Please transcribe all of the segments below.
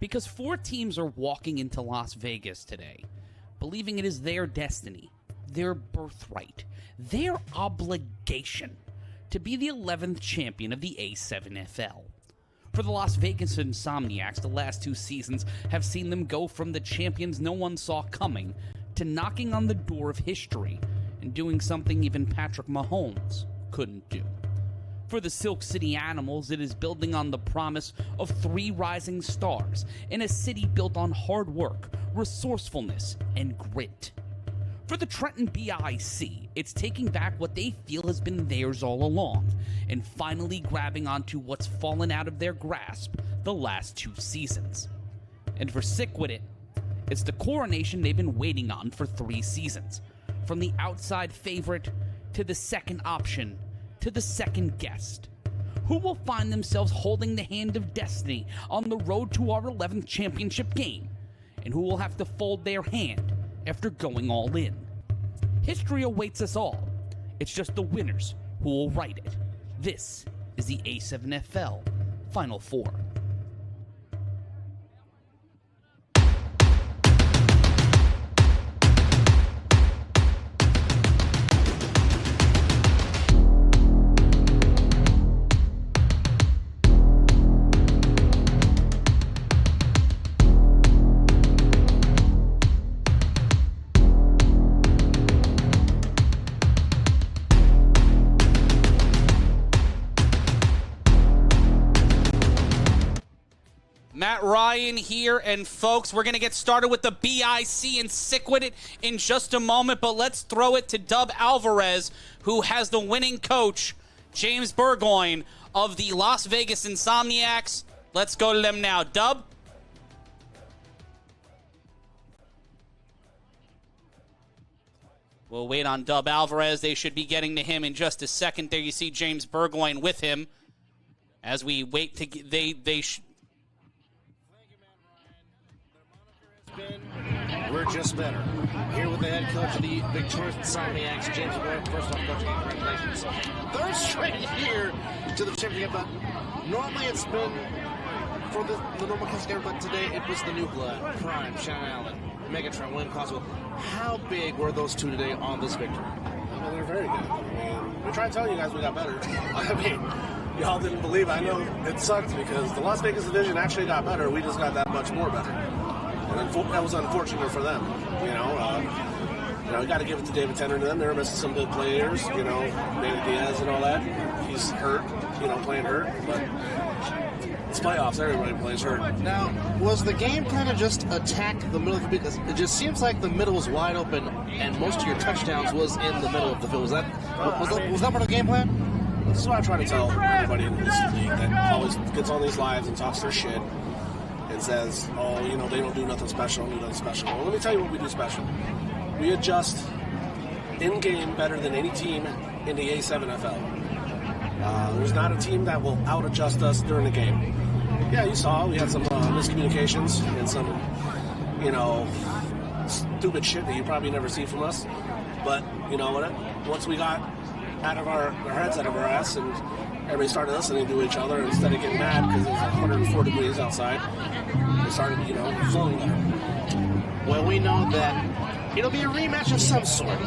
Because 4 teams are walking into Las Vegas today, believing it is their destiny, their birthright, their obligation to be the 11th champion of the A7FL. For the Las Vegas Insomniacs, the last 2 seasons have seen them go from the champions no one saw coming to knocking on the door of history and doing something even Patrick Mahomes couldn't do. For the Silk City Animals, it is building on the promise of 3 rising stars in a city built on hard work, resourcefulness, and grit. For the Trenton BIC, it's taking back what they feel has been theirs all along and finally grabbing onto what's fallen out of their grasp the last 2 seasons. And for Sickwidit, it's the coronation they've been waiting on for 3 seasons. From the outside favorite to the second option to the second guest, who will find themselves holding the hand of destiny on the road to our 11th championship game, and who will have to fold their hand after going all in. History awaits us all. It's just the winners who will write it. This is the A7FL Final Four. Matt Ryan here, and folks, we're going to get started with the BIC and Sickwidit in just a moment, but let's throw it to Dub Alvarez, who has the winning coach, James Burgoyne, of the Las Vegas Insomniacs. Let's go to them now. Dub? We'll wait on Dub Alvarez. They should be getting to him in just a second. There you see James Burgoyne with him. As we wait to get, We're just better. Here with the head coach of the victorious Insomniacs, James Burgoyne. First off, coach, congratulations. Third straight here to the championship, but normally it's been for the normal category, but today it was the new blood. Prime, Shannon Allen, Megatron, William Coswell. How big were those 2 today on this victory? I mean, they're very good. I mean, we tried telling you guys we got better. I mean, y'all didn't believe. I know it sucked because the Las Vegas division actually got better. We just got that much more better. And that was unfortunate for them. You got to give it to David Tender and them. They were missing some good players, Manny Diaz and all that. He's hurt, playing hurt, but it's playoffs. Everybody plays hurt. Now, was the game plan to just attack the middle of the field? Because it just seems like the middle was wide open, and most of your touchdowns was in the middle of the field. Was that part of the game plan? This is what I try to tell everybody in this league that always gets on these lives and talks their shit and says, they don't do nothing special, Well, let me tell you what we do special. We adjust in-game better than any team in the A7FL. There's not a team that will out-adjust us during the game. Yeah, you saw we had some miscommunications and some, stupid shit that you probably never see from us. But you know what? Once we got out of our heads out of our ass and everybody started listening to each other instead of getting mad because it was 104 degrees outside, we started, flowing better. Well, we know that it'll be a rematch of some sort.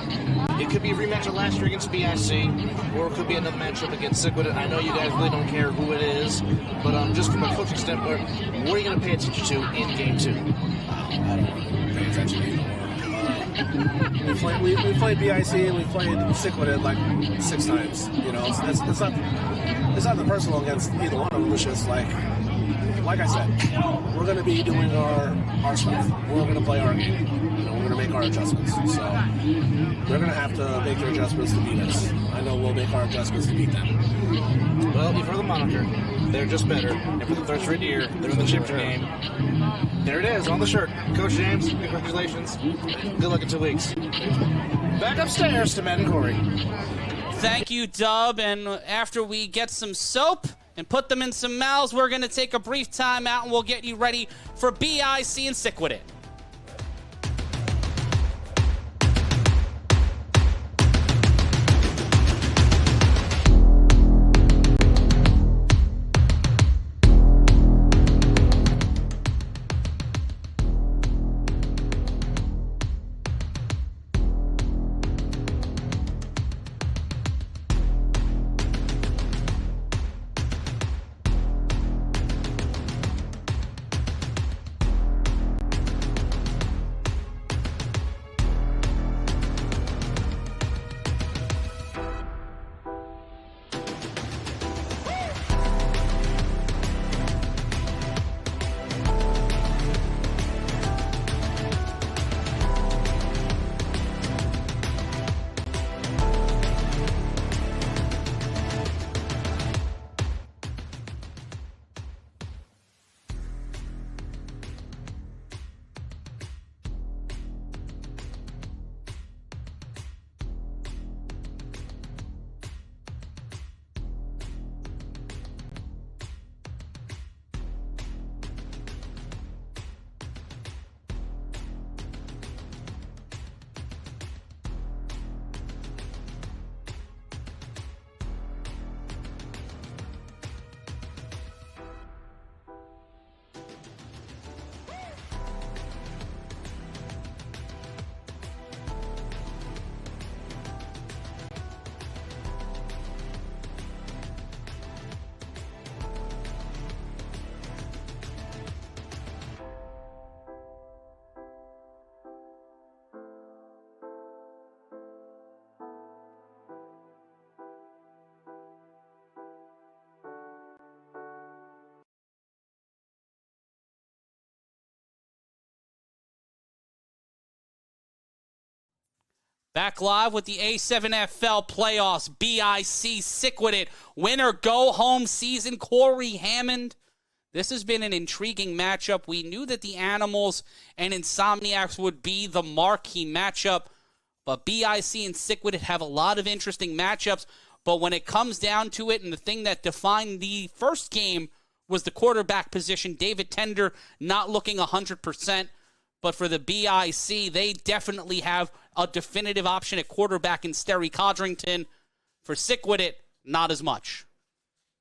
It could be a rematch of last year against BIC, or it could be another matchup against Sickwidit. I know you guys really don't care who it is, but just from a coaching standpoint, what are you going to pay attention to in Game 2? I don't pay attention anymore. We played BIC and we played Sickwidit like 6 times. It's not the personal against either one of them. It's just like I said, we're going to be doing our stuff. We're going to play our game. We're going to make our adjustments. So they're going to have to make their adjustments to beat us. I know we'll make our adjustments to beat them. Well, you've heard the moniker. They're just better. And for the third straight year, they're in the championship game. There it is on the shirt. Coach James, congratulations. Good luck in 2 weeks. Back upstairs to Matt and Corey. Thank you, Dub. And after we get some soap and put them in some mouths, we're going to take a brief time out and we'll get you ready for BIC and Sickwidit. Back live with the A7FL playoffs. BIC Sickwidit. Winner go home season. Corey Hammond. This has been an intriguing matchup. We knew that the Animals and Insomniacs would be the marquee matchup, but BIC and Sickwidit have a lot of interesting matchups. But when it comes down to it, and the thing that defined the first game was the quarterback position, David Tender not looking 100%. But for the BIC, they definitely have a definitive option at quarterback in Sterry Codrington. For Sickwidit, not as much.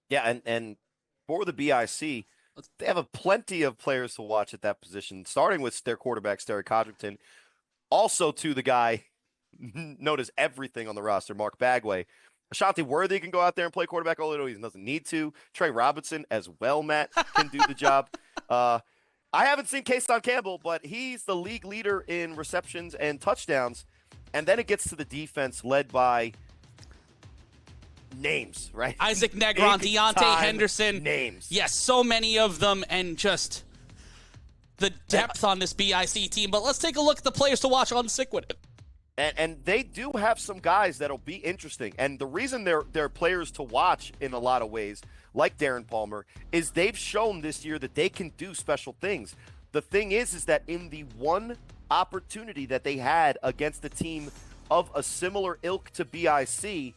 Yeah, and for the BIC, they have plenty of players to watch at that position, starting with their quarterback, Sterry Codrington. Also to the guy known as everything on the roster, Mark Bagway. Ashanti Worthy can go out there and play quarterback, although he doesn't need to. Trey Robinson as well, Matt, can do the job. I haven't seen Kayston Campbell, but he's the league leader in receptions and touchdowns. And then it gets to the defense led by names, right? Isaac Negron, Deontay Henderson. Names. Yes, so many of them, and just the depth on this BIC team. But let's take a look at the players to watch on Sickwidit. And they do have some guys that'll be interesting. And the reason they're players to watch in a lot of ways, like Darren Palmer, is they've shown this year that they can do special things. The thing is that in the one opportunity that they had against a team of a similar ilk to BIC,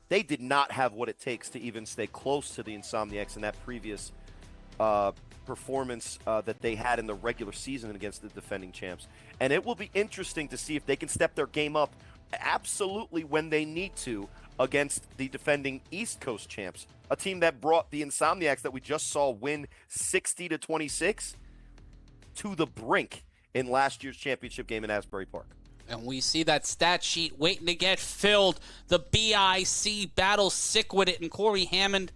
they did not have what it takes to even stay close to the Insomniacs in that previous performance that they had in the regular season against the defending champs. And it will be interesting to see if they can step their game up absolutely when they need to against the defending East Coast champs, a team that brought the Insomniacs that we just saw win 60-26 to the brink in last year's championship game in Asbury Park. And we see that stat sheet waiting to get filled. The BIC battles Sickwidit and Corey Hammond.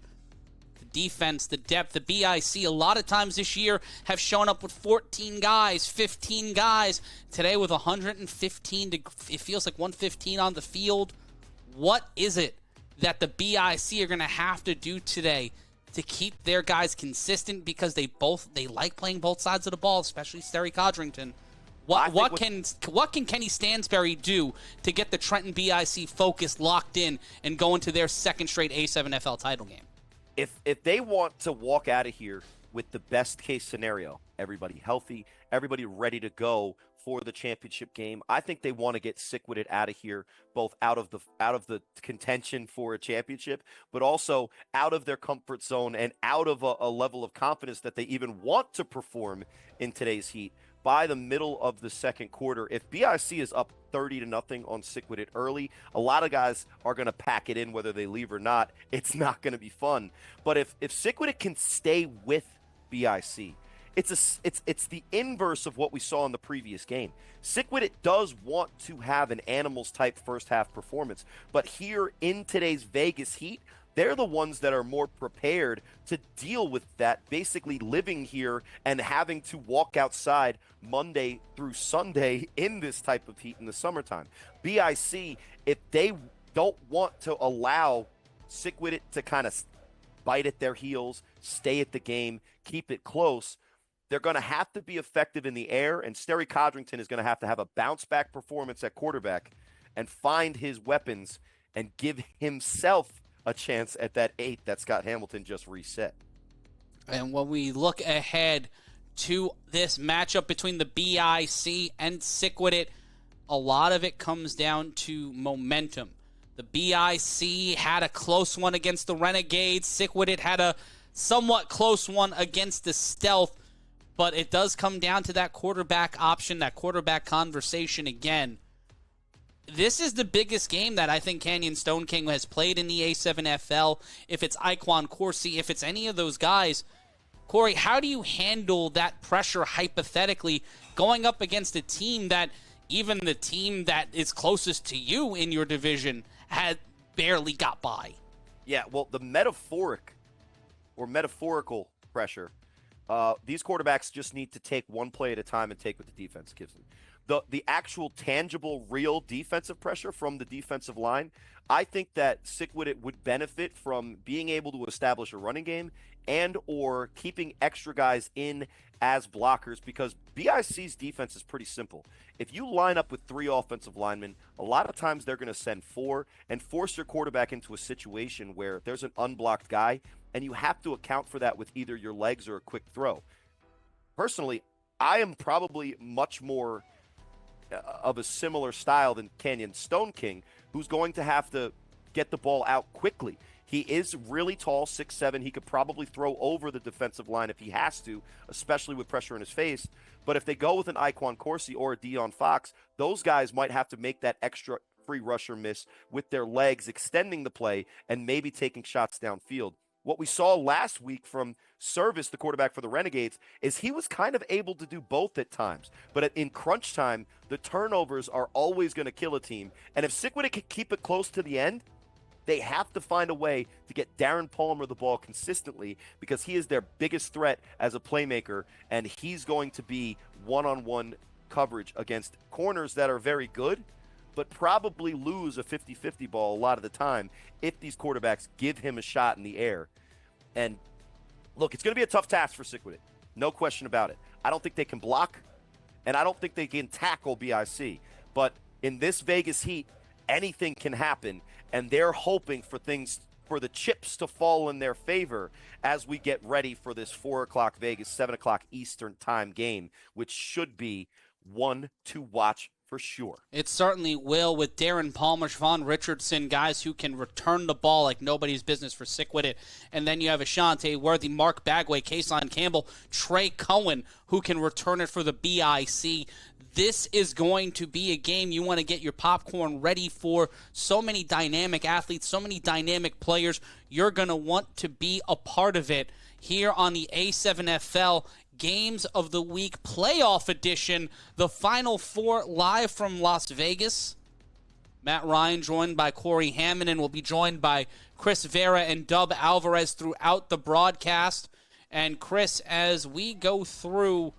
Defense, the depth, the BIC a lot of times this year have shown up with 14 guys, 15 guys. Today with 115, it feels like 115 on the field. What is it that the BIC are going to have to do today to keep their guys consistent, because they like playing both sides of the ball, especially Sterry Codrington? What can Kenny Stansberry do to get the Trenton BIC focused, locked in, and go into their second straight A7FL title game? If they want to walk out of here with the best case scenario, everybody healthy, everybody ready to go for the championship game, I think they want to get Sickwidit out of here, both out of the contention for a championship, but also out of their comfort zone and out of a level of confidence that they even want to perform in today's heat by the middle of the second quarter. If BIC is up 30-0 on Sickwidit early, a lot of guys are going to pack it in whether they leave or not. It's not going to be fun. But if Sickwidit can stay with BIC, it's the inverse of what we saw in the previous game. Sickwidit does want to have an Animals-type first-half performance, but here in today's Vegas heat, they're the ones that are more prepared to deal with that, basically living here and having to walk outside Monday through Sunday in this type of heat in the summertime. BIC, if they don't want to allow Sickwidit to kind of bite at their heels, stay at the game, keep it close, they're going to have to be effective in the air, and Sterry Codrington is going to have a bounce-back performance at quarterback and find his weapons and give himself a chance at that 8 that Scott Hamilton just reset. And when we look ahead to this matchup between the BIC and Sickwidit, a lot of it comes down to momentum. The BIC had a close one against the Renegades. Sickwidit had a somewhat close one against the Stealth. But it does come down to that quarterback option, that quarterback conversation again. This is the biggest game that I think Canyon Stone King has played in the A7FL. If it's Iquan Corsi, if it's any of those guys, Corey, how do you handle that pressure hypothetically going up against a team that even the team that is closest to you in your division had barely got by? Yeah, well, the metaphorical pressure, these quarterbacks just need to take one play at a time and take what the defense gives them. The actual tangible, real defensive pressure from the defensive line, I think that Sickwidit would benefit from being able to establish a running game and or keeping extra guys in as blockers, because BIC's defense is pretty simple. If you line up with 3 offensive linemen, a lot of times they're going to send 4 and force your quarterback into a situation where there's an unblocked guy, and you have to account for that with either your legs or a quick throw. Personally, I am probably much more of a similar style than Canyon Stone King, who's going to have to get the ball out quickly. He is really tall, 6'7". He could probably throw over the defensive line if he has to, especially with pressure in his face. But if they go with an Iquan Corsi or a Dion Fox, those guys might have to make that extra free rusher miss with their legs, extending the play and maybe taking shots downfield. What we saw last week from Service, the quarterback for the Renegades, is he was kind of able to do both at times. But in crunch time, the turnovers are always going to kill a team. And if Sickwidit can keep it close to the end, they have to find a way to get Darren Palmer the ball consistently, because he is their biggest threat as a playmaker, and he's going to be one-on-one coverage against corners that are very good, but probably lose a 50-50 ball a lot of the time if these quarterbacks give him a shot in the air. And look, it's going to be a tough task for Sickwidit. No question about it. I don't think they can block, and I don't think they can tackle BIC. But in this Vegas heat, anything can happen, and they're hoping for the chips to fall in their favor as we get ready for this 4 o'clock Vegas, 7 o'clock Eastern time game, which should be one to watch for sure. It certainly will, with Darren Palmer, Siobhan Richardson, guys who can return the ball like nobody's business for Sickwidit. And then you have Ashante Worthy, Mark Bagway, Kaysline Campbell, Trey Cohen, who can return it for the BIC. This is going to be a game you want to get your popcorn ready for. So many dynamic athletes, so many dynamic players. You're going to want to be a part of it here on the A7FL Games of the Week Playoff Edition. The Final Four live from Las Vegas. Matt Ryan joined by Corey Hammond, and will be joined by Chris Vera and Dub Alvarez throughout the broadcast. And Chris, as we go through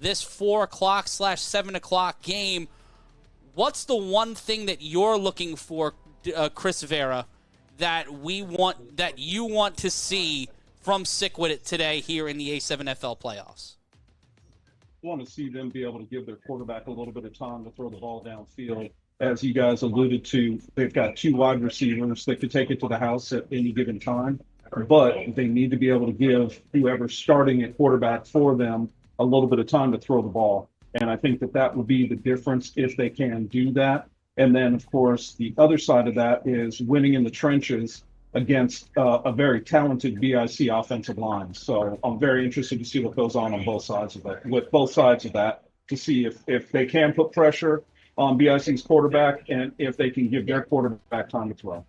this 4 o'clock / 7 o'clock game, what's the one thing that you're looking for, Chris Vera, that you want to see from Sickwidit today here in the A7FL playoffs? I want to see them be able to give their quarterback a little bit of time to throw the ball downfield. As you guys alluded to, they've got 2 wide receivers that could take it to the house at any given time, but they need to be able to give whoever's starting at quarterback for them a little bit of time to throw the ball. And I think that would be the difference if they can do that. And then, of course, the other side of that is winning in the trenches against a very talented BIC offensive line. So I'm very interested to see what goes on both sides of that, with both sides of that, to see if they can put pressure on BIC's quarterback and if they can give their quarterback time to throw.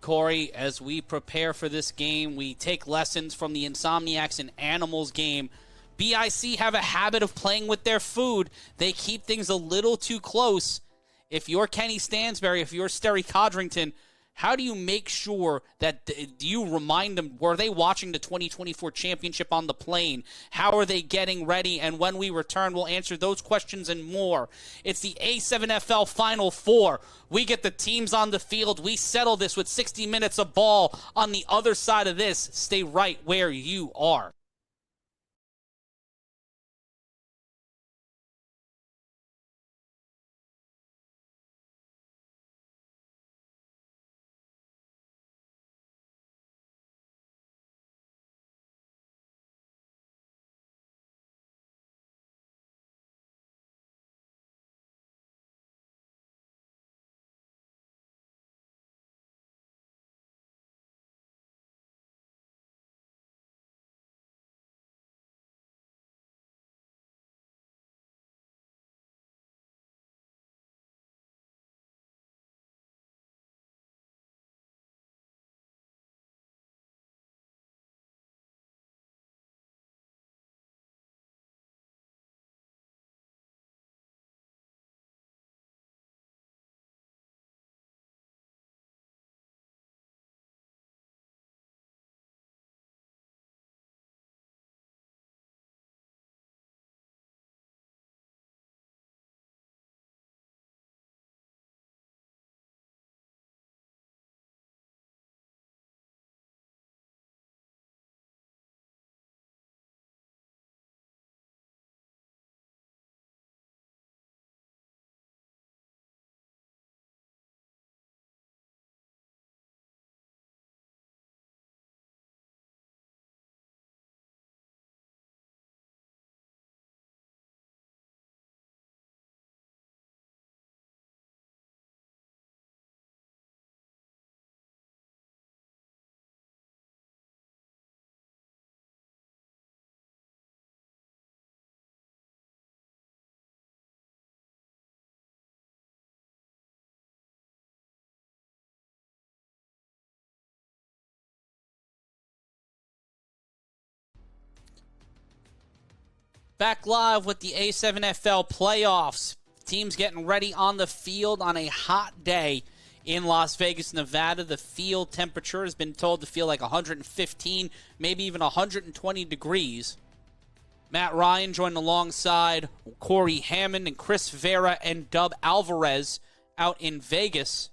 Corey, as we prepare for this game, we take lessons from the Insomniacs and Animals game. BIC have a habit of playing with their food. They keep things a little too close. If you're Kenny Stansberry, if you're Sterry Codrington, how do you make sure that, do you remind them, were they watching the 2024 championship on the plane? How are they getting ready? And when we return, we'll answer those questions and more. It's the A7FL Final Four. We get the teams on the field. We settle this with 60 minutes of ball on the other side of this. Stay right where you are. Back live with the A7FL playoffs. Teams getting ready on the field on a hot day in Las Vegas, Nevada. The field temperature has been told to feel like 115, maybe even 120 degrees. Matt Ryan joined alongside Corey Hammond and Chris Vera and Dub Alvarez out in Vegas,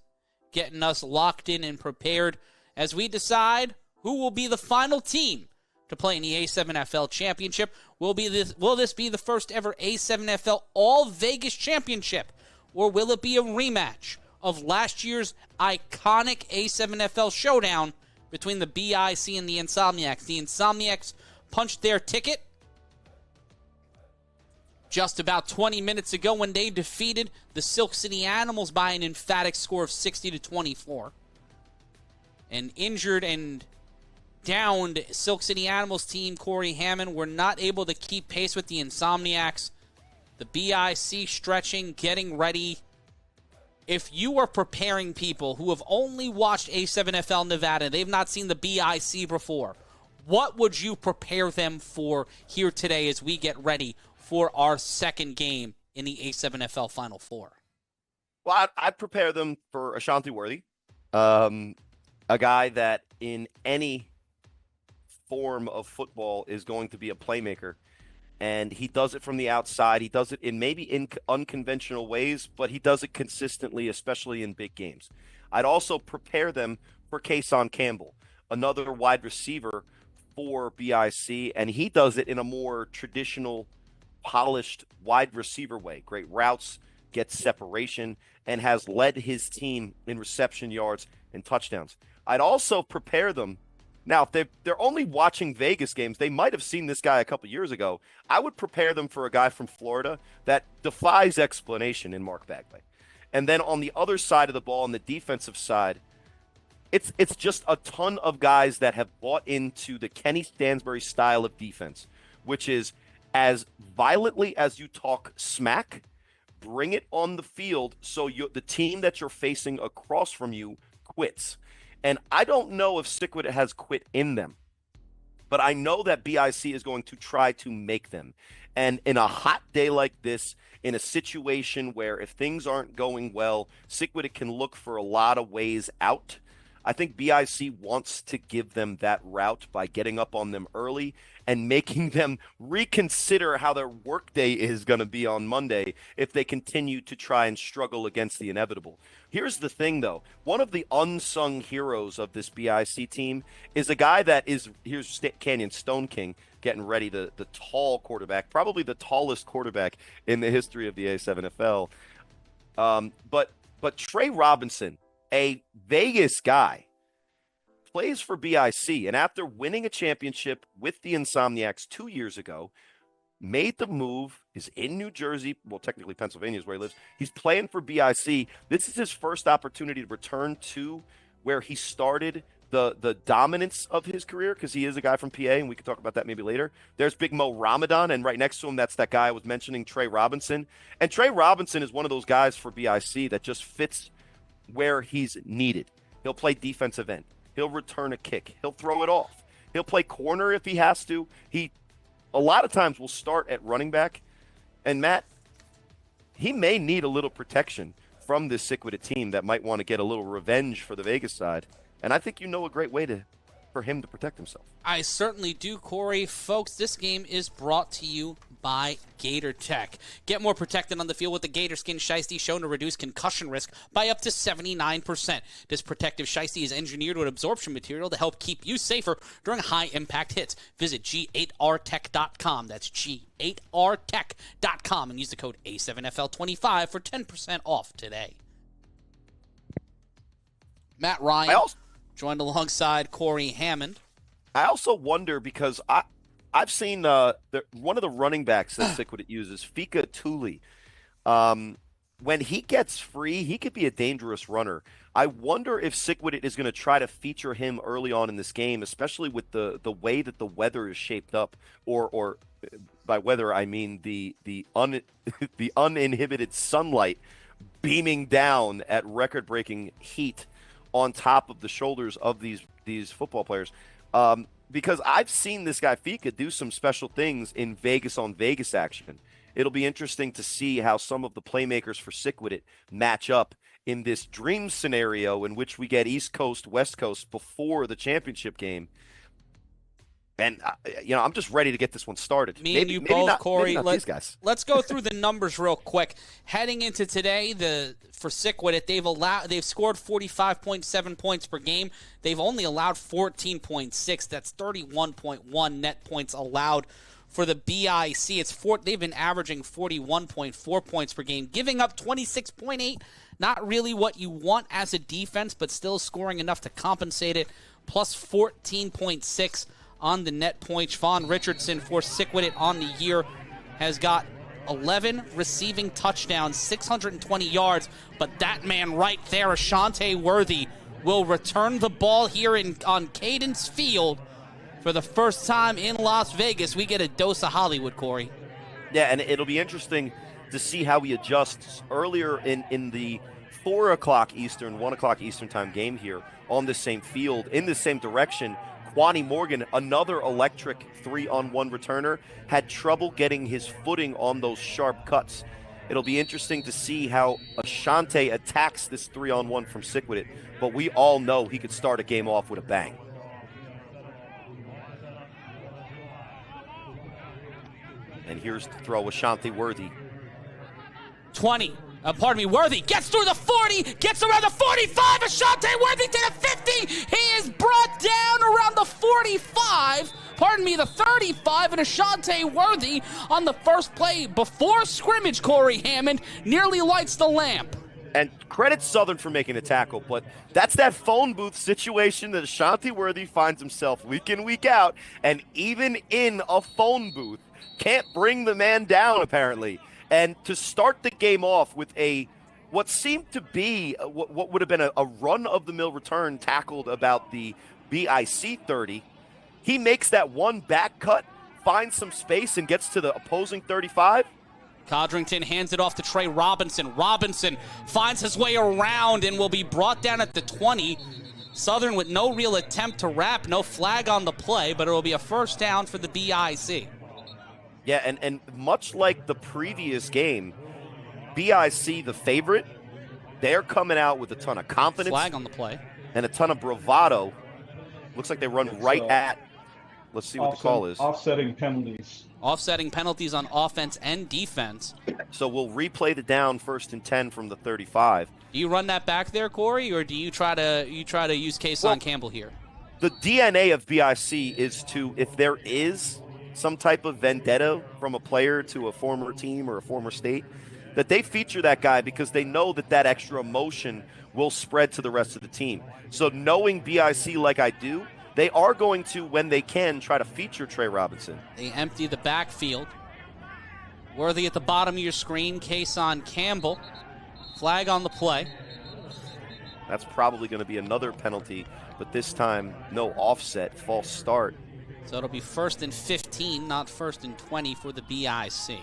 getting us locked in and prepared as we decide who will be the final team to play in the A7FL Championship. Will this be the first ever A7FL All Vegas Championship, or will it be a rematch of last year's iconic A7FL showdown between the BIC and the Insomniacs? The Insomniacs punched their ticket just about 20 minutes ago when they defeated the Silk City Animals by an emphatic score of 60-24. An injured and downed Silk City Animals team, Corey Hammond, were not able to keep pace with the Insomniacs. The BIC stretching, getting ready. If you are preparing people who have only watched A7FL Nevada, they've not seen the BIC before, what would you prepare them for here today as we get ready for our second game in the A7FL Final Four? Well, I'd prepare them for Ashanti Worthy, a guy that in any form of football is going to be a playmaker, and he does it from the outside. He does it in maybe unconventional ways, but he does it consistently, especially in big games. I'd also prepare them for Kason Campbell, another wide receiver for BIC, and he does it in a more traditional, polished wide receiver way. Great routes, gets separation, and has led his team in reception yards and touchdowns. I'd also prepare them. Now, if they're only watching Vegas games, they might have seen this guy a couple years ago. I would prepare them for a guy from Florida that defies explanation in Mark Bagley. And then on the other side of the ball, on the defensive side, it's just a ton of guys that have bought into the Kenny Stansbury style of defense, which is as violently as you talk smack, bring it on the field so the team that you're facing across from you quits. And I don't know if Sickwidit has quit in them, but I know that BIC is going to try to make them. And in a hot day like this, in a situation where if things aren't going well, Sickwidit can look for a lot of ways out. I think BIC wants to give them that route by getting up on them early and making them reconsider how their workday is going to be on Monday if they continue to try and struggle against the inevitable. Here's the thing, though. One of the unsung heroes of this BIC team is a guy that is, here's Canyon Stone King getting ready, the tall quarterback, probably the tallest quarterback in the history of the A7FL. But Trey Robinson, a Vegas guy, plays for BIC, and after winning a championship with the Insomniacs 2 years ago, made the move, is in New Jersey, well, technically Pennsylvania is where he lives. He's playing for BIC. This is his first opportunity to return to where he started the dominance of his career, because he is a guy from PA, and we can talk about that maybe later. There's Big Mo Ramadan, and right next to him, that's that guy I was mentioning, Trey Robinson. And Trey Robinson is one of those guys for BIC that just fits where he's needed. He'll play defensive end. He'll return a kick. He'll throw it off. He'll play corner if he has to. He, a lot of times, will start at running back. And Matt, he may need a little protection from this Sickwidit team that might want to get a little revenge for the Vegas side. And I think you know a great way for him to protect himself. I certainly do, Corey. Folks, this game is brought to you by Gator Tech. Get more protected on the field with the Gator Skin Shiesty, shown to reduce concussion risk by up to 79%. This protective shiesty is engineered with absorption material to help keep you safer during high-impact hits. Visit G8RTech.com. That's G8RTech.com, and use the code A7FL25 for 10% off today. Matt Ryan joined alongside Corey Hammond. I also wonder, because I've seen one of the running backs that Sickwidit uses, Fika Tuli. When he gets free, he could be a dangerous runner. I wonder if Sickwidit is going to try to feature him early on in this game, especially with the way that the weather is shaped up, or by weather I mean the uninhibited sunlight beaming down at record-breaking heat on top of the shoulders of these football players. because I've seen this guy Fika do some special things in Vegas on Vegas action. It'll be interesting to see how some of the playmakers for Sickwidit match up in this dream scenario in which we get East Coast, West Coast before the championship game. And, I'm just ready to get this one started. Me and you both, Corey. These guys. Let's go through the numbers real quick. Heading into today, for Sickwidit, they've scored 45.7 points per game. They've only allowed 14.6. That's 31.1 net points allowed for the BIC. They've been averaging 41.4 points per game, giving up 26.8. Not really what you want as a defense, but still scoring enough to compensate it. Plus 14.6 on the net points. Vaughn Richardson for Sickwidit on the year has got 11 receiving touchdowns, 620 yards, but that man right there, Ashante Worthy, will return the ball here on Cadence Field for the first time in Las Vegas. We get a dose of Hollywood, Corey. Yeah, and it'll be interesting to see how he adjusts earlier in the 4 o'clock Eastern, 1 o'clock Eastern time game here on the same field, in the same direction. Quani Morgan, another electric 3-on-1 returner, had trouble getting his footing on those sharp cuts. It'll be interesting to see how Ashante attacks this 3-on-1 from Sickwidit, but we all know he could start a game off with a bang. And here's the throw, Ashante Worthy. 20. Worthy gets through the 40, gets around the 45. Ashante Worthy to the 50. He is brought down around the 45. The 35. And Ashante Worthy on the first play before scrimmage, Corey Hammond, nearly lights the lamp. And credit Southern for making the tackle, but that's that phone booth situation that Ashante Worthy finds himself week in, week out. And even in a phone booth, can't bring the man down, apparently. And to start the game off with what seemed to be what would have been a run-of-the-mill return tackled about the BIC 30, he makes that one back cut, finds some space, and gets to the opposing 35. Codrington hands it off to Trey Robinson. Robinson finds his way around and will be brought down at the 20. Southern with no real attempt to wrap, no flag on the play, but it will be a first down for the BIC. Yeah, and much like the previous game, BIC, the favorite, they're coming out with a ton of confidence. Flag on the play. And a ton of bravado. Looks like they run right at, let's see what the call is. Offsetting penalties. Offsetting penalties on offense and defense. So we'll replay the down 1st and 10 from the 35. Do you run that back there, Corey, or do you try to use Kason Campbell here? The DNA of BIC is to, if there is some type of vendetta from a player to a former team or a former state, that they feature that guy because they know that extra emotion will spread to the rest of the team. So knowing BIC like I do, they are going to, when they can, try to feature Trey Robinson. They empty the backfield. Worthy at the bottom of your screen, Kason Campbell. Flag on the play. That's probably going to be another penalty, but this time no offset, false start. So it'll be 1st and 15, not 1st and 20 for the BIC.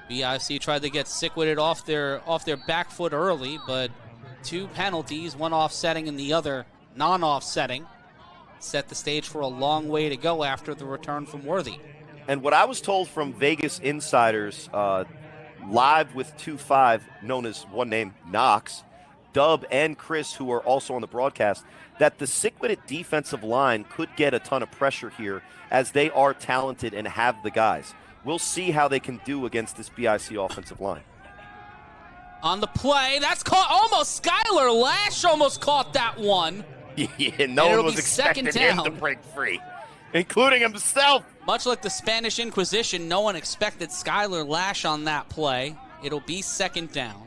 BIC tried to get Sickwidit off their back foot early, but 2 penalties, one offsetting and the other non-offsetting, set the stage for a long way to go after the return from Worthy. And what I was told from Vegas insiders, live with 2-5, known as one name, Knox, Dub, and Chris, who are also on the broadcast, that the Sickwidit defensive line could get a ton of pressure here as they are talented and have the guys. We'll see how they can do against this BIC offensive line. On the play, that's caught almost. Skylar Lash almost caught that one. Yeah, no one was expecting him to break free, including himself. Much like the Spanish Inquisition, no one expected Skylar Lash on that play. It'll be 2nd down.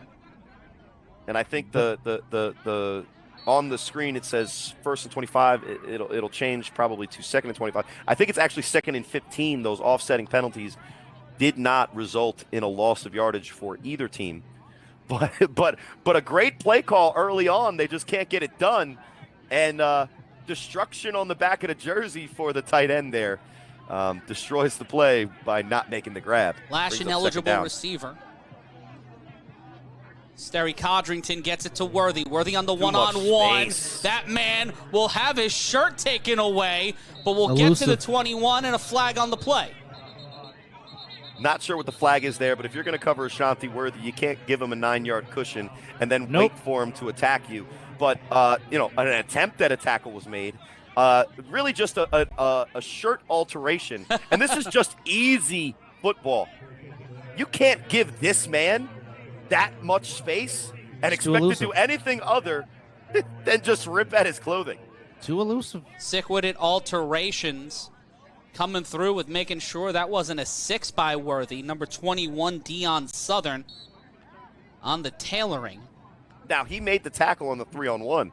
And I think the on the screen it says 1st and 25. It'll change probably to 2nd and 25. I think it's actually 2nd and 15. Those offsetting penalties did not result in a loss of yardage for either team. But a great play call early on. They just can't get it done. And destruction on the back of the jersey for the tight end there. Destroys the play by not making the grab. Lash an eligible receiver. Sterry Codrington gets it to Worthy. Worthy on the Too much one-on-one. space. That man will have his shirt taken away, but we'll get to the 21 and a flag on the play. Not sure what the flag is there, but if you're going to cover Ashanti Worthy, you can't give him a 9-yard cushion and then wait for him to attack you. But, an attempt at a tackle was made. Really just a shirt alteration. And this is just easy football. You can't give this man that much space and expect to do anything other than just rip at his clothing. Too elusive. Sickwidit alterations coming through with making sure that wasn't a 6 by Worthy. Number 21, Dion Southern, on the tailoring. Now, he made the tackle on the 3-on-1.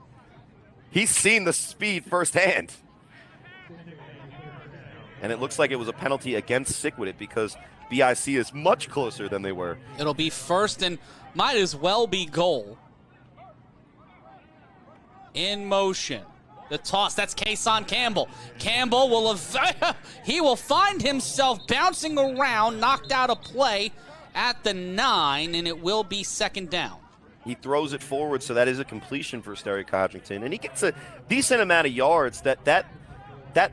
He's seen the speed firsthand. And it looks like it was a penalty against Sickwidit because BIC is much closer than they were. It'll be first and might as well be goal. In motion. The toss, that's Kason Campbell. Campbell he will find himself bouncing around, knocked out of play at the 9, and it will be second down. He throws it forward, so that is a completion for Sterry Codrington. And he gets a decent amount of yards. That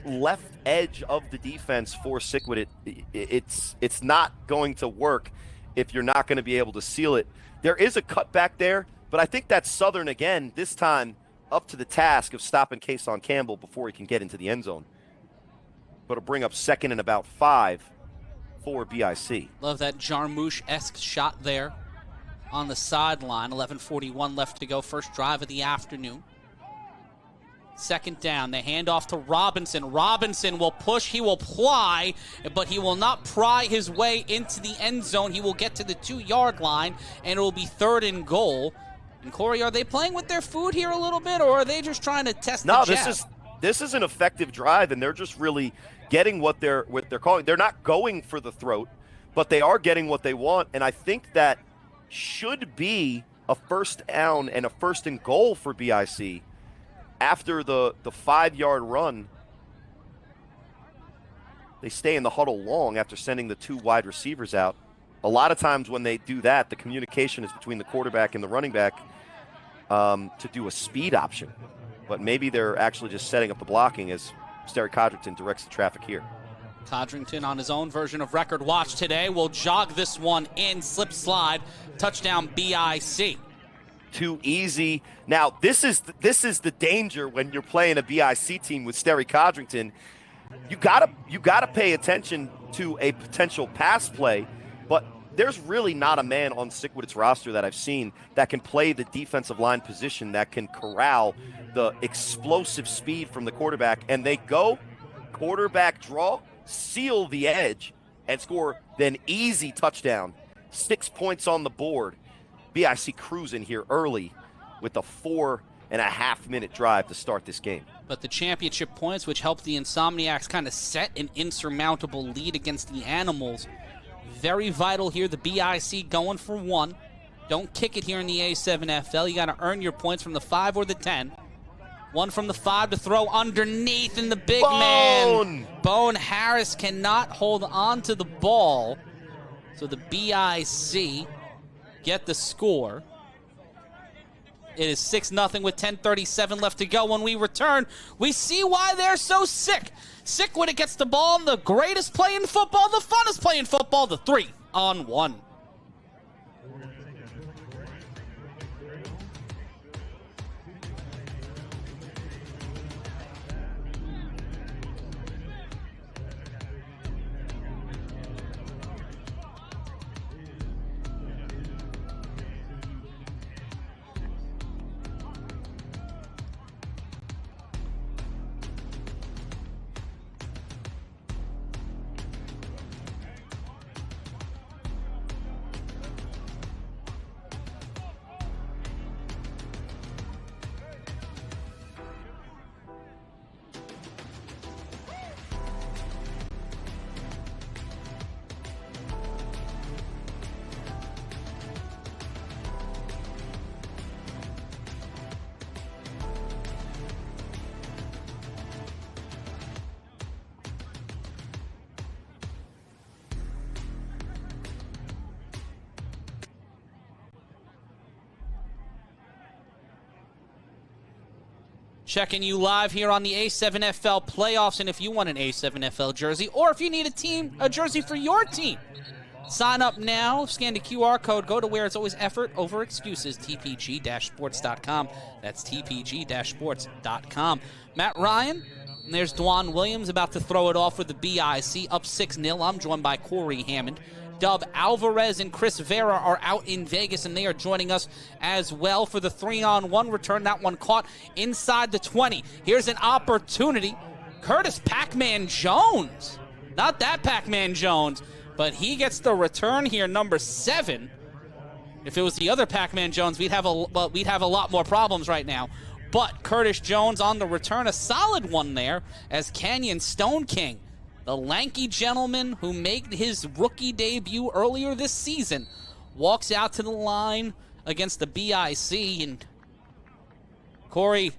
left edge of the defense for Sickwidit, it's not going to work if you're not going to be able to seal it. There is a cutback there, but I think that's Southern again, this time up to the task of stopping Kason Campbell before he can get into the end zone. But it'll bring up second and about 5 for BIC. Love that Jarmusch-esque shot there on the sideline. 11:41 left to go, first drive of the afternoon. Second down, they hand off to Robinson. Robinson will push, he will ply, but he will not pry his way into the end zone. He will get to the 2-yard line, and it will be third and goal. And Corey, are they playing with their food here a little bit, or are they just trying to test the jab? This is an effective drive, and they're just really getting what they're calling. They're not going for the throat, but they are getting what they want, and I think that should be a first down and a first and goal for BIC. After the 5-yard run, they stay in the huddle long after sending the 2 wide receivers out. A lot of times when they do that, the communication is between the quarterback and the running back to do a speed option. But maybe they're actually just setting up the blocking as Sterry Codrington directs the traffic here. Codrington on his own version of Record Watch today will jog this one in, slip slide, touchdown BIC. Too easy. Now, this is the danger when you're playing a BIC team with Sterry Codrington. You gotta pay attention to a potential pass play, but there's really not a man on Sickwidit's roster that I've seen that can play the defensive line position that can corral the explosive speed from the quarterback. And they go quarterback draw, seal the edge, and score an easy touchdown. 6 points on the board. BIC cruising here early with a 4.5-minute drive to start this game. But the championship points, which helped the Insomniacs kind of set an insurmountable lead against the Animals, very vital here. The BIC going for 1. Don't kick it here in the A7FL. You got to earn your points from the 5 or the 10. 1 from the 5 to throw underneath, and the big man, Bone Harris, cannot hold on to the ball. So the BIC get the score. It is 6-0 with 10:37 left to go. When we return, we see why they're so sick. Sickwidit gets the ball on the greatest play in football, the funnest play in football, the 3-on-1. Checking you live here on the A7FL playoffs, and if you want an A7FL jersey, or if you need a jersey for your team, sign up now, scan the QR code, go to where it's always effort over excuses, tpg-sports.com. That's tpg-sports.com. Matt Ryan, and there's Dwan Williams about to throw it off with the BIC, up 6-0. I'm joined by Corey Hammond. Dub Alvarez and Chris Vera are out in Vegas, and they are joining us as well for the 3-on-1 return. That one caught inside the 20. Here's an opportunity. Curtis Pac-Man Jones. Not that Pac-Man Jones, but he gets the return here, number 7. If it was the other Pac-Man Jones, we'd have a lot more problems right now. But Curtis Jones on the return, a solid one there, as Canyon Stone King, the lanky gentleman who made his rookie debut earlier this season, walks out to the line against the BIC. And Corey,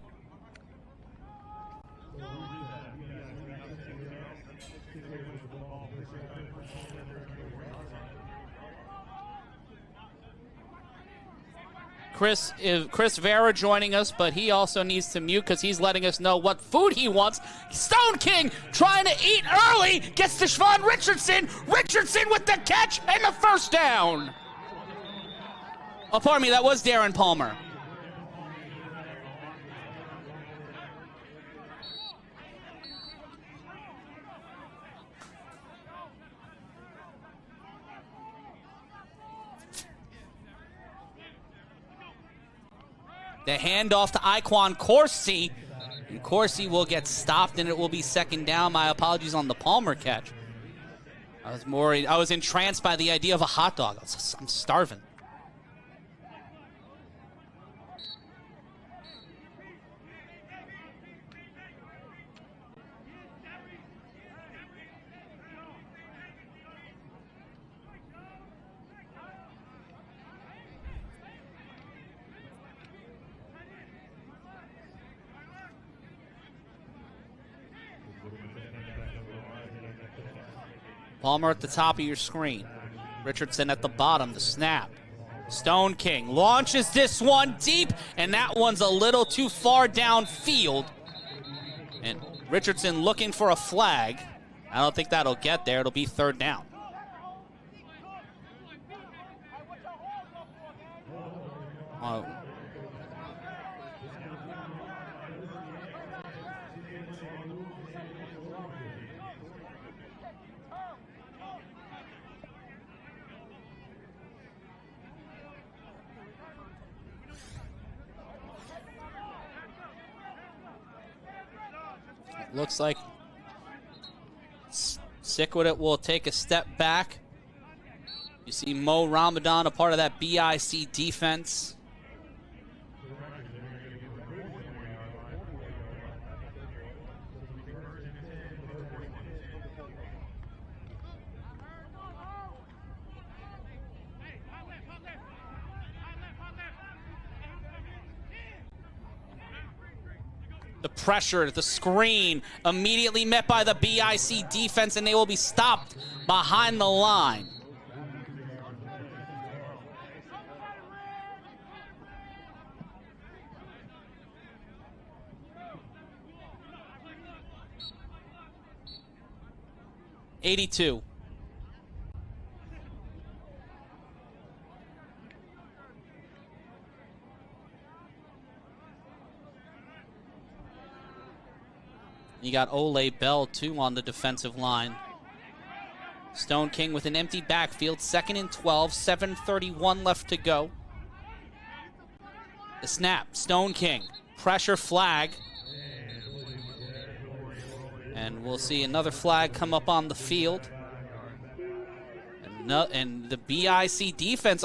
Chris Vera joining us, but he also needs to mute because he's letting us know what food he wants. Stone King trying to eat early, gets to Siobhan Richardson. Richardson with the catch and the first down. Oh, pardon me, that was Darren Palmer. The handoff to Iquan Corsi. And Corsi will get stopped, and it will be second down. My apologies on the Palmer catch. I was entranced by the idea of a hot dog. I'm starving. Palmer at the top of your screen. Richardson at the bottom, the snap. Stone King launches this one deep, and that one's a little too far downfield. And Richardson looking for a flag. I don't think that'll get there. It'll be third down. Looks like Sickwidit will take a step back. You see Mo Ramadan, a part of that BIC defense. The pressure, the screen, immediately met by the BIC defense, and they will be stopped behind the line. '82. You got Ole Bell, too, on the defensive line. Stone King with an empty backfield, 2nd and 12, 7:31 left to go. The snap, Stone King, pressure flag. And we'll see another flag come up on the field. And the BIC defense,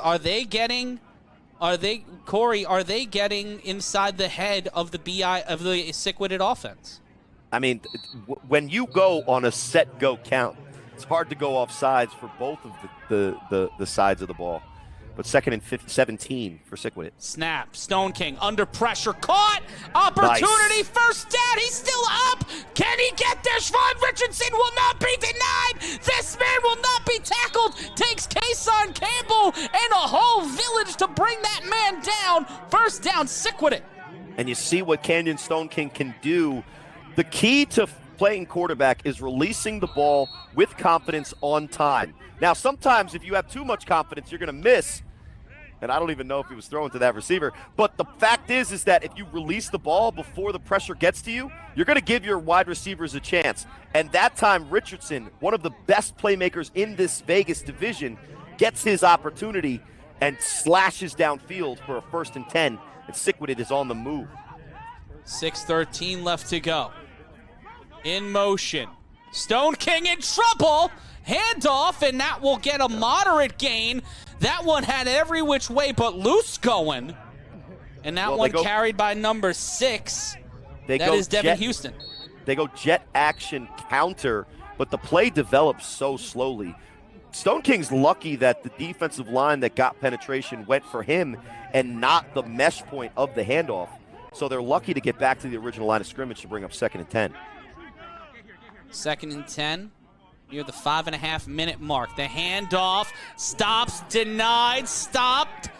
Corey, are they getting inside the head of the Sickwidit offense? I mean, when you go on a set-go count, it's hard to go off sides for both of the sides of the ball. But 2nd and 17 for Sickwidit. Snap, Stone King under pressure, caught, opportunity, nice. First down, he's still up. Can he get there? Siobhan Richardson will not be denied. This man will not be tackled. Takes Kason Campbell and a whole village to bring that man down. First down, Sickwidit. and you see what Canyon Stone King can do. The key to playing quarterback is releasing the ball with confidence on time. Now, sometimes if you have too much confidence, you're going to miss. And I don't even know if he was throwing to that receiver. But the fact is that if you release the ball before the pressure gets to you, you're going to give your wide receivers a chance. And that time, Richardson, one of the best playmakers in this Vegas division, gets his opportunity and slashes downfield for a 1st and 10. And Sickwidit is on the move. 6:13 left to go. In motion. Stone King in trouble. Handoff, and that will get a moderate gain. That one had every which way but loose going. And that one carried by number 6. That is Devin Houston. They go jet action counter, but the play develops so slowly. Stone King's lucky that the defensive line that got penetration went for him and not the mesh point of the handoff. So they're lucky to get back to the original line of scrimmage to bring up 2nd and 10. 2nd and 10. Near the 5.5-minute mark. The handoff stops, denied, stopped.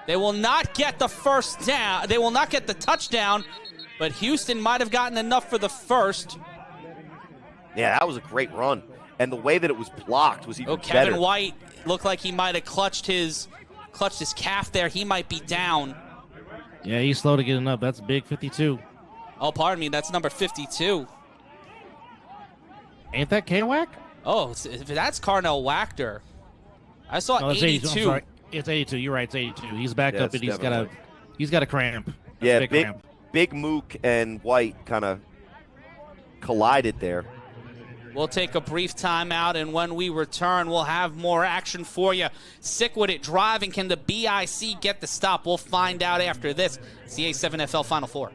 They will not get the first down. They will not get the touchdown, but Houston might have gotten enough for the first. Yeah, that was a great run. And the way that it was blocked was even better. Kevin White looked like he might have clutched his calf there. He might be down. Yeah, he's slow to getting up. That's big 52. Oh, pardon me. That's number 52. Ain't that K-Wack? Oh, if that's Carnell Wachter. I saw no, 82. I'm sorry. It's 82. You're right. It's 82. He's back up and he's got a cramp. Yeah, big Mook and White kind of collided there. We'll take a brief timeout, and when we return, we'll have more action for you. Sickwidit driving. Can the BIC get the stop? We'll find out after this. It's the A7FL Final Four.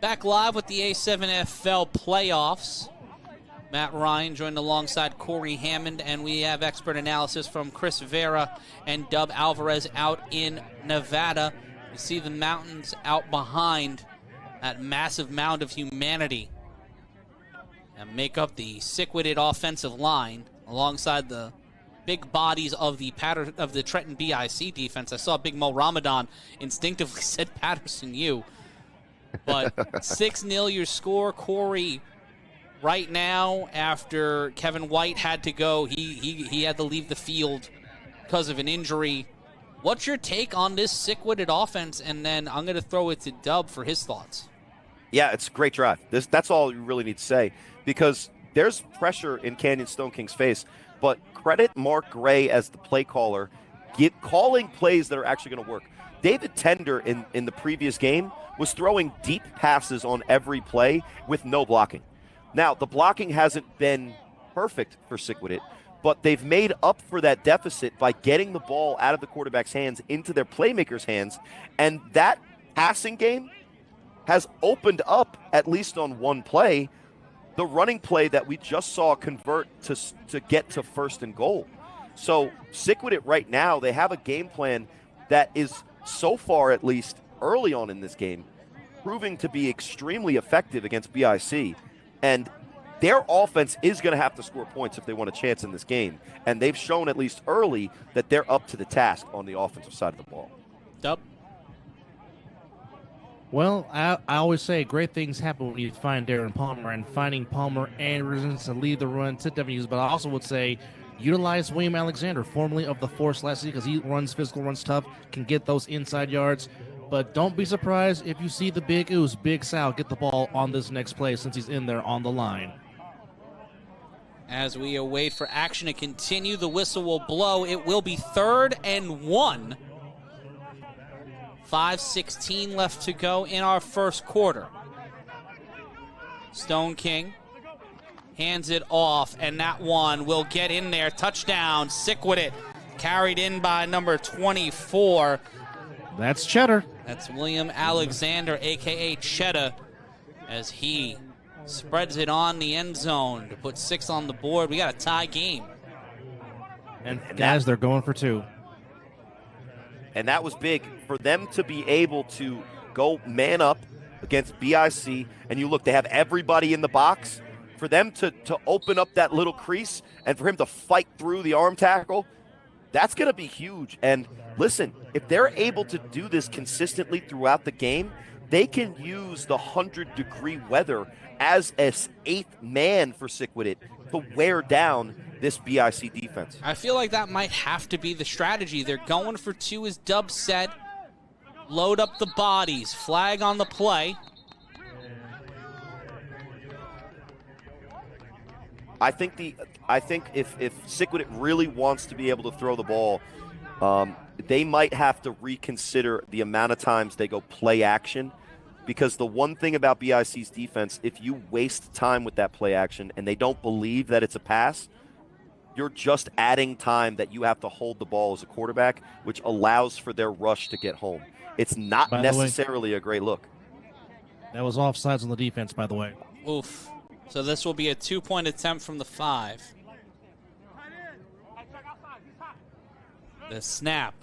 Back live with the A7FL playoffs. Matt Ryan joined alongside Corey Hammond, and we have expert analysis from Chris Vera and Dub Alvarez out in Nevada. You see the mountains out behind, that massive mound of humanity, and make up the Sickwidit offensive line alongside the big bodies of the Trenton BIC defense. I saw Big Mo Ramadan instinctively said Patterson U. But 6-0 your score. Corey, right now, after Kevin White had to go, he had to leave the field because of an injury. What's your take on this Sickwidit offense? And then I'm going to throw it to Dub for his thoughts. Yeah, it's a great drive. That's all you really need to say, because there's pressure in Canyon Stone King's face, but credit Mark Gray as the play caller, calling plays that are actually going to work. David Tender in the previous game was throwing deep passes on every play with no blocking. Now, the blocking hasn't been perfect for Sickwidit, but they've made up for that deficit by getting the ball out of the quarterback's hands into their playmakers' hands, and that passing game has opened up, at least on one play, the running play that we just saw convert to get to 1st and goal. So Sickwidit right now, they have a game plan that is, so far at least, early on in this game, proving to be extremely effective against BIC. And their offense is going to have to score points if they want a chance in this game. And they've shown, at least early, that they're up to the task on the offensive side of the ball. Dub? Well, I always say great things happen when you find Darren Palmer, and finding Palmer and reasons to lead the run to W's. But I also would say utilize William Alexander, formerly of the Force last season, because he runs physical, runs tough, can get those inside yards. But don't be surprised if you see the Big Ooze, Big Sal, get the ball on this next play since he's in there on the line. As we await for action to continue, the whistle will blow. It will be 3rd and 1. 5:16 left to go in our first quarter. Stone King hands it off, and that one will get in there. Touchdown, Sickwidit, carried in by number 24. That's Cheddar. That's William Alexander, a.k.a. Cheddar, as he spreads it on the end zone to put 6 on the board. We got a tie game. And guys, they're going for 2. And that was big for them to be able to go man up against BIC. And you look, they have everybody in the box. For them to open up that little crease and for him to fight through the arm tackle, that's going to be huge. And listen, if they're able to do this consistently throughout the game, they can use the 100-degree weather as an 8th man for Sickwidit to wear down this BIC defense. I feel like that might have to be the strategy. They're going for 2 as Dub said. Load up the bodies. Flag on the play. I think if Sickwidit really wants to be able to throw the ball, they might have to reconsider the amount of times they go play action, because the one thing about BIC's defense, if you waste time with that play action and they don't believe that it's a pass, you're just adding time that you have to hold the ball as a quarterback, which allows for their rush to get home. It's not necessarily a great look. That was offsides on the defense, by the way. Oof. So this will be a 2-point attempt from the 5. The snap.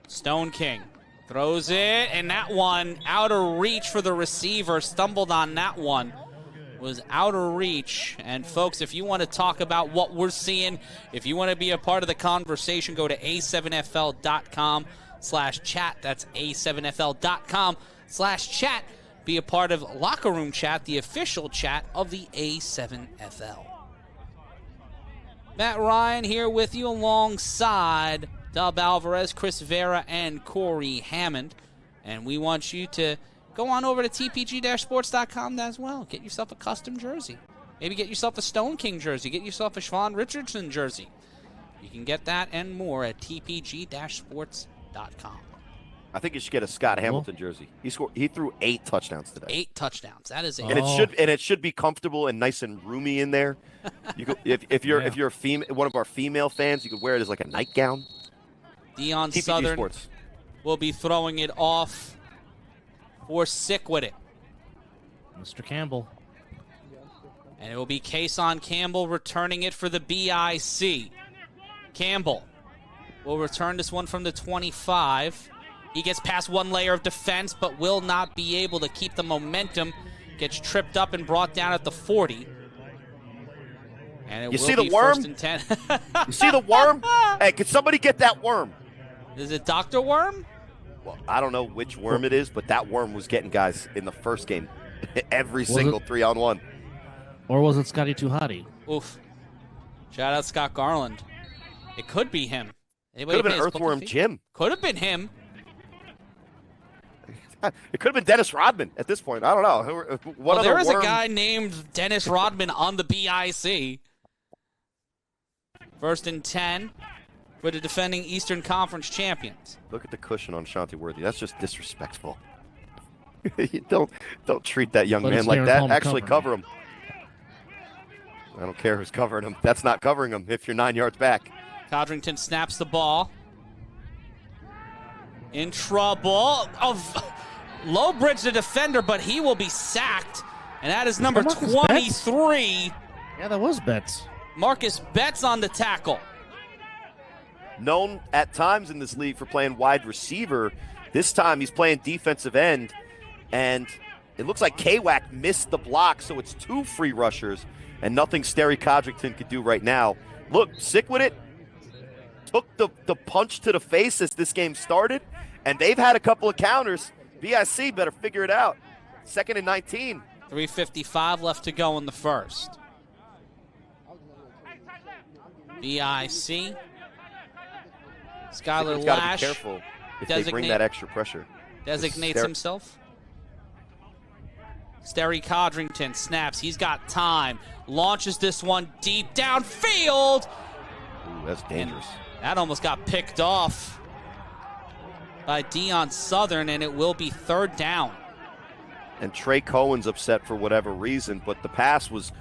Stone King throws it, and that one out of reach for the receiver. Stumbled on that one. Was out of reach. And folks, if you want to talk about what we're seeing, if you want to be a part of the conversation, go to a7fl.com/chat. That's a7fl.com/chat. Be a part of Locker Room Chat, the official chat of the A7FL. Matt Ryan here with you alongside Dub Alvarez, Chris Vera, and Corey Hammond. And we want you to go on over to tpg-sports.com as well. Get yourself a custom jersey. Maybe get yourself a Stone King jersey. Get yourself a Siobhan Richardson jersey. You can get that and more at tpg-sports.com. I think you should get a Scott Hamilton jersey. He threw 8 touchdowns today. 8 touchdowns. That is and it should be comfortable and nice and roomy in there. You could, if you're a one of our female fans, you could wear it as like a nightgown. Deion TPG Southern Sports will be throwing it off for Sickwidit. Mr. Campbell. And it will be Kason Campbell returning it for the BIC. Campbell will return this one from the 25. He gets past one layer of defense, but will not be able to keep the momentum. Gets tripped up and brought down at the 40. And it you will see the be worm? 1st and 10. You see the worm? Hey, could somebody get that worm? Is it Dr. Worm? Well, I don't know which worm it is, but that worm was getting guys in the first game. Every single 3-on-1. Or was it Scotty Tuhati? Oof. Shout out Scott Garland. It could be him. Could have been Earthworm Jim. Could have been him. It could have been Dennis Rodman at this point. I don't know. Well, there is a guy named Dennis Rodman on the BIC. 1st and 10 for the defending Eastern Conference champions. Look at the cushion on Shanti Worthy. That's just disrespectful. You don't treat that young man like that. Actually cover him. I don't care who's covering him. That's not covering him if you're 9 yards back. Codrington snaps the ball. In trouble. Low bridge the defender, but he will be sacked. And that is number 23. Yeah, that was Betts. Marcus Betts on the tackle. Known at times in this league for playing wide receiver. This time he's playing defensive end. And it looks like K-Wack missed the block, so it's 2 free rushers. And nothing Sterry Codrington could do right now. Look, Sickwidit took the punch to the face as this game started. And they've had a couple of counters. BIC better figure it out. 2nd and 19. 3:55 left to go in the first. BIC. Skylar Got to Lash be careful if they bring that extra pressure. designates himself. Sterry Codrington snaps. He's got time. Launches this one deep downfield. Ooh, that's dangerous. And that almost got picked off by Deion Southern, and it will be 3rd down. And Trey Cohen's upset for whatever reason, but the pass was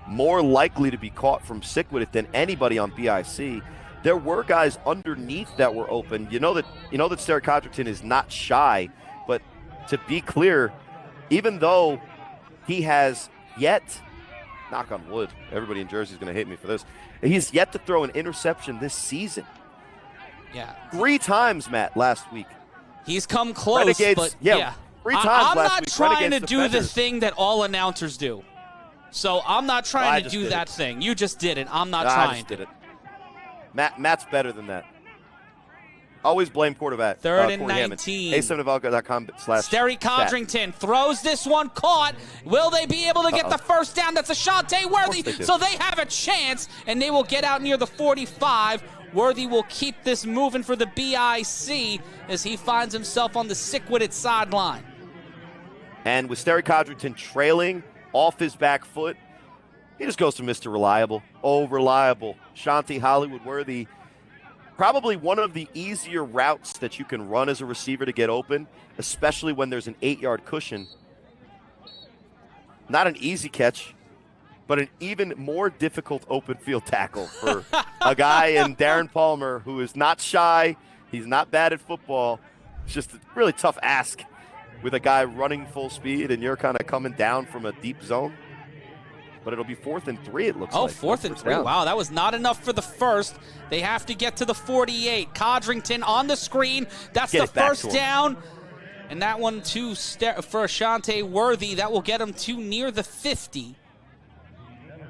more likely to be caught from Sickwidit than anybody on BIC. There were guys underneath that were open. You know that Sterry Codrington is not shy, but to be clear, even though he has yet, knock on wood, everybody in Jersey is going to hate me for this, he's yet to throw an interception this season. Yeah. 3 times, Matt, last week. He's come close, Renegades, but yeah. 3 times I'm last not week. trying Renegades to do the defenders. thing that all announcers do. So I'm not trying to do that thing. You just did it. I'm not I trying just to. did it. Matt's better than that. Always blame quarterback. 3rd and Corey Hammond. 19. A7FL.com/. Sterry Codrington throws this one, caught. Will they be able to get the first down? That's Ashante Worthy. So they have a chance, and they will get out near the 45. Worthy will keep this moving for the BIC as he finds himself on the Sickwidit sideline. And with Sterry Codrington trailing off his back foot, he just goes to Mr. Reliable. Oh, reliable. Shanti Hollywood Worthy. Probably one of the easier routes that you can run as a receiver to get open, especially when there's an 8-yard cushion. Not an easy catch, but an even more difficult open field tackle for a guy in Darren Palmer who is not shy. He's not bad at football. It's just a really tough ask with a guy running full speed and you're kind of coming down from a deep zone. But it'll be 4th and 3, it looks like. 4th and 3. Wow, that was not enough for the first. They have to get to the 48. Codrington on the screen. That's the first down. And that one, too, for Ashante Worthy, that will get him to near the 50.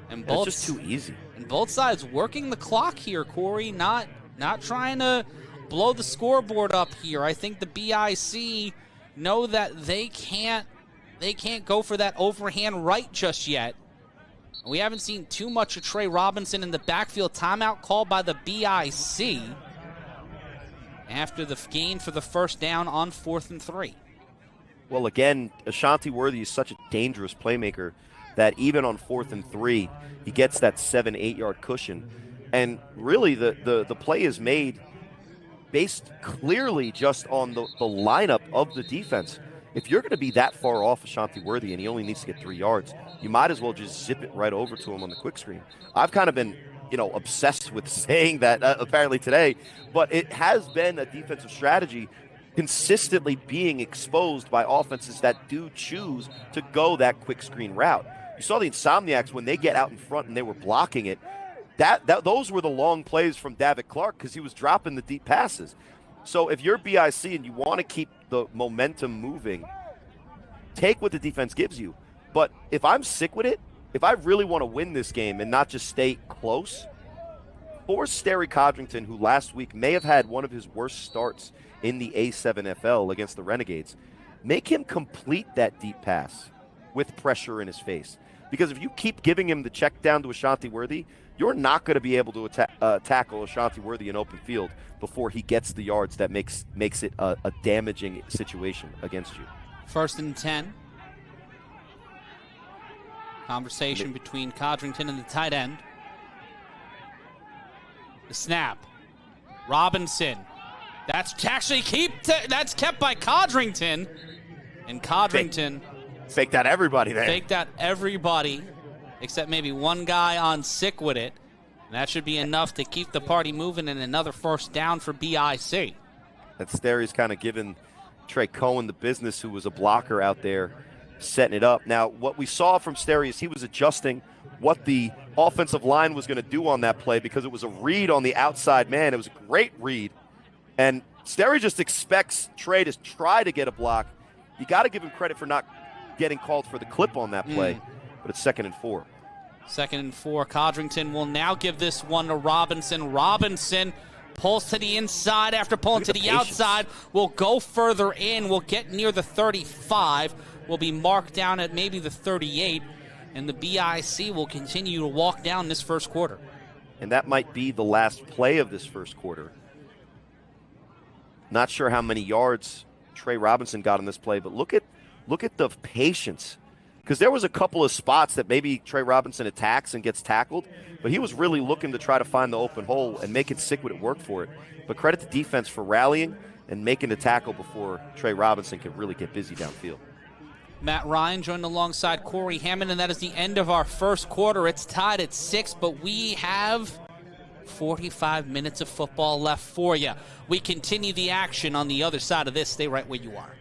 And both, it's just too easy. And both sides working the clock here, Corey. Not trying to blow the scoreboard up here. I think the BIC know that they can't go for that overhand right just yet. We haven't seen too much of Trey Robinson in the backfield. Timeout called by the BIC after the gain for the first down on 4th and 3. Well, again, Ashante Worthy is such a dangerous playmaker that even on 4th and 3, he gets that 7-8 yard cushion. And really, the play is made based clearly just on the lineup of the defense. If you're going to be that far off Ashante Worthy and he only needs to get 3 yards, you might as well just zip it right over to him on the quick screen. I've kind of been, obsessed with saying that apparently today, but it has been a defensive strategy consistently being exposed by offenses that do choose to go that quick screen route. You saw the Insomniacs when they get out in front and they were blocking it. Those were the long plays from David Clark because he was dropping the deep passes. So if you're BIC and you want to keep the momentum moving, take what the defense gives you. But if I'm Sickwidit, if I really want to win this game and not just stay close, force Sterry Codrington, who last week may have had one of his worst starts in the A7FL against the Renegades, make him complete that deep pass with pressure in his face. Because if you keep giving him the check down to Ashante Worthy, you're not going to be able to tackle Ashante Worthy in open field before he gets the yards that makes it a damaging situation against you. 1st and 10. Conversation between Codrington and the tight end. The snap. Robinson. That's kept by Codrington. And Codrington faked out everybody there. Faked out everybody except maybe one guy on Sickwidit. And that should be enough to keep the party moving and another first down for BIC. That Sterry's kind of given Trey Cohen the business, who was a blocker out there, setting it up. Now, what we saw from Sterry is he was adjusting what the offensive line was going to do on that play because it was a read on the outside man. It was a great read. And Sterry just expects Trey to try to get a block. You got to give him credit for not getting called for the clip on that play, but it's 2nd and 4. 2nd and 4. Codrington will now give this one to Robinson. Robinson Pulls to the inside after pulling to the outside. Will go further in. Will get near the 35. Will be marked down at maybe the 38. And the BIC will continue to walk down this first quarter. And that might be the last play of this first quarter. Not sure how many yards Trey Robinson got on this play, but look at the patience. Because there was a couple of spots that maybe Trey Robinson attacks and gets tackled, but he was really looking to try to find the open hole and making Sickwidit work for it. But credit to defense for rallying and making the tackle before Trey Robinson could really get busy downfield. Matt Ryan joined alongside Corey Hammond, and that is the end of our first quarter. It's tied at 6, but we have 45 minutes of football left for you. We continue the action on the other side of this. Stay right where you are.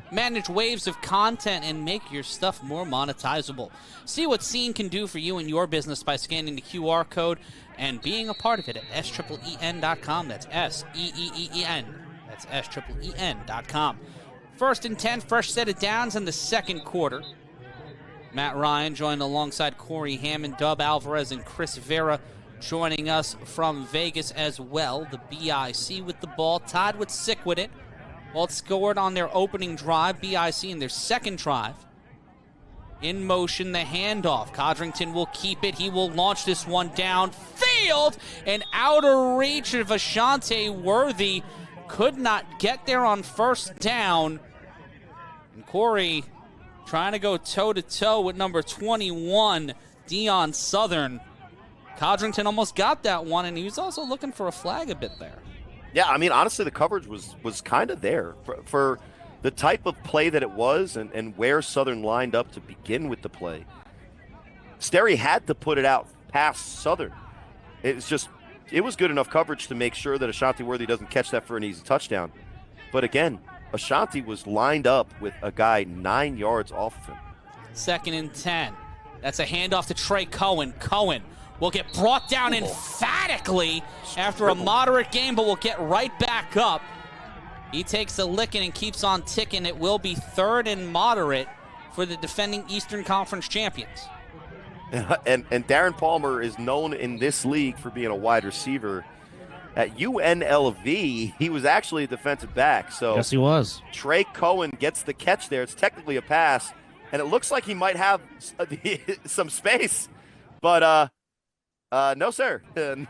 Manage waves of content and make your stuff more monetizable. See what Scene can do for you and your business by scanning the QR code and being a part of it at SEEN.com. That's SEEEN. That's SEEN.com. 1st and 10, fresh set of downs in the second quarter. Matt Ryan joined alongside Corey Hammond, Dub Alvarez, and Chris Vera joining us from Vegas as well. The BIC with the ball, tied with Sickwidit. Well, scored on their opening drive, BIC in their second drive. In motion, the handoff. Codrington will keep it. He will launch this one downfield and out of reach of Ashante Worthy. Could not get there on first down. And Corey trying to go toe-to-toe with number 21, Deion Southern. Codrington almost got that one, and he was also looking for a flag a bit there. Yeah, I mean, honestly, the coverage was kind of there for the type of play that it was and where Southern lined up to begin with the play. Sterry had to put it out past Southern. It was good enough coverage to make sure that Ashante Worthy doesn't catch that for an easy touchdown. But again, Ashante was lined up with a guy 9 yards off of him. 2nd and 10. That's a handoff to Trey Cohen. Cohen will get brought down emphatically after a moderate game, but will get right back up. He takes a licking and keeps on ticking. It will be 3rd and moderate for the defending Eastern Conference champions. And Darren Palmer is known in this league for being a wide receiver. At UNLV, he was actually a defensive back. So yes, he was. Trey Cohen gets the catch there. It's technically a pass, and it looks like he might have some space. But no, sir,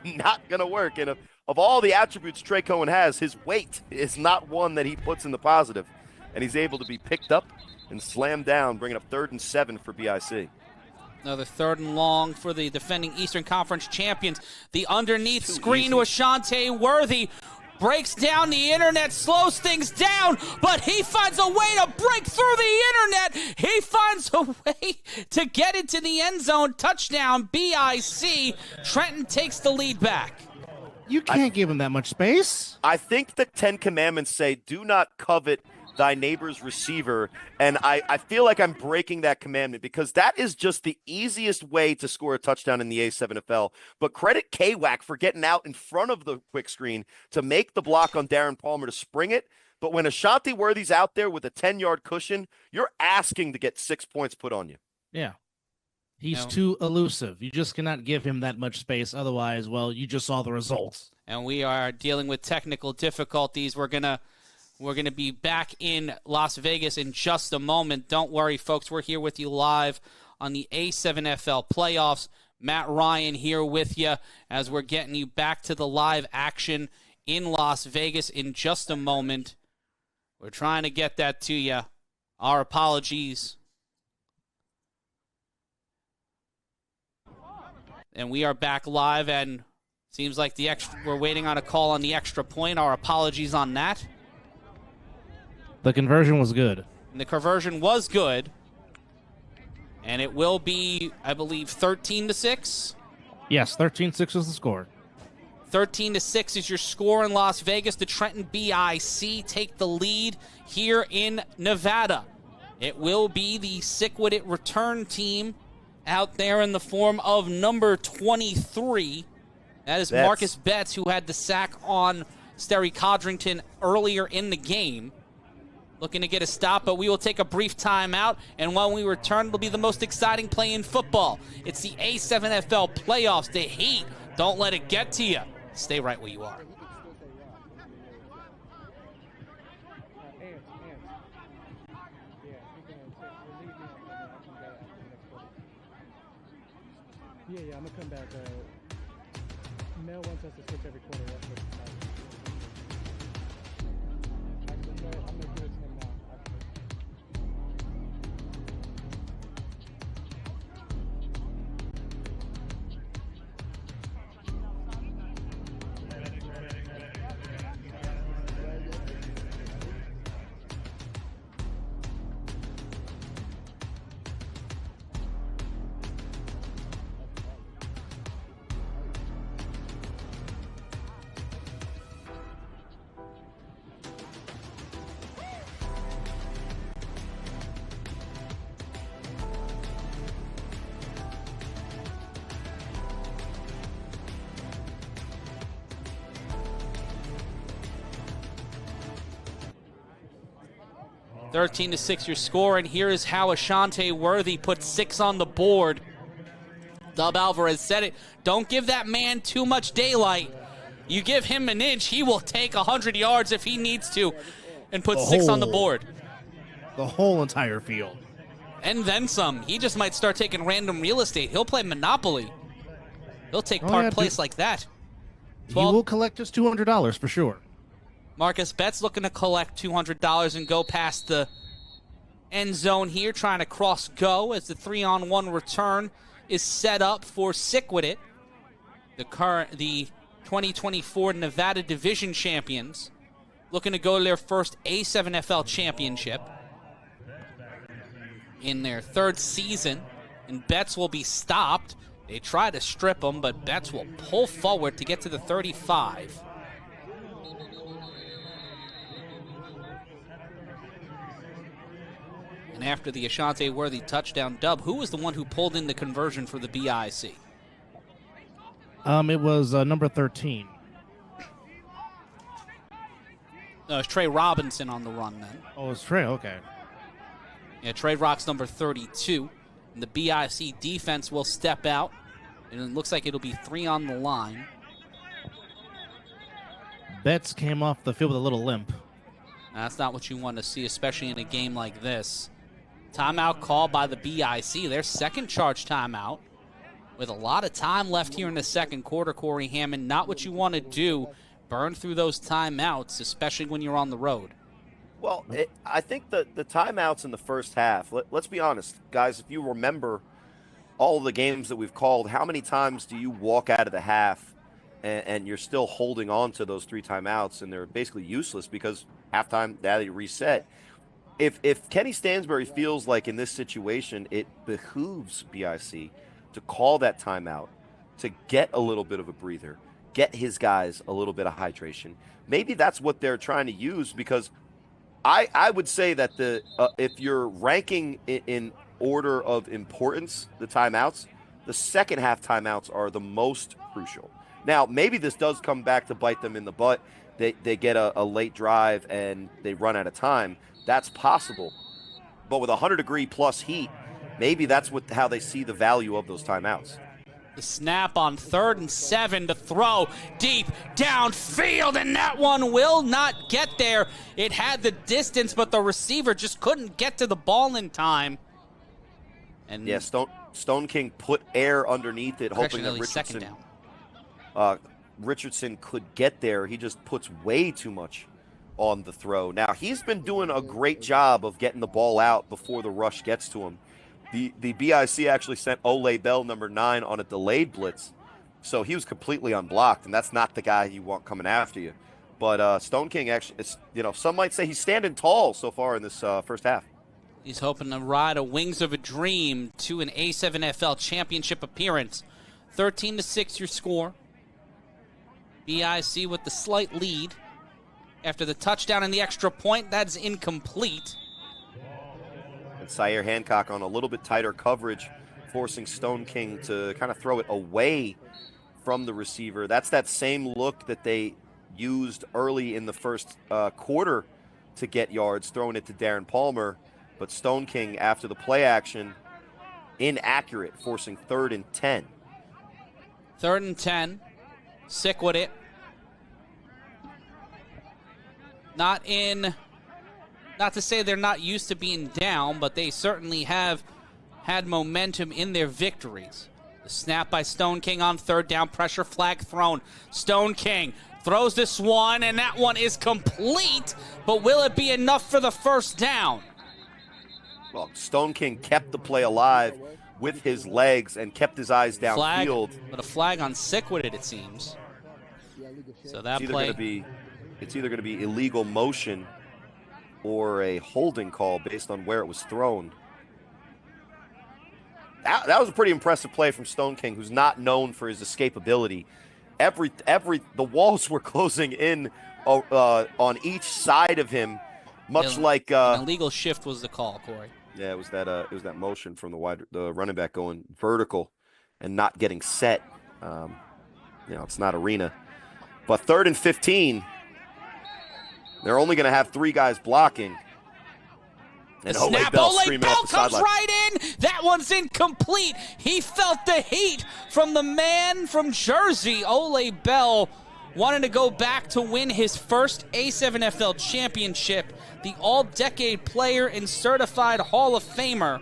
not going to work. And of all the attributes Trey Cohen has, his weight is not one that he puts in the positive. And he's able to be picked up and slammed down, bringing up 3rd and 7 for BIC. Another 3rd and long for the defending Eastern Conference champions. The underneath screen to Ashante Worthy. Breaks down the internet, slows things down, but he finds a way to break through the internet. He finds a way to get into the end zone. Touchdown, BIC. Trenton takes the lead back. You can't give him that much space. I think the 10 Commandments say, do not covet thy neighbor's receiver. And I feel like I'm breaking that commandment because that is just the easiest way to score a touchdown in the A7FL. But credit K-Wack for getting out in front of the quick screen to make the block on Darren Palmer to spring it. But when Ashante Worthy's out there with a 10-yard cushion, you're asking to get 6 points put on you. Yeah. He's too elusive. You just cannot give him that much space. Otherwise, well, you just saw the results. And we are dealing with technical difficulties. We're gonna be back in Las Vegas in just a moment. Don't worry, folks. We're here with you live on the A7FL playoffs. Matt Ryan here with you as we're getting you back to the live action in Las Vegas in just a moment. We're trying to get that to you. Our apologies. And we are back live, and seems like we're waiting on a call on the extra point. Our apologies on that. The conversion was good. And the conversion was good. And it will be, I believe, 13-6. Yes, 13-6 is the score. 13-6 is your score in Las Vegas. The Trenton BIC take the lead here in Nevada. It will be the Sickwidit return team out there in the form of number 23. That is Marcus Betts, who had the sack on Sterry Codrington earlier in the game. Looking to get a stop, but we will take a brief timeout, and when we return, it'll be the most exciting play in football. It's the A7FL playoffs. The heat, don't let it get to you. Stay right where you are. Yeah, I'm gonna come back. Mel wants us to switch every quarter. That's what actually, no, I'm gonna give it to him now. Thirteen to 6 your score, and here is how Ashante Worthy put 6 on the board. Dub Alvarez said it. Don't give that man too much daylight. You give him an inch, he will take 100 yards if he needs to and put 6 on the board. The whole entire field. And then some. He just might start taking random real estate. He'll play Monopoly. He'll take Park Place like that. He will collect his $200 for sure. Marcus Betts looking to collect $200 and go past the end zone here, trying to cross go as the 3-on-1 return is set up for Sickwidit, the 2024 Nevada Division champions, looking to go to their first A7FL championship in their 3rd season, and Betts will be stopped. They try to strip him, but Betts will pull forward to get to the 35. And after the Ashante Worthy touchdown, Dub, who was the one who pulled in the conversion for the BIC? It was number 13. No, it's Trey Robinson on the run then. Oh, it's Trey, okay. Yeah, Trey Rock's number 32. And the BIC defense will step out. And it looks like it'll be 3 on the line. Betts came off the field with a little limp. That's not what you want to see, especially in a game like this. Timeout called by the BIC. Their second charge timeout. With a lot of time left here in the second quarter, Corey Hammond. Not what you want to do. Burn through those timeouts, especially when you're on the road. Well, I think the timeouts in the first half, let's be honest, guys, if you remember, all of the games that we've called, how many times do you walk out of the half and you're still holding on to those 3 timeouts and they're basically useless because halftime, now they reset. If Kenny Stansbury feels like in this situation it behooves BIC to call that timeout, to get a little bit of a breather, get his guys a little bit of hydration, maybe that's what they're trying to use, because I would say that if you're ranking in order of importance, the timeouts, the second half timeouts are the most crucial. Now, maybe this does come back to bite them in the butt. They get a late drive and they run out of time. That's possible. But with 100-degree plus heat, maybe that's how they see the value of those timeouts. The snap on 3rd and 7 to throw deep downfield, and that one will not get there. It had the distance, but the receiver just couldn't get to the ball in time. And yeah, Stone King put air underneath it, hoping that Richardson could get there. He just puts way too much on the throw. Now, he's been doing a great job of getting the ball out before the rush gets to him. The BIC actually sent Ole Bell, number 9, on a delayed blitz, so he was completely unblocked, and that's not the guy you want coming after you. But Stone King actually, some might say he's standing tall so far in this first half. He's hoping to ride a wings of a dream to an A7FL championship appearance. 13-6 your score. BIC with the slight lead. After the touchdown and the extra point, that's incomplete. And Sire Hancock on a little bit tighter coverage, forcing Stone King to kind of throw it away from the receiver. That's that same look that they used early in the first quarter to get yards, throwing it to Darren Palmer. But Stone King, after the play action, inaccurate, forcing 3rd and 10. 3rd and 10. Sickwidit. Not to say they're not used to being down, but they certainly have had momentum in their victories. The snap by Stone King on 3rd down, pressure flag thrown. Stone King throws this one, and that one is complete, but will it be enough for the first down? Well, Stone King kept the play alive with his legs and kept his eyes downfield. But a flag on Sickwidit, it seems. So that play... It's either going to be illegal motion or a holding call based on where it was thrown. That was a pretty impressive play from Stone King, who's not known for his escapability. The walls were closing in on each side of him, much like an illegal shift was the call, Corey. Yeah, it was that motion from the running back going vertical and not getting set. It's not arena, but 3rd and 15. They're only going to have 3 guys blocking. And Ole Bell comes right in. That one's incomplete. He felt the heat from the man from Jersey. Ole Bell wanted to go back to win his first A7FL championship. The all-decade player and certified Hall of Famer.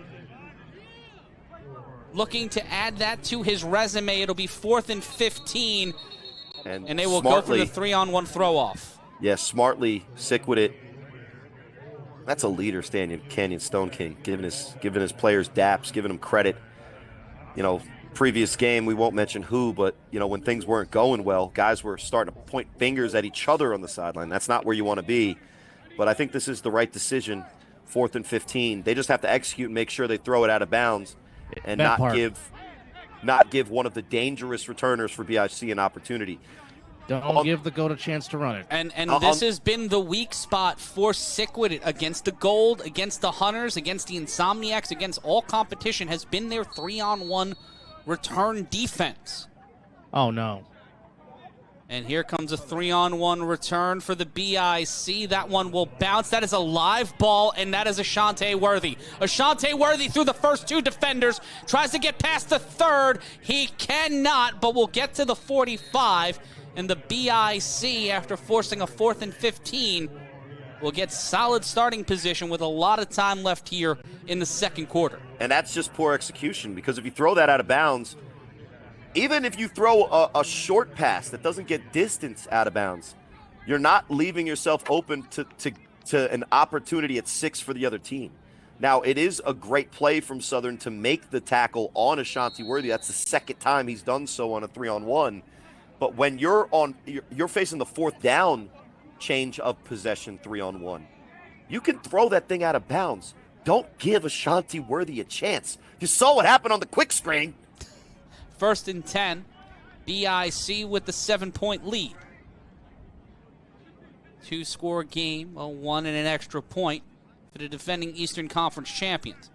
Looking to add that to his resume. It'll be 4th and 15. And they will go for the 3-on-1 throw-off. Yeah, smartly, Sickwidit. That's a leader, Canyon Stone King, giving his players daps, giving them credit. Previous game, we won't mention who, but, when things weren't going well, guys were starting to point fingers at each other on the sideline. That's not where you want to be. But I think this is the right decision, 4th and 15. They just have to execute and make sure they throw it out of bounds and not give one of the dangerous returners for BIC an opportunity. Don't give the GOAT a chance to run it. And this has been the weak spot for Sickwidit against the Gold, against the Hunters, against the Insomniacs, against all competition, has been their 3-on-1 return defense. Oh, no. And here comes a 3-on-1 return for the BIC. That one will bounce. That is a live ball, and that is Ashante Worthy. Ashante Worthy through the first 2 defenders. Tries to get past the 3rd. He cannot, but will get to the 45. And the BIC, after forcing a 4th and 15, will get solid starting position with a lot of time left here in the second quarter. And that's just poor execution, because if you throw that out of bounds, even if you throw a short pass that doesn't get distance out of bounds, you're not leaving yourself open to an opportunity at 6 for the other team. Now, it is a great play from Southern to make the tackle on Ashanti Worthy. That's the second time he's done so on a 3-on-1. But when you're facing the fourth down change of possession 3-on-1, you can throw that thing out of bounds. Don't give Ashanti Worthy a chance. You saw what happened on the quick screen. 1st and 10. BIC with the 7-point lead. 2-score game, a 1 and an extra point for the defending Eastern Conference champions.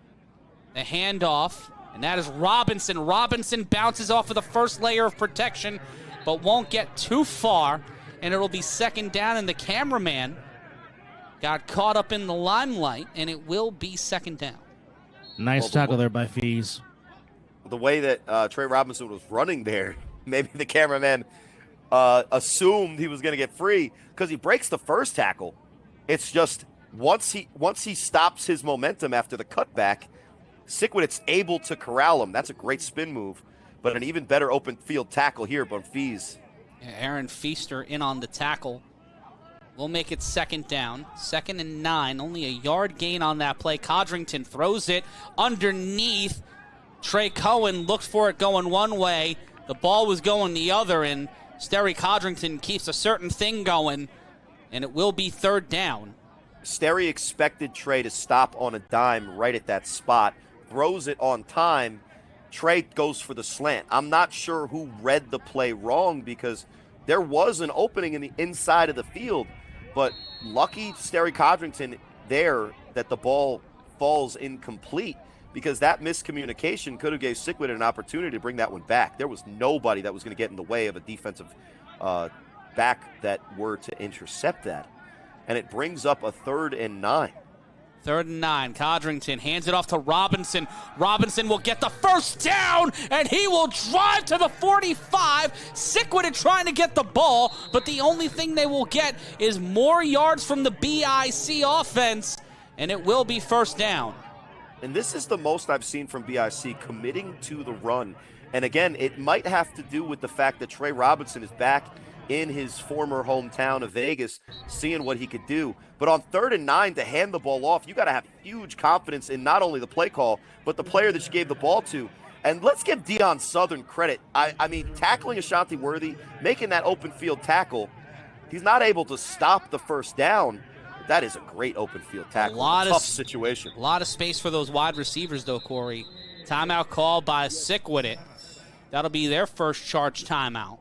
The handoff, and that is Robinson. Robinson bounces off of the first layer of protection, but won't get too far, and it'll be 2nd down, and the cameraman got caught up in the limelight, and it will be 2nd down. Nice tackle there by Fees. The way that Trey Robinson was running there, maybe the cameraman assumed he was going to get free because he breaks the first tackle. It's just once he stops his momentum after the cutback, Sickwidit's able to corral him. That's a great spin move, but an even better open field tackle here by Fees. Yeah, Aaron Feaster in on the tackle. We'll make it 2nd down. 2nd and 9. Only a yard gain on that play. Codrington throws it underneath. Trey Cohen looked for it going one way. The ball was going the other, and Sterry Codrington keeps a certain thing going, and it will be 3rd down. Sterry expected Trey to stop on a dime right at that spot, throws it on time. Trey goes for the slant. I'm not sure who read the play wrong because there was an opening in the inside of the field, but lucky Sterry Codrington there that the ball falls incomplete, because that miscommunication could have gave Sickwidit an opportunity to bring that one back. There was nobody that was going to get in the way of a defensive back that were to intercept that. And it brings up a 3rd and 9. 3rd and 9. Codrington hands it off to Robinson. Robinson will get the first down, and he will drive to the 45. Sickwidit trying to get the ball, but the only thing they will get is more yards from the BIC offense, and it will be 1st down. And this is the most I've seen from BIC committing to the run. And again, it might have to do with the fact that Trey Robinson is back in his former hometown of Vegas, seeing what he could do. But on 3rd and 9, to hand the ball off, you got to have huge confidence in not only the play call, but the player that you gave the ball to. And let's give Deion Southern credit. I mean, tackling Ashanti Worthy, making that open field tackle, he's not able to stop the first down. That is a great open field tackle. A tough situation. A lot of space for those wide receivers, though, Corey. Timeout called by Sickwidit. That'll be their first charge timeout.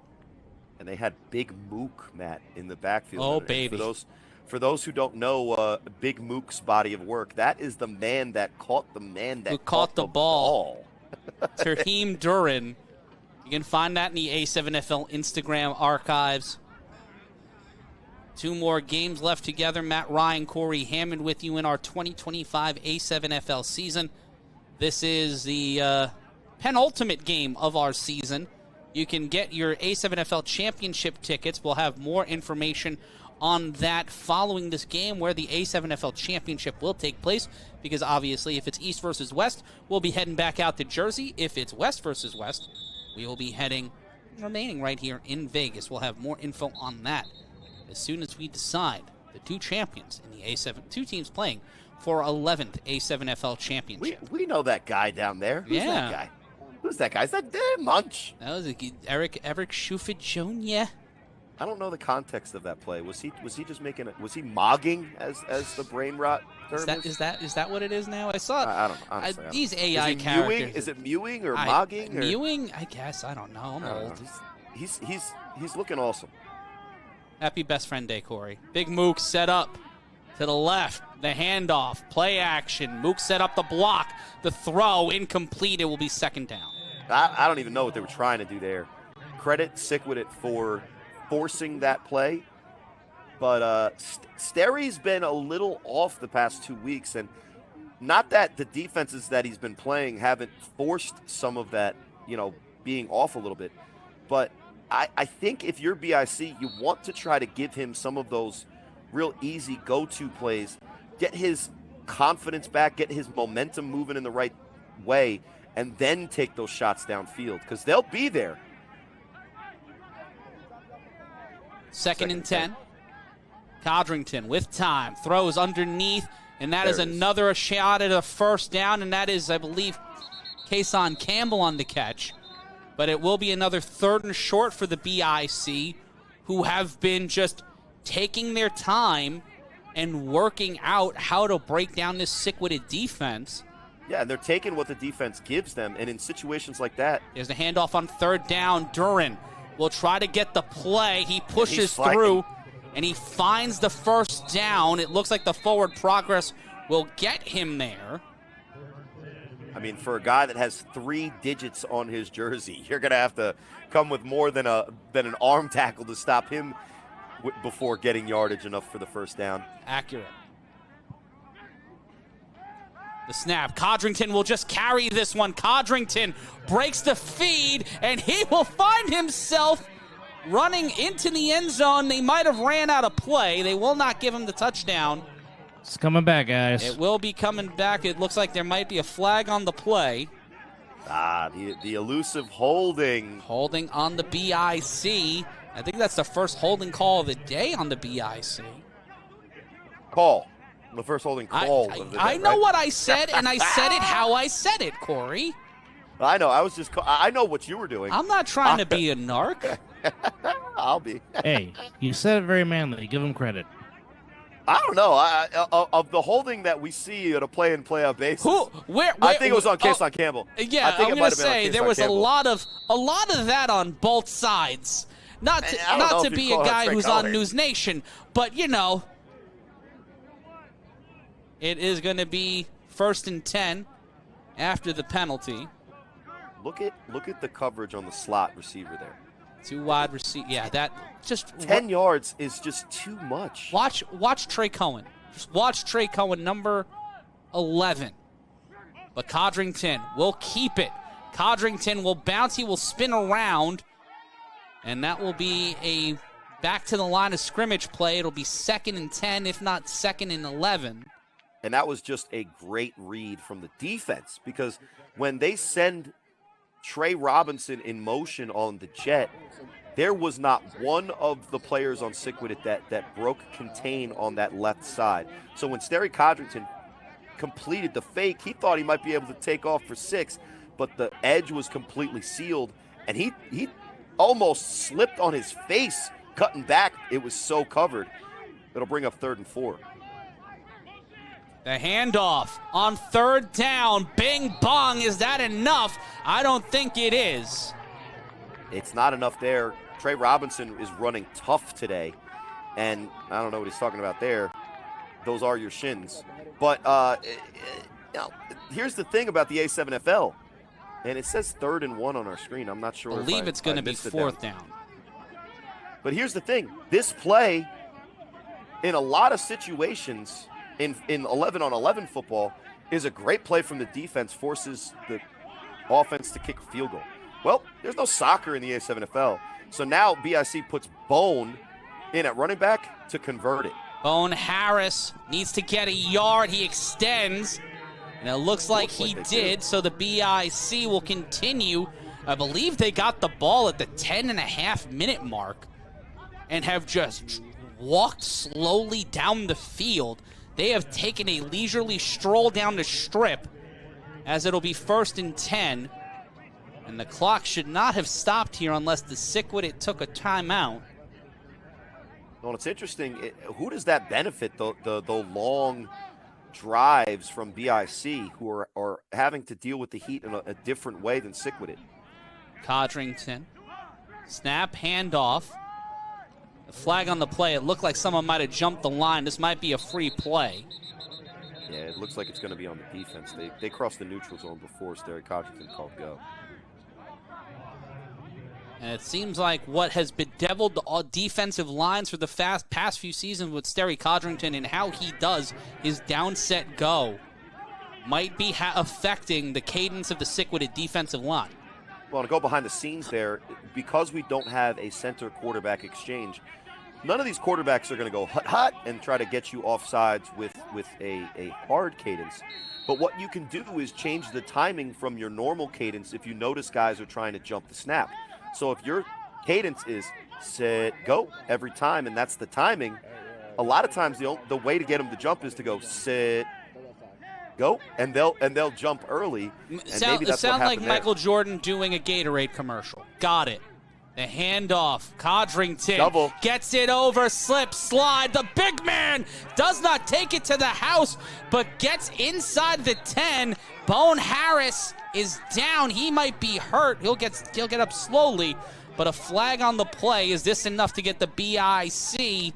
And they had Big Mook, Matt, in the backfield. Oh, and baby. For those who don't know Big Mook's body of work, that is the man that caught the ball. Terheem Duran. You can find that in the A7FL Instagram archives. 2 more games left together. Matt Ryan, Corey Hammond with you in our 2025 A7FL season. This is the penultimate game of our season. You can get your A7FL championship tickets. We'll have more information on that following this game, where the A7FL championship will take place, because obviously if it's East versus West, we'll be heading back out to Jersey. If it's West versus West, we will be remaining right here in Vegas. We'll have more info on that as soon as we decide the 2 champions in the A7, 2 teams playing for 11th A7FL championship. We know that guy down there. Who's that guy? Who's that guy? Is that Munch? That was Eric Shufit Jr. I don't know the context of that play. Was he just making it? Was he mogging as the brain rot term is that what it is now? I saw. I don't know. Honestly, these AI characters. Is it mewing or mogging? Mewing? I guess. I don't know. I'm old. He's looking awesome. Happy Best Friend Day, Corey. Big Mook set up to the left. The handoff. Play action. Mook set up the block. The throw. Incomplete. It will be 2nd down. I don't even know what they were trying to do there. Credit Sickwidit for forcing that play. But Sterry's been a little off the past 2 weeks. And not that the defenses that he's been playing haven't forced some of that, being off a little bit. But I think if you're BIC, you want to try to give him some of those real easy go-to plays, get his confidence back, get his momentum moving in the right way, and then take those shots downfield, because they'll be there. 2nd and 10. Codrington with time. Throws underneath. And that is another shot at a first down, and that is, I believe, Kason Campbell on the catch. But it will be another 3rd and short for the BIC, who have been just taking their time and working out how to break down this Sickwidit defense. Yeah, and they're taking what the defense gives them, and in situations like that. There's a handoff on 3rd down. Duran will try to get the play. He pushes through, and he finds the first down. It looks like the forward progress will get him there. I mean, for a guy that has 3 digits on his jersey, you're going to have to come with more than an arm tackle to stop him before getting yardage enough for the first down. Accurate. The snap. Codrington will just carry this one. Codrington breaks the feed, and he will find himself running into the end zone. They might have ran out of play. They will not give him the touchdown. It's coming back, guys. It will be coming back. It looks like there might be a flag on the play. The elusive holding. Holding on the BIC. I think that's the first holding call of the day on the BIC. Call. The first holding call of the day, I know right? what I said, and I said it how I said it, Corey. I know. I know what you were doing. I'm not trying to be a narc. I'll be. Hey, you said it very manly. Give him credit. I don't know. Of the holding that we see on a play-in, play-out basis, I think it was on Kason Campbell. Yeah, I'm going to say there was a lot of that on both sides. Not to be a guy who's on News Nation, but you know, it is going to be 1st and 10 after the penalty. Look at the coverage on the slot receiver there. 2 wide receiver. Yeah, that just 10 yards is just too much. Watch Trey Cohen. Just watch Trey Cohen, number 11. But Codrington will keep it. Codrington will bounce. He will spin around, and that will be a back to the line of scrimmage play. It'll be 2nd and 10, if not 2nd and 11. And that was just a great read from the defense, because when they send Trey Robinson in motion on the jet, there was not one of the players on Sickwidit that broke contain on that left side. So when Sterry Codrington completed the fake, he thought he might be able to take off for 6, but the edge was completely sealed, and he almost slipped on his face cutting back. It was so covered. It'll bring up 3rd and 4. The handoff on 3rd down. Bing bong. Is that enough? I don't think it is. It's not enough there. Trey Robinson is running tough today, and I don't know what he's talking about there. Those are your shins. But here's the thing about the A7FL, and it says 3rd and 1 on our screen. I'm not sure. I believe it's going to be 4th down. But here's the thing. This play, in a lot of situations, in 11-on-11 football, is a great play from the defense, forces the offense to kick a field goal. Well, there's no soccer in the A7FL, so now BIC puts Bone in at running back to convert it. Bone Harris needs to get a yard. He extends, and it looks like he did, so the BIC will continue. I believe they got the ball at the 10.5-minute mark and have just walked slowly down the field. They have taken a leisurely stroll down the strip, as it'll be 1st and 10. And the clock should not have stopped here unless the Sickwidit took a timeout. Well, it's interesting. Who does that benefit? The long drives from BIC, who are having to deal with the heat in a different way than Sickwidit. Codrington. Snap, handoff. The flag on the play. It looked like someone might have jumped the line. This might be a free play. Yeah, it looks like it's going to be on the defense. They crossed the neutral zone before Sterry Codrington called go. And it seems like what has bedeviled the defensive lines for the past few seasons with Sterry Codrington and how he does his downset go might be affecting the cadence of the Sickwidit defensive line. Well, to go behind the scenes there, because we don't have a center quarterback exchange, none of these quarterbacks are going to go hut and try to get you off sides with a hard cadence. But what you can do is change the timing from your normal cadence if you notice guys are trying to jump the snap. So if your cadence is set, go every time, and that's the timing, a lot of times the way to get them to jump is to go sit, go, and they'll jump early. And maybe that's sound what like happened Michael there. Jordan doing a Gatorade commercial. Got it. The handoff. Codrington Double. gets it over, slip, slide. The big man does not take it to the house, but gets inside the 10. Bone Harris is down. He might be hurt. He'll get up slowly, but a flag on the play. Is this enough to get the BIC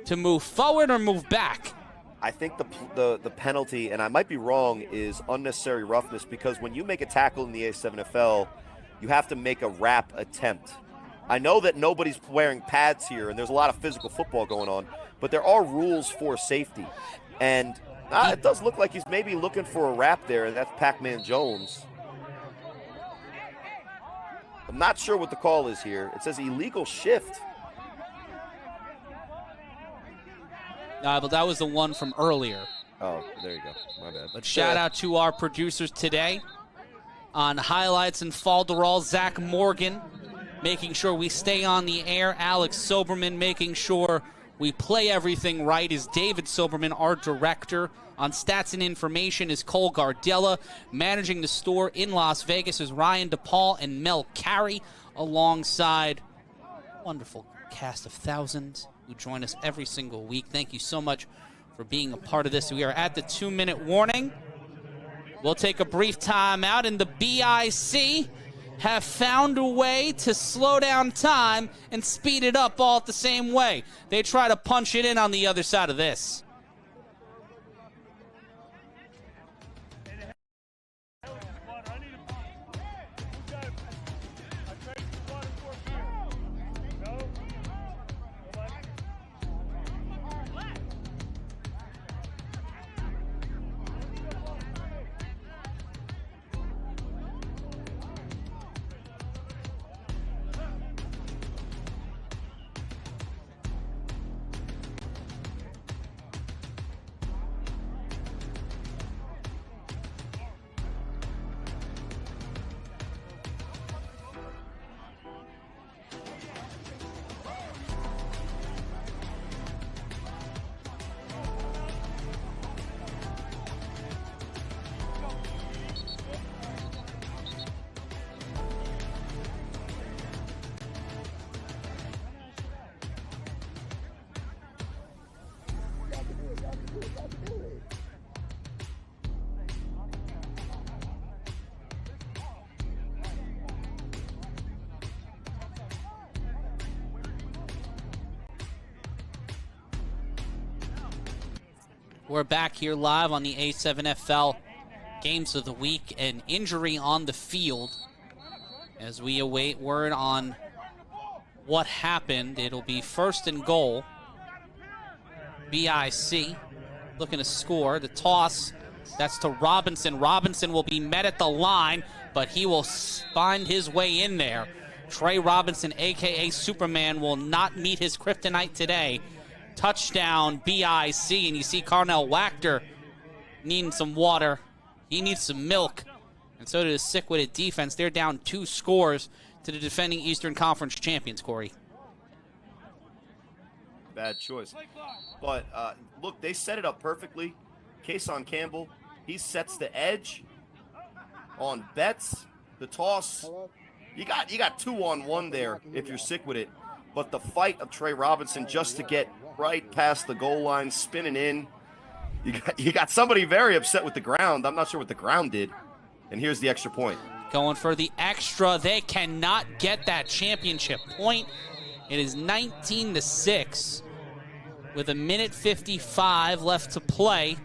to move forward or move back? I think the penalty, and I might be wrong, is unnecessary roughness, because when you make a tackle in the A7FL, you have to make a wrap attempt. I know that nobody's wearing pads here, and there's a lot of physical football going on, but there are rules for safety. And it does look like he's maybe looking for a wrap there, and that's Pac-Man Jones. I'm not sure what the call is here. It says illegal shift. But that was the one from earlier. Oh, there you go. My bad. But shout out to our producers today on highlights and falderall. Zach Morgan making sure we stay on the air. Alex Soberman making sure we play everything right is David Soberman, our director. On stats and information is Cole Gardella. Managing the store in Las Vegas is Ryan DePaul and Mel Carey, alongside a wonderful cast of thousands who join us every single week. Thank you so much for being a part of this. We are at the 2-minute warning. We'll take a brief time out, and the BIC have found a way to slow down time and speed it up all at the same way. They try to punch it in on the other side of this. We're back here live on the A7FL Games of the Week. An injury on the field as we await word on what happened. It'll be 1st and goal. BIC looking to score. The toss, that's to Robinson. Robinson will be met at the line, but he will find his way in there. Trey Robinson, a.k.a. Superman, will not meet his kryptonite today. Touchdown, BIC, and you see Carnell Wachter needing some water. He needs some milk, and so did the Sickwidit defense. They're down 2 scores to the defending Eastern Conference champions, Corey. Bad choice. But, look, they set it up perfectly. Kason Campbell, he sets the edge on Betts. The toss, you got 2-on-1 there if you're Sickwidit. But the fight of Trey Robinson just to get right past the goal line, spinning in. You got somebody very upset with the ground. I'm not sure what the ground did. And here's the extra point. Going for the extra. They cannot get that championship point. It is 19-6 with 1:55 left to play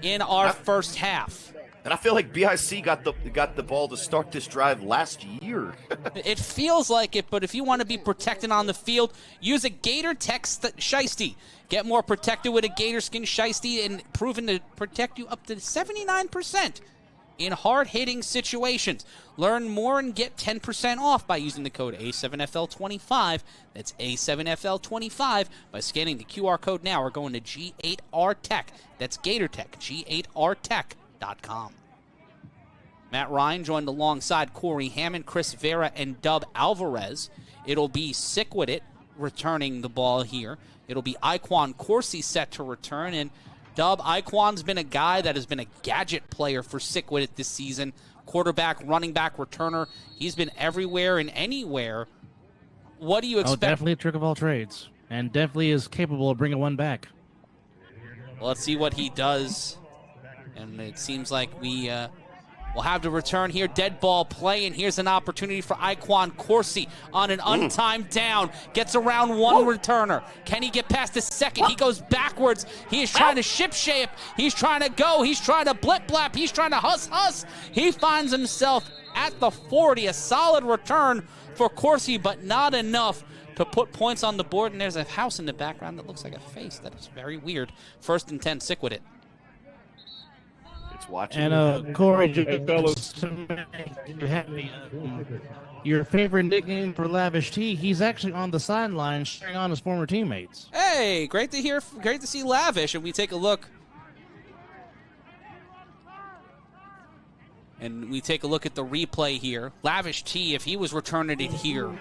in our first half. And I feel like BIC got the ball to start this drive last year. It feels like it, but if you want to be protected on the field, use a Gator Tech Shiesty. Get more protected with a Gator Skin Shiesty, and proven to protect you up to 79% in hard-hitting situations. Learn more and get 10% off by using the code A7FL25. That's A7FL25 by scanning the QR code now or going to G8R Tech. That's Gator Tech, G8RTech.com. Matt Ryan joined alongside Corey Hammond, Chris Vera, and Dub Alvarez. It'll be Sickwidit returning the ball here. It'll be Iquan Corsi set to return, and Dub, Iquan's been a guy that has been a gadget player for Sickwidit this season. Quarterback, running back, returner. He's been everywhere and anywhere. What do you expect? Oh, definitely a trick of all trades, and definitely is capable of bringing one back. Well, let's see what he does. And it seems like we will have to return here. Dead ball play, and here's an opportunity for Iquan Corsi on an untimed down. Gets around one returner. Can he get past the second? He goes backwards. He is trying to ship shape. He's trying to go. He's trying to blip blap. He's trying to huss. He finds himself at the 40. A solid return for Corsi, but not enough to put points on the board. And there's a house in the background that looks like a face. That is very weird. 1st and 10, Sickwidit. It's watching. And Corey, Hey, fellas. Your favorite nickname for Lavish T, he's actually on the sideline cheering on his former teammates. Hey, great to hear. Great to see Lavish. And we take a look. And we take a look at the replay here. Lavish T, if he was returning it here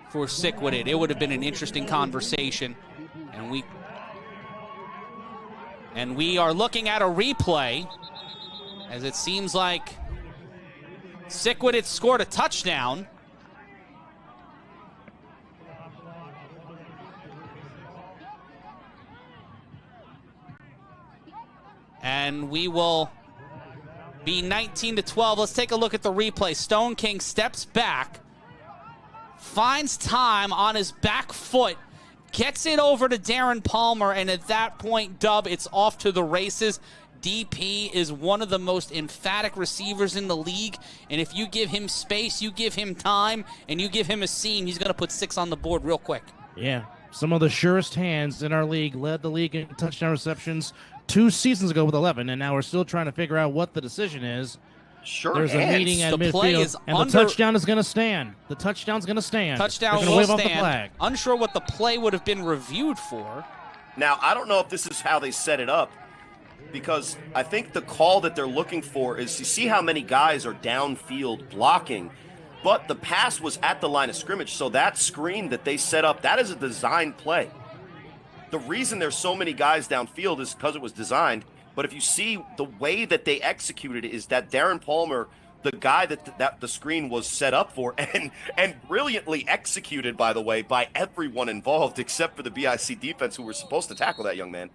for Sickwidit, it would have been an interesting conversation. And we are looking at a replay, as it seems like Sickwidit scored a touchdown. And we will be 19-12. Let's take a look at the replay. Stone King steps back, finds time on his back foot, gets it over to Darren Palmer, and at that point, Dub, it's off to the races. DP is one of the most emphatic receivers in the league, and if you give him space, you give him time, and you give him a seam, he's going to put 6 on the board real quick. Yeah, some of the surest hands in our league, led the league in touchdown receptions 2 seasons ago with 11, and now we're still trying to figure out what the decision is. Sure. There's a meeting at midfield, and the touchdown is going to stand. The touchdown's going to stand. Touchdown will will stand. Off the stand. Unsure what the play would have been reviewed for. Now, I don't know if this is how they set it up, because I think the call that they're looking for is, you see how many guys are downfield blocking, but the pass was at the line of scrimmage, so that screen that they set up, that is a design play. The reason there's so many guys downfield is because it was designed, but if you see the way that they executed it is that Darren Palmer, the guy that the screen was set up for, and brilliantly executed, by the way, by everyone involved except for the BIC defense who were supposed to tackle that young man.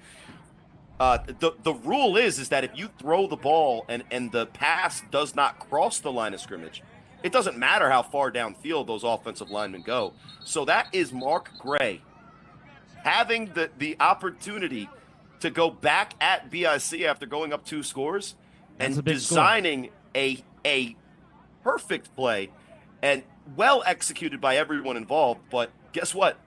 The rule is that if you throw the ball and the pass does not cross the line of scrimmage, it doesn't matter how far downfield those offensive linemen go. So that is Mark Gray having the opportunity to go back at BIC after going up 2 scores and designing a perfect play and well executed by everyone involved. But guess what?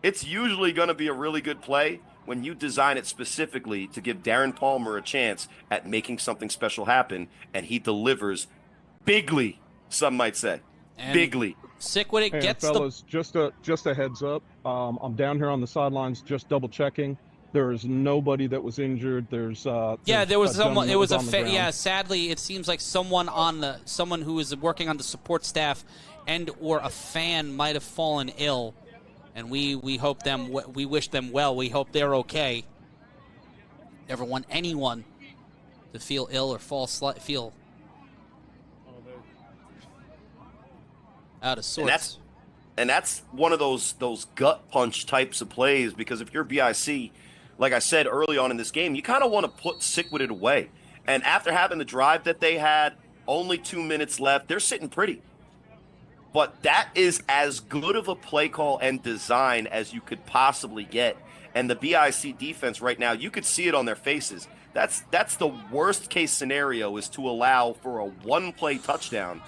It's usually going to be a really good play when you design it specifically to give Darren Palmer a chance at making something special happen, and he delivers bigly, some might say. And bigly. Sickwidit gets fellas, just a heads up. I'm down here on the sidelines just double checking. There is nobody that was injured. There was someone. It was sadly, it seems like someone who was working on the support staff and or a fan might have fallen ill, and we wish them well. We hope they're okay. Never want anyone to feel ill or feel out of sorts. And that's one of those gut punch types of plays, because if you're BIC, like I said early on in this game, you kind of want to put Sickwidit away. And after having the drive that they had, only 2 minutes left, they're sitting pretty. But that is as good of a play call and design as you could possibly get. And the BIC defense right now, you could see it on their faces. That's the worst case scenario, is to allow for a 1-play touchdown.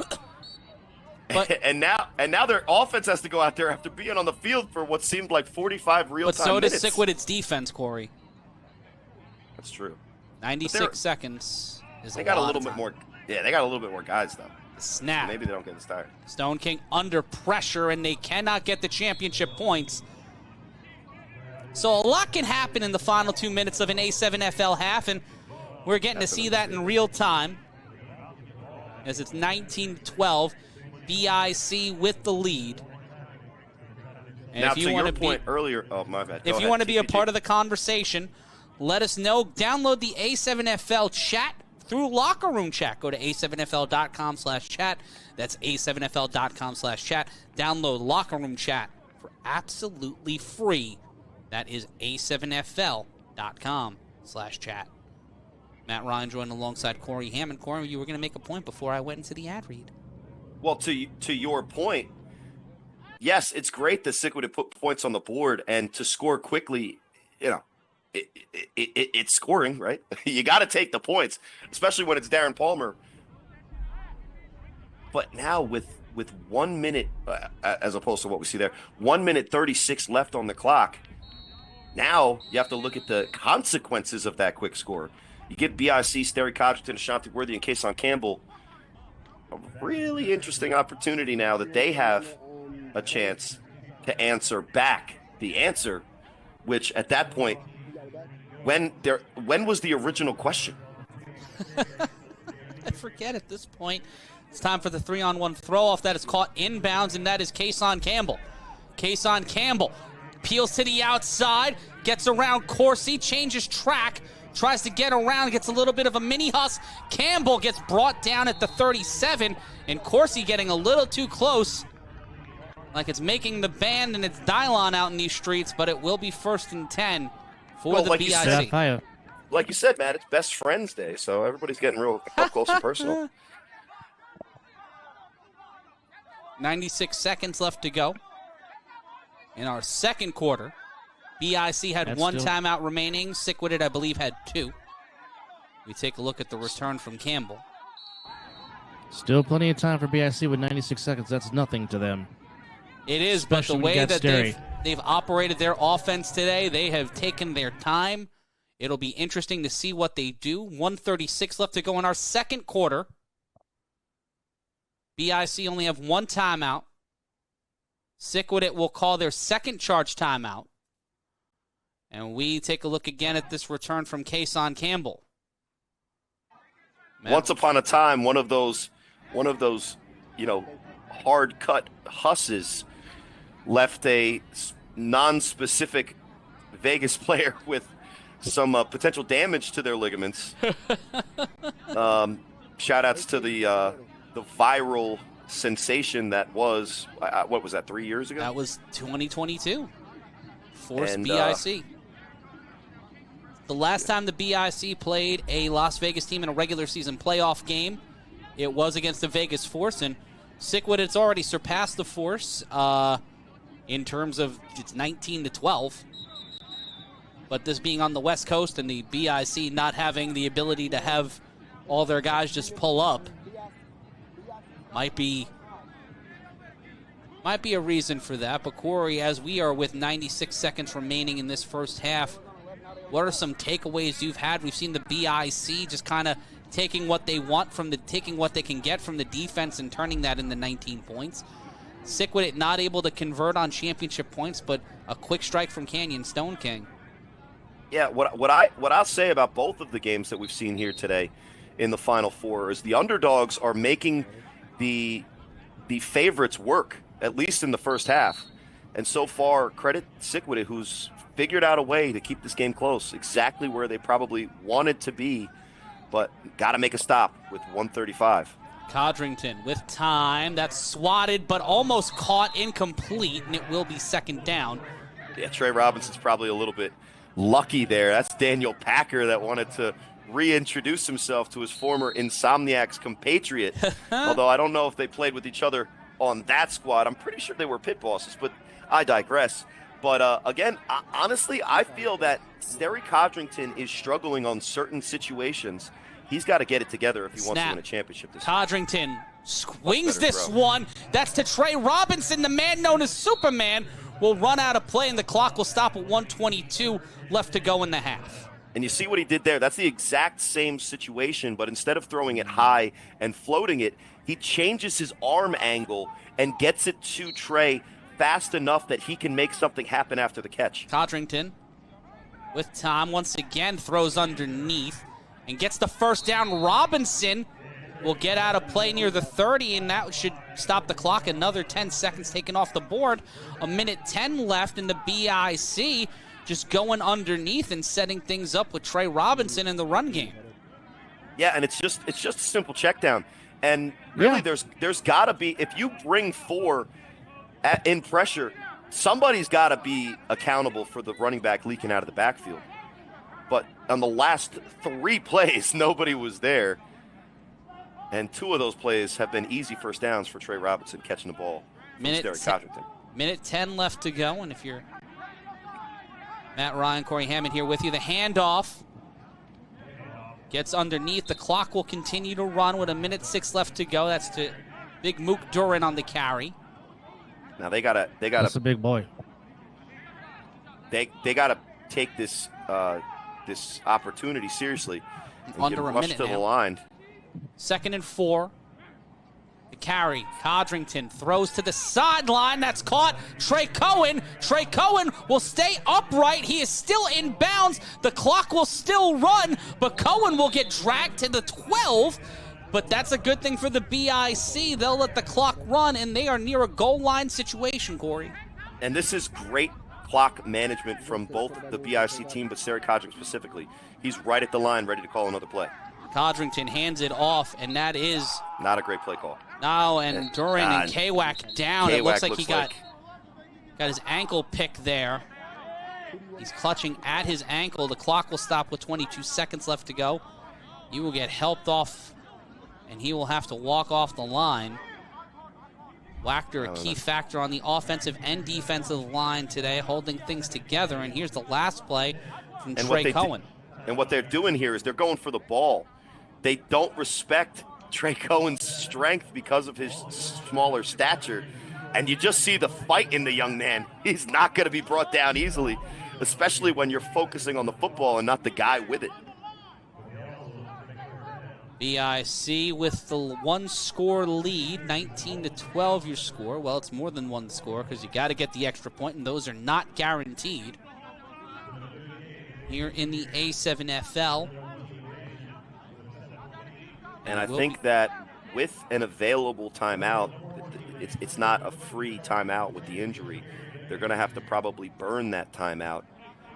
But, and now their offense has to go out there after being on the field for what seemed like 45 real-time minutes. But so does Sickwidit's defense, Corey. That's true. 96 seconds is they got a little bit more. Yeah, they got a little bit more guys though. Snap. So maybe they don't get this tired. Stone King under pressure, and they cannot get the championship points. So a lot can happen in the final 2 minutes of an A7FL half, and we're getting to see that in real time, as it's 19-12. BIC with the lead. And now, if you to want your to point earlier, oh, my bad. If you want to be a part of the conversation, let us know. Download the A7FL chat through Locker Room Chat. Go to a7fl.com/chat. That's a7fl.com/chat. Download Locker Room Chat for absolutely free. That is a7fl.com/chat. Matt Ryan joined alongside Corey Hammond. Corey, you were going to make a point before I went into the ad read. Well, to your point, yes, it's great that Sickwidit put points on the board, and to score quickly, it's scoring, right? You got to take the points, especially when it's Darren Palmer. But now with 1 minute, as opposed to what we see there, 1 minute 36 left on the clock, now you have to look at the consequences of that quick score. You get BIC, Sterry Codrington, Ashanti Worthy, and Kason Campbell a really interesting opportunity now that they have a chance to answer back the answer, which at that point, when was the original question? I forget at this point. It's time for the 3-on-1 throw-off that is caught inbounds, and that is Kason Campbell. Kason Campbell peels to the outside, gets around Corsi, changes track, tries to get around, gets a little bit of a mini hus. Campbell gets brought down at the 37, and Corsi getting a little too close. Like it's making the band and it's Dylon out in these streets, but it will be 1st and 10 for the BIC. Like you said, Matt, it's Best Friends Day, so everybody's getting real up close and personal. 96 seconds left to go in our second quarter. BIC had one timeout remaining. Sickwidit, I believe, had 2. We take a look at the return from Campbell. Still plenty of time for BIC with 96 seconds. That's nothing to them. It is, especially but the way that they've operated their offense today, they have taken their time. It'll be interesting to see what they do. 1:36 left to go in our second quarter. BIC only have 1 timeout. Sickwidit will call their second charge timeout. And we take a look again at this return from Kason Campbell. Once upon a time, one of those, hard cut husses left a non-specific Vegas player with some potential damage to their ligaments. Shout outs to the viral sensation that was, what was that, 3 years ago? That was 2022. Forced BIC. The last time the BIC played a Las Vegas team in a regular season playoff game, it was against the Vegas Force, and Sickwidit's already surpassed the Force in terms of it's 19-12. But this being on the West Coast and the BIC not having the ability to have all their guys just pull up might be a reason for that. But Corey, as we are with 96 seconds remaining in this first half, what are some takeaways you've had? We've seen the BIC just kind of taking what they want taking what they can get from the defense and turning that into 19 points. Sickwidit not able to convert on championship points, but a quick strike from Canyon Stone King. Yeah, what I'll say about both of the games that we've seen here today in the Final Four is the underdogs are making the favorites work, at least in the first half. And so far, credit Sickwidit, who's figured out a way to keep this game close, exactly where they probably wanted to be, but got to make a stop with 1:35. Codrington with time. That's swatted, but almost caught, incomplete, and it will be second down. Yeah, Trey Robinson's probably a little bit lucky there. That's Daniel Packer that wanted to reintroduce himself to his former Insomniacs compatriot, although I don't know if they played with each other on that squad. I'm pretty sure they were pit bosses, but I digress. But again, honestly, I feel that Sterry Codrington is struggling on certain situations. He's got to get it together if he wants to win a championship this year. Codrington swings this one. That's to Trey Robinson, the man known as Superman, will run out of play, and the clock will stop at 1:22 left to go in the half. And you see what he did there? That's the exact same situation, but instead of throwing it high and floating it, he changes his arm angle and gets it to Trey fast enough that he can make something happen after the catch. Codrington with time once again throws underneath and gets the first down. Robinson will get out of play near the 30, and that should stop the clock. Another 10 seconds taken off the board. A minute 10 left in the BIC, just going underneath and setting things up with Trey Robinson in the run game. Yeah, and it's just a simple check down. And really, there's got to be, if you bring 4 in pressure, somebody's got to be accountable for the running back leaking out of the backfield. But on the last 3 plays, nobody was there. And 2 of those plays have been easy first downs for Trey Robinson catching the ball. Minute 10 left to go. And if you're Matt Ryan, Corey Hammond here with you, the handoff gets underneath. The clock will continue to run with a minute 6 left to go. That's to big Mook Duran on the carry. Now they gotta. That's a big boy. They gotta take this this opportunity seriously. Under a minute to now. The line. 2nd and 4. The carry. Codrington throws to the sideline. That's caught. Trey Cohen. Trey Cohen will stay upright. He is still in bounds. The clock will still run, but Cohen will get dragged to the 12. But that's a good thing for the BIC. They'll let the clock run, and they are near a goal line situation, Corey. And this is great clock management from both the BIC team, but Sarah Codrington specifically. He's right at the line, ready to call another play. Codrington hands it off, and that is not a great play call. No, and Duran and Kwak down. It looks like he got his ankle picked there. He's clutching at his ankle. The clock will stop with 22 seconds left to go. He will get helped off, and he will have to walk off the line. Wachter, a key factor on the offensive and defensive line today, holding things together. And here's the last play from Trey Cohen. And what they're doing here is they're going for the ball. They don't respect Trey Cohen's strength because of his smaller stature. And you just see the fight in the young man. He's not going to be brought down easily, especially when you're focusing on the football and not the guy with it. BIC with the 1-score lead, 19-12 your score. Well, it's more than 1 score because you got to get the extra point, and those are not guaranteed here in the A7FL. And I think that with an available timeout, it's not a free timeout with the injury. They're going to have to probably burn that timeout.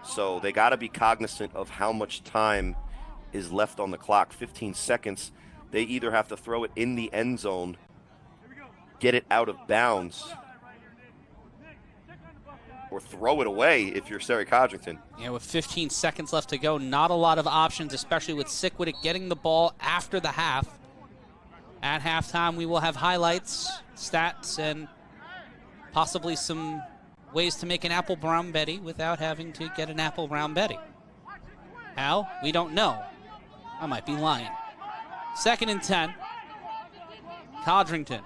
So they got to be cognizant of how much time is left on the clock. 15 seconds. They either have to throw it in the end zone, get it out of bounds, or throw it away if you're Sarah Codrington. Yeah, with 15 seconds left to go, not a lot of options, especially with Sickwidit getting the ball after the half. At halftime, we will have highlights, stats, and possibly some ways to make an apple brown Betty without having to get an apple brown Betty. How? We don't know. I might be lying. 2nd and 10. Codrington.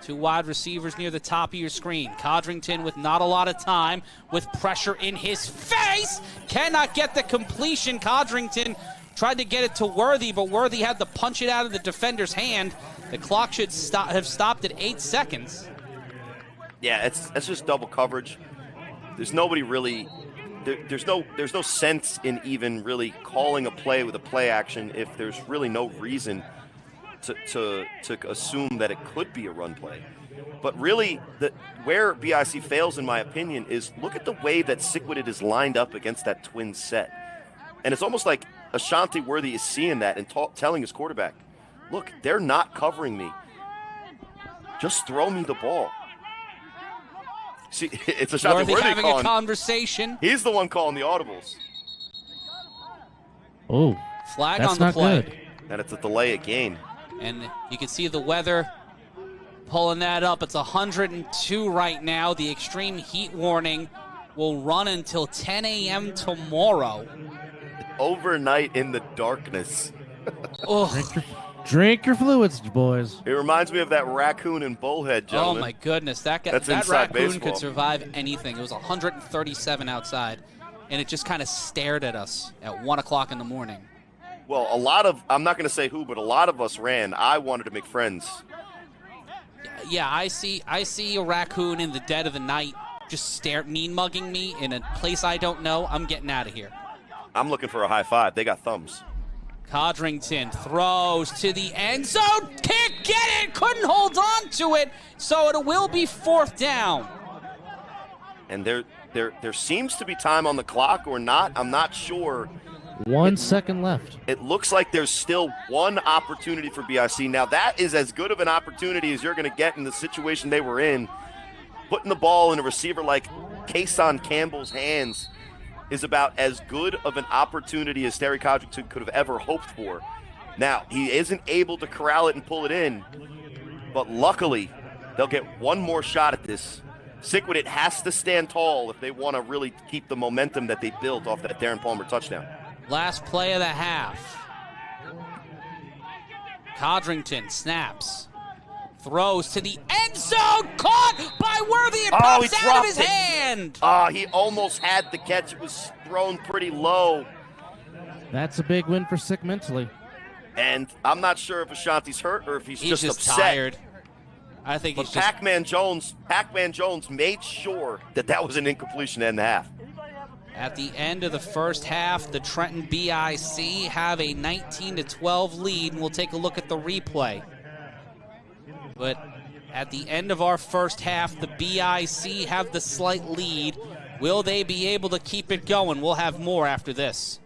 2 wide receivers near the top of your screen. Codrington with not a lot of time, with pressure in his face. Cannot get the completion. Codrington tried to get it to Worthy, but Worthy had to punch it out of the defender's hand. The clock should have stopped at 8 seconds. Yeah, it's just double coverage. There's nobody really. There's no sense in even really calling a play with a play action if there's really no reason to assume that it could be a run play. But really, where BIC fails, in my opinion, is look at the way that Sickwidit is lined up against that twin set. And it's almost like Ashanti Worthy is seeing that and telling his quarterback, look, they're not covering me. Just throw me the ball. See, it's Ashanti Worthy having calling. A conversation. He's the one calling the audibles. Oh, flag on the play. Good. And it's a delay of game. And you can see the weather pulling that up. It's 102 right now. The extreme heat warning will run until 10 a.m. tomorrow. Overnight in the darkness. Drink your fluids, boys. It reminds me of that raccoon and bullhead, gentlemen. Oh, my goodness. That raccoon baseball. could survive anything. It was 137 outside, and it just kind of stared at us at 1 o'clock in the morning. Well, I'm not going to say who, but a lot of us ran. I wanted to make friends. Yeah, I see a raccoon in the dead of the night just mean-mugging me in a place I don't know. I'm getting out of here. I'm looking for a high five. They got thumbs. Codrington throws to the end zone. Can't get it. Couldn't hold on to it. So it will be 4th down. And there seems to be time on the clock or not. I'm not sure. 1 second left. It looks like there's still one opportunity for BIC. Now, that is as good of an opportunity as you're going to get in the situation they were in. Putting the ball in a receiver like Kason Campbell's hands is about as good of an opportunity as Terry Codrington could have ever hoped for. Now, he isn't able to corral it and pull it in, but luckily, they'll get one more shot at this. Sickwidit has to stand tall if they want to really keep the momentum that they built off that Darren Palmer touchdown. Last play of the half. Codrington snaps. Throws to the end zone. Caught by Worthy. It pops out of his hand. He almost had the catch. It was thrown pretty low. That's a big win for Sick mentally. And I'm not sure if Ashanti's hurt or if he's just upset. Tired. I think but he's just... Pac-Man Jones made sure that was an incompletion in the half. At the end of the first half, the Trenton BIC have a 19-12 lead, and we'll take a look at the replay. But at the end of our first half, the BIC have the slight lead. Will they be able to keep it going? We'll have more after this.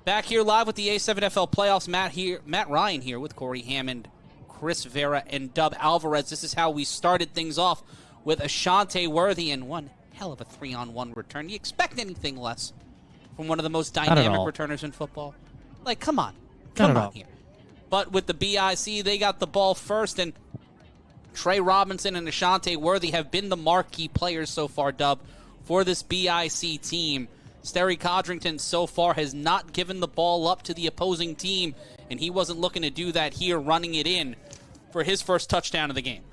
Back here live with the A7FL playoffs. Matt Ryan here with Corey Hammond, Chris Vera, and Dub Alvarez. This is how we started things off with Ashante Worthy and one hell of a 3-on-1 return. Do you expect anything less from one of the most dynamic returners in football? Like, come on. Come on here. But with the BIC, they got the ball first, and Trey Robinson and Ashante Worthy have been the marquee players so far, Dub, for this BIC team. Terry Codrington so far has not given the ball up to the opposing team, and he wasn't looking to do that here, running it in for his first touchdown of the game.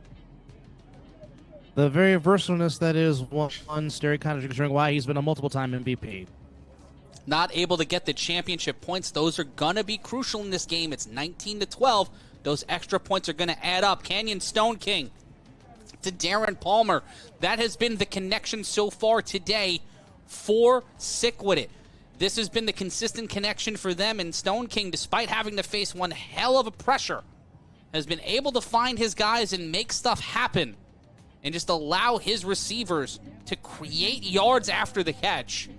The very versatileness that is one Terry Codrington, showing why he's been a multiple-time MVP. Not able to get the championship points. Those are going to be crucial in this game. It's 19-12. Those extra points are going to add up. Canyon Stone King to Darren Palmer. That has been the connection so far today for Sickwidit. This has been the consistent connection for them, and Stone King, despite having to face one hell of a pressure, has been able to find his guys and make stuff happen and just allow his receivers to create yards after the catch.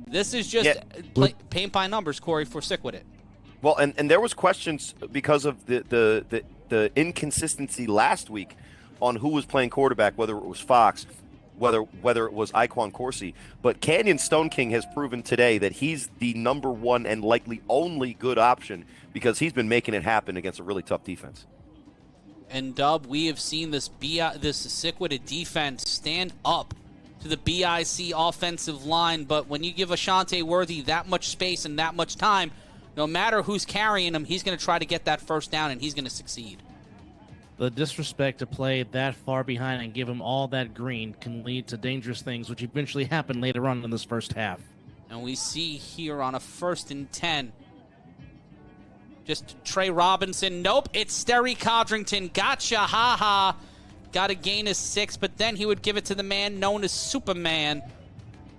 This is just paint by numbers, Corey, for Sickwidit. Well, and there was questions because of the inconsistency last week on who was playing quarterback, whether it was Fox, whether it was Iquan Corsi. But Canyon Stone King has proven today that he's the number one and likely only good option because he's been making it happen against a really tough defense. And Dub, we have seen this Sickwidit defense stand up to the BIC offensive line, but when you give Ashante Worthy that much space and that much time, no matter who's carrying him, he's going to try to get that first down, and he's going to succeed. The disrespect to play that far behind and give him all that green can lead to dangerous things, which eventually happen later on in this first half. And we see here on a 1st and 10, just Trey Robinson. Nope, it's Sterry Codrington. Gotcha, ha-ha. Got a gain of 6, but then he would give it to the man known as Superman.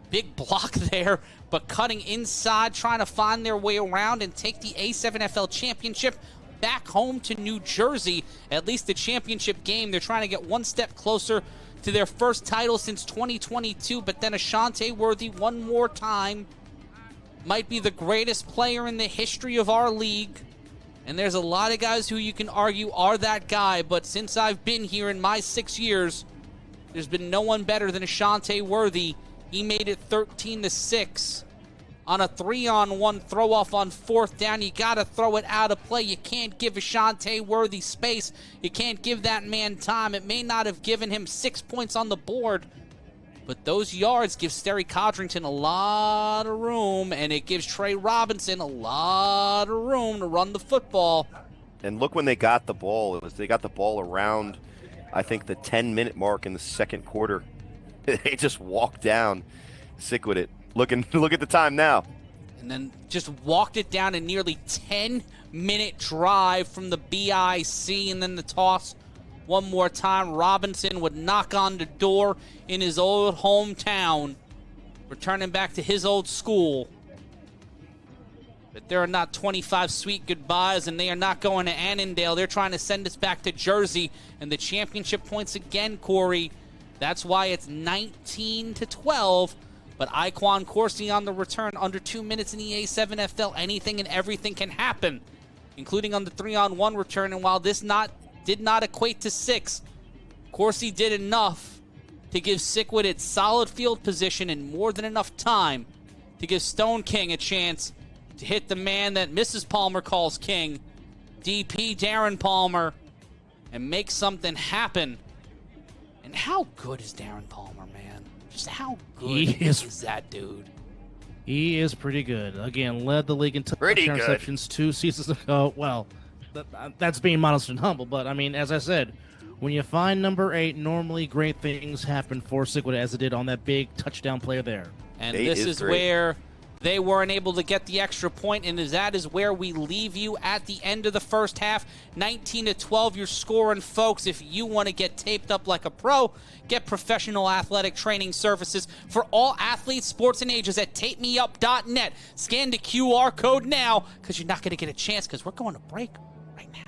Big block there, but cutting inside, trying to find their way around and take the A7FL championship back home to New Jersey. At least the championship game. They're trying to get one step closer to their first title since 2022, but then Ashante Worthy one more time might be the greatest player in the history of our league. And there's a lot of guys who you can argue are that guy, but since I've been here in my 6 years, there's been no one better than Ashante Worthy. He made it 13-6 on a 3-on-1 throw-off on 4th down. You got to throw it out of play. You can't give Ashante Worthy space. You can't give that man time. It may not have given him 6 points on the board, but those yards give Sterry Codrington a lot of room, and it gives Trey Robinson a lot of room to run the football. And look when they got the ball. They got the ball around, I think, the 10-minute mark in the second quarter. They just walked down Sickwidit. Look at the time now. And then just walked it down a nearly 10-minute drive from the BIC, and then the toss one more time. Robinson would knock on the door in his old hometown, returning back to his old school. But there are not 25 sweet goodbyes, and they are not going to Annandale. They're trying to send us back to Jersey, and the championship points again, Corey. That's why it's 19-12. But Iquan Corsi on the return, under 2 minutes in the A7FL. Anything and everything can happen, including on the 3-on-1 return. And while this did not equate to 6, Corsi did enough to give Sickwidit solid field position and more than enough time to give Stone King a chance to hit the man that Mrs. Palmer calls king, DP Darren Palmer, and make something happen. And how good is Darren Palmer, man? Just how good is that dude? He is pretty good. Again, led the league in touchdown interceptions 2 seasons ago. Well, that's being modest and humble, but I mean, as I said, when you find number 8, normally great things happen for Sickwidit, as it did on that big touchdown play there. And this is where they weren't able to get the extra point, and that is where we leave you at the end of the first half. 19-12, you're scoring, folks. If you want to get taped up like a pro, get professional athletic training services for all athletes, sports, and ages at tapemeup.net. Scan the QR code now, because you're not going to get a chance, because we're going to break right now.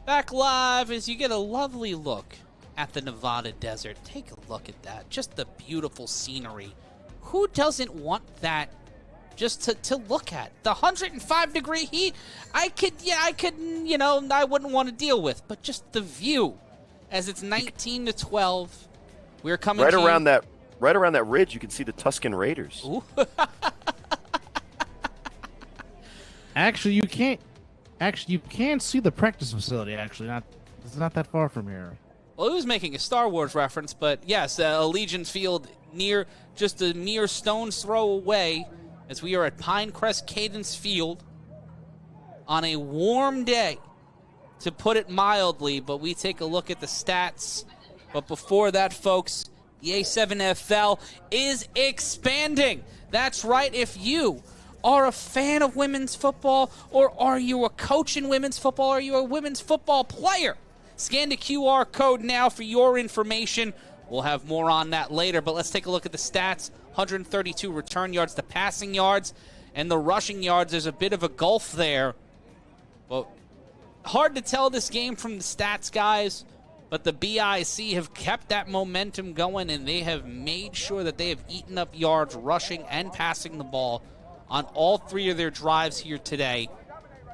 Back live as you get a lovely look at the Nevada desert. Take a look at that. Just the beautiful scenery. Who doesn't want that just to look at? The 105-degree heat, I wouldn't want to deal with. But just the view as it's 19 to 12. We're coming right around that ridge, you can see the Tuscan Raiders. Ooh. Actually, you can't. Actually, you can see the practice facility. Actually, it's not that far from here. Well, he was making a Star Wars reference, but yes, Allegiant Field just a mere stone's throw away, as we are at Pinecrest Cadence Field on a warm day, to put it mildly. But we take a look at the stats. But before that, folks, the A7FL is expanding. That's right. If you are a fan of women's football, or are you a coach in women's football, or are you a women's football player, scan the QR code now for your information. We'll have more on that later, but let's take a look at the stats. 132 return yards, the passing yards, and the rushing yards. There's a bit of a gulf there. But hard to tell this game from the stats, guys. But the BIC have kept that momentum going, and they have made sure that they have eaten up yards rushing and passing the ball on all three of their drives here today.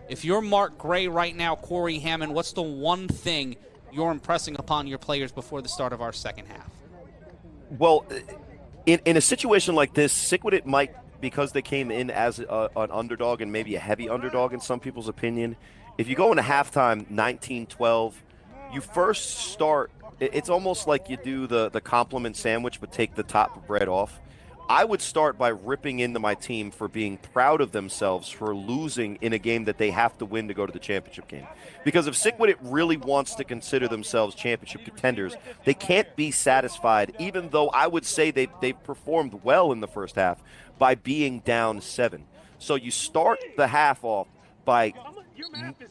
If you're Mark Gray right now, Corey Hammond, what's the one thing you're impressing upon your players before the start of our second half? Well, in a situation like this, Sickwidit might, because they came in as an underdog and maybe a heavy underdog in some people's opinion, if you go into halftime 19-12, you first start, it's almost like you do the compliment sandwich but take the top bread off. I would start by ripping into my team for being proud of themselves for losing in a game that they have to win to go to the championship game. Because if Sickwidit really wants to consider themselves championship contenders, they can't be satisfied, even though I would say they've performed well in the first half, by being down 7. So you start the half off by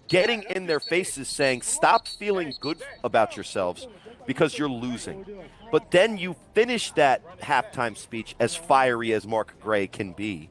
getting in their faces saying, stop feeling good about yourselves because you're losing. But then you finish that halftime speech as fiery as Mark Gray can be.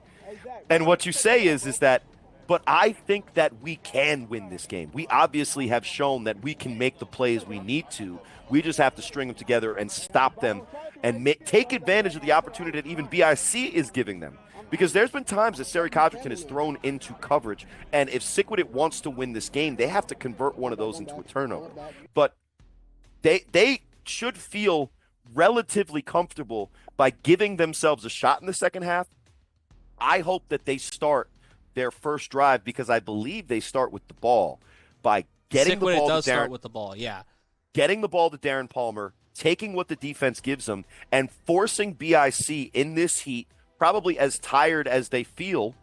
And what you say is that, but I think that we can win this game. We obviously have shown that we can make the plays we need to. We just have to string them together and stop them and take advantage of the opportunity that even BIC is giving them. Because there's been times that Sari Codrington is thrown into coverage, and if Sickwidit wants to win this game, they have to convert one of those into a turnover. But they should feel relatively comfortable by giving themselves a shot in the second half. I hope that they start their first drive, because I believe they start with the ball, by getting the ball to Darren. Start with the ball, yeah. Getting the ball to Darren Palmer, taking what the defense gives them, and forcing BIC in this heat, probably as tired as they feel,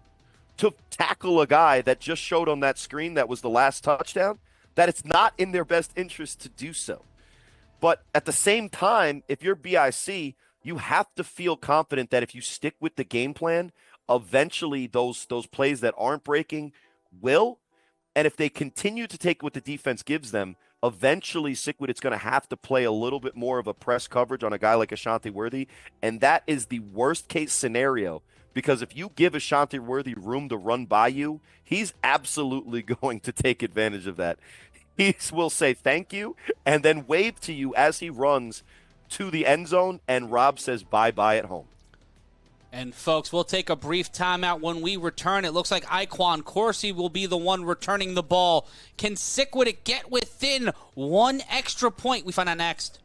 to tackle a guy that just showed on that screen that was the last touchdown, that it's not in their best interest to do so. But at the same time, if you're BIC, you have to feel confident that if you stick with the game plan, eventually those plays that aren't breaking will. And if they continue to take what the defense gives them, eventually Sickwidit's going to have to play a little bit more of a press coverage on a guy like Ashanti Worthy. And that is the worst case scenario, because if you give Ashanti Worthy room to run by you, he's absolutely going to take advantage of that. He will say thank you and then wave to you as he runs to the end zone, and Rob says bye-bye at home. And, folks, we'll take a brief timeout. When we return, it looks like Iquan Corsi will be the one returning the ball. Can Sickwidit get within one extra point? We find out next.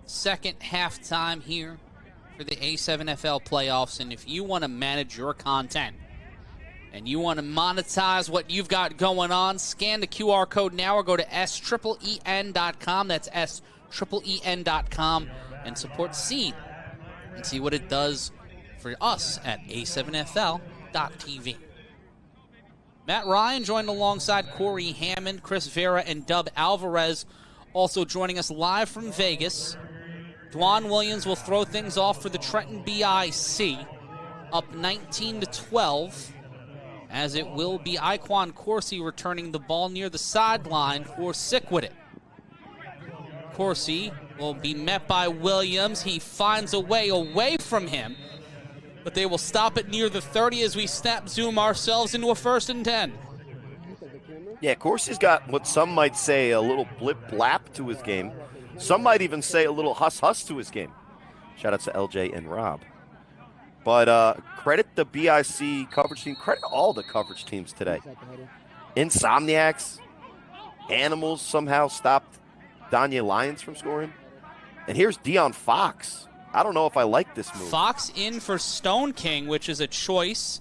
Second halftime here for the A7FL playoffs, and if you want to manage your content and you want to monetize what you've got going on, scan the QR code now or go to SEEN.com. That's SEEN.com and support Scene and see what it does for us at A7FL.tv. Matt Ryan joined alongside Corey Hammond, Chris Vera, and Dub Alvarez. Also joining us live from Vegas. Dwan Williams will throw things off for the Trenton BIC, up 19-12, as it will be Iquan Corsi returning the ball near the sideline for Sickwidit. Corsi will be met by Williams. He finds a way away from him, but they will stop it near the 30 as we snap zoom ourselves into a 1st and 10. Yeah, Corsi's got what some might say a little blip-blap to his game. Some might even say a little huss-huss to his game. Shout out to LJ and Rob. But credit the BIC coverage team. Credit all the coverage teams today. Insomniacs, Animals somehow stopped Danye Lyons from scoring. And here's De'Aaron Fox. I don't know if I like this move. Fox in for Stone King, which is a choice.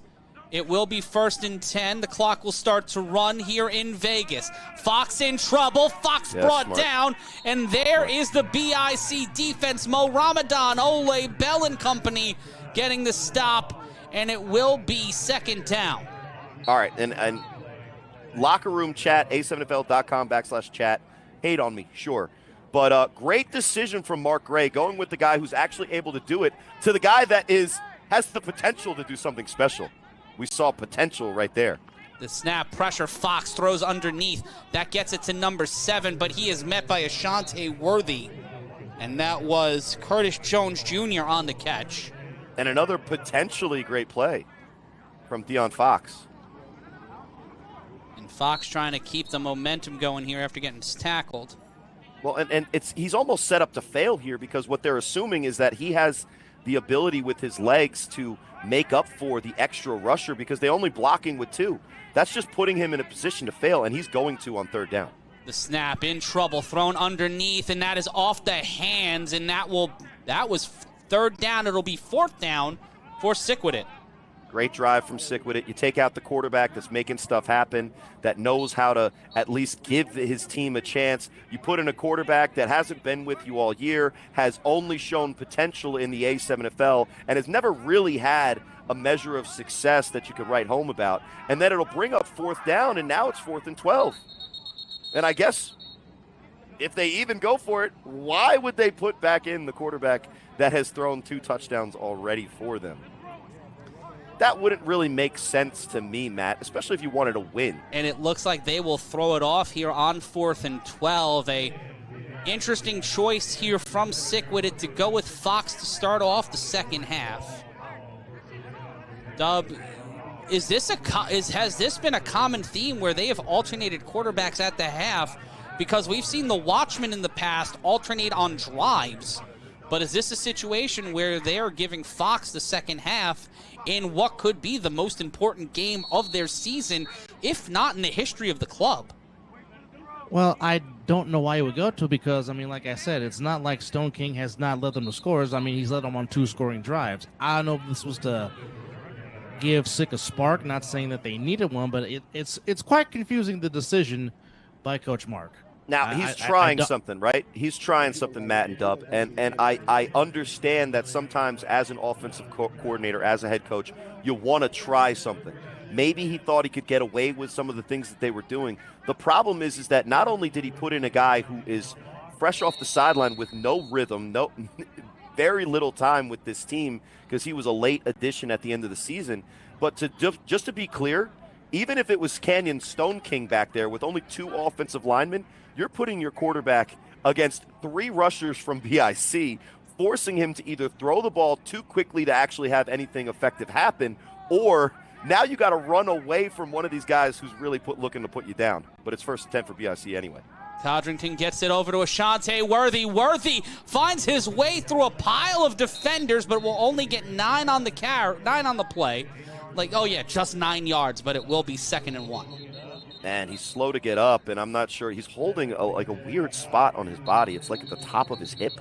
It will be 1st and 10. The clock will start to run here in Vegas. Fox in trouble. Fox brought down. And there is the BIC defense. Mo Ramadan, Ole, Bell and company getting the stop. And it will be 2nd down. All right. And locker room chat, a7fl.com/chat. Hate on me, sure. But great decision from Mark Gray, going with the guy who's actually able to do it to the guy that has the potential to do something special. We saw potential right there. The snap pressure, Fox throws underneath. That gets it to number 7, but he is met by Ashante Worthy. And that was Curtis Jones Jr. on the catch. And another potentially great play from De'Aaron Fox. And Fox trying to keep the momentum going here after getting tackled. Well, and he's almost set up to fail here because what they're assuming is that he has the ability with his legs to make up for the extra rusher because they're only blocking with 2. That's just putting him in a position to fail, and he's going to on 3rd down. The snap in trouble, thrown underneath, and that is off the hands, and that was 3rd down. It'll be 4th down for Sickwidit. Great drive from Sickwidit. You take out the quarterback that's making stuff happen, that knows how to at least give his team a chance. You put in a quarterback that hasn't been with you all year, has only shown potential in the A7FL, and has never really had a measure of success that you could write home about. And then it'll bring up 4th down, and now it's 4th and 12. And I guess if they even go for it, why would they put back in the quarterback that has thrown 2 touchdowns already for them? That wouldn't really make sense to me, Matt, especially if you wanted to win. And it looks like they will throw it off here on 4th and 12. A interesting choice here from Sickwidit to go with Fox to start off the 2nd half. Dub, has this been a common theme where they have alternated quarterbacks at the half? Because we've seen the Watchmen in the past alternate on drives. But is this a situation where they are giving Fox the 2nd half in what could be the most important game of their season, if not in the history of the club? Well, I don't know why he would go to because, I mean, like I said, it's not like Stone King has not led them to scores. I mean, he's led them on 2 scoring drives. I don't know if this was to give Sick a spark, not saying that they needed one, but it's quite confusing, the decision by Coach Mark. Now, he's trying something, right? He's trying something, Matt and Dub. And I understand that sometimes as an offensive coordinator, as a head coach, you want to try something. Maybe he thought he could get away with some of the things that they were doing. The problem is that not only did he put in a guy who is fresh off the sideline with no rhythm, very little time with this team because he was a late addition at the end of the season, but just to be clear, even if it was Canyon Stone King back there with only 2 offensive linemen, you're putting your quarterback against 3 rushers from BIC, forcing him to either throw the ball too quickly to actually have anything effective happen, or now you got to run away from one of these guys who's really looking to put you down. But it's 1st and 10 for BIC anyway. Codrington gets it over to Ashante Worthy. Worthy finds his way through a pile of defenders, but will only get 9 on the play. Like, oh yeah, just 9 yards, but it will be 2nd and 1. And he's slow to get up, and I'm not sure. He's holding like a weird spot on his body. It's like at the top of his hip.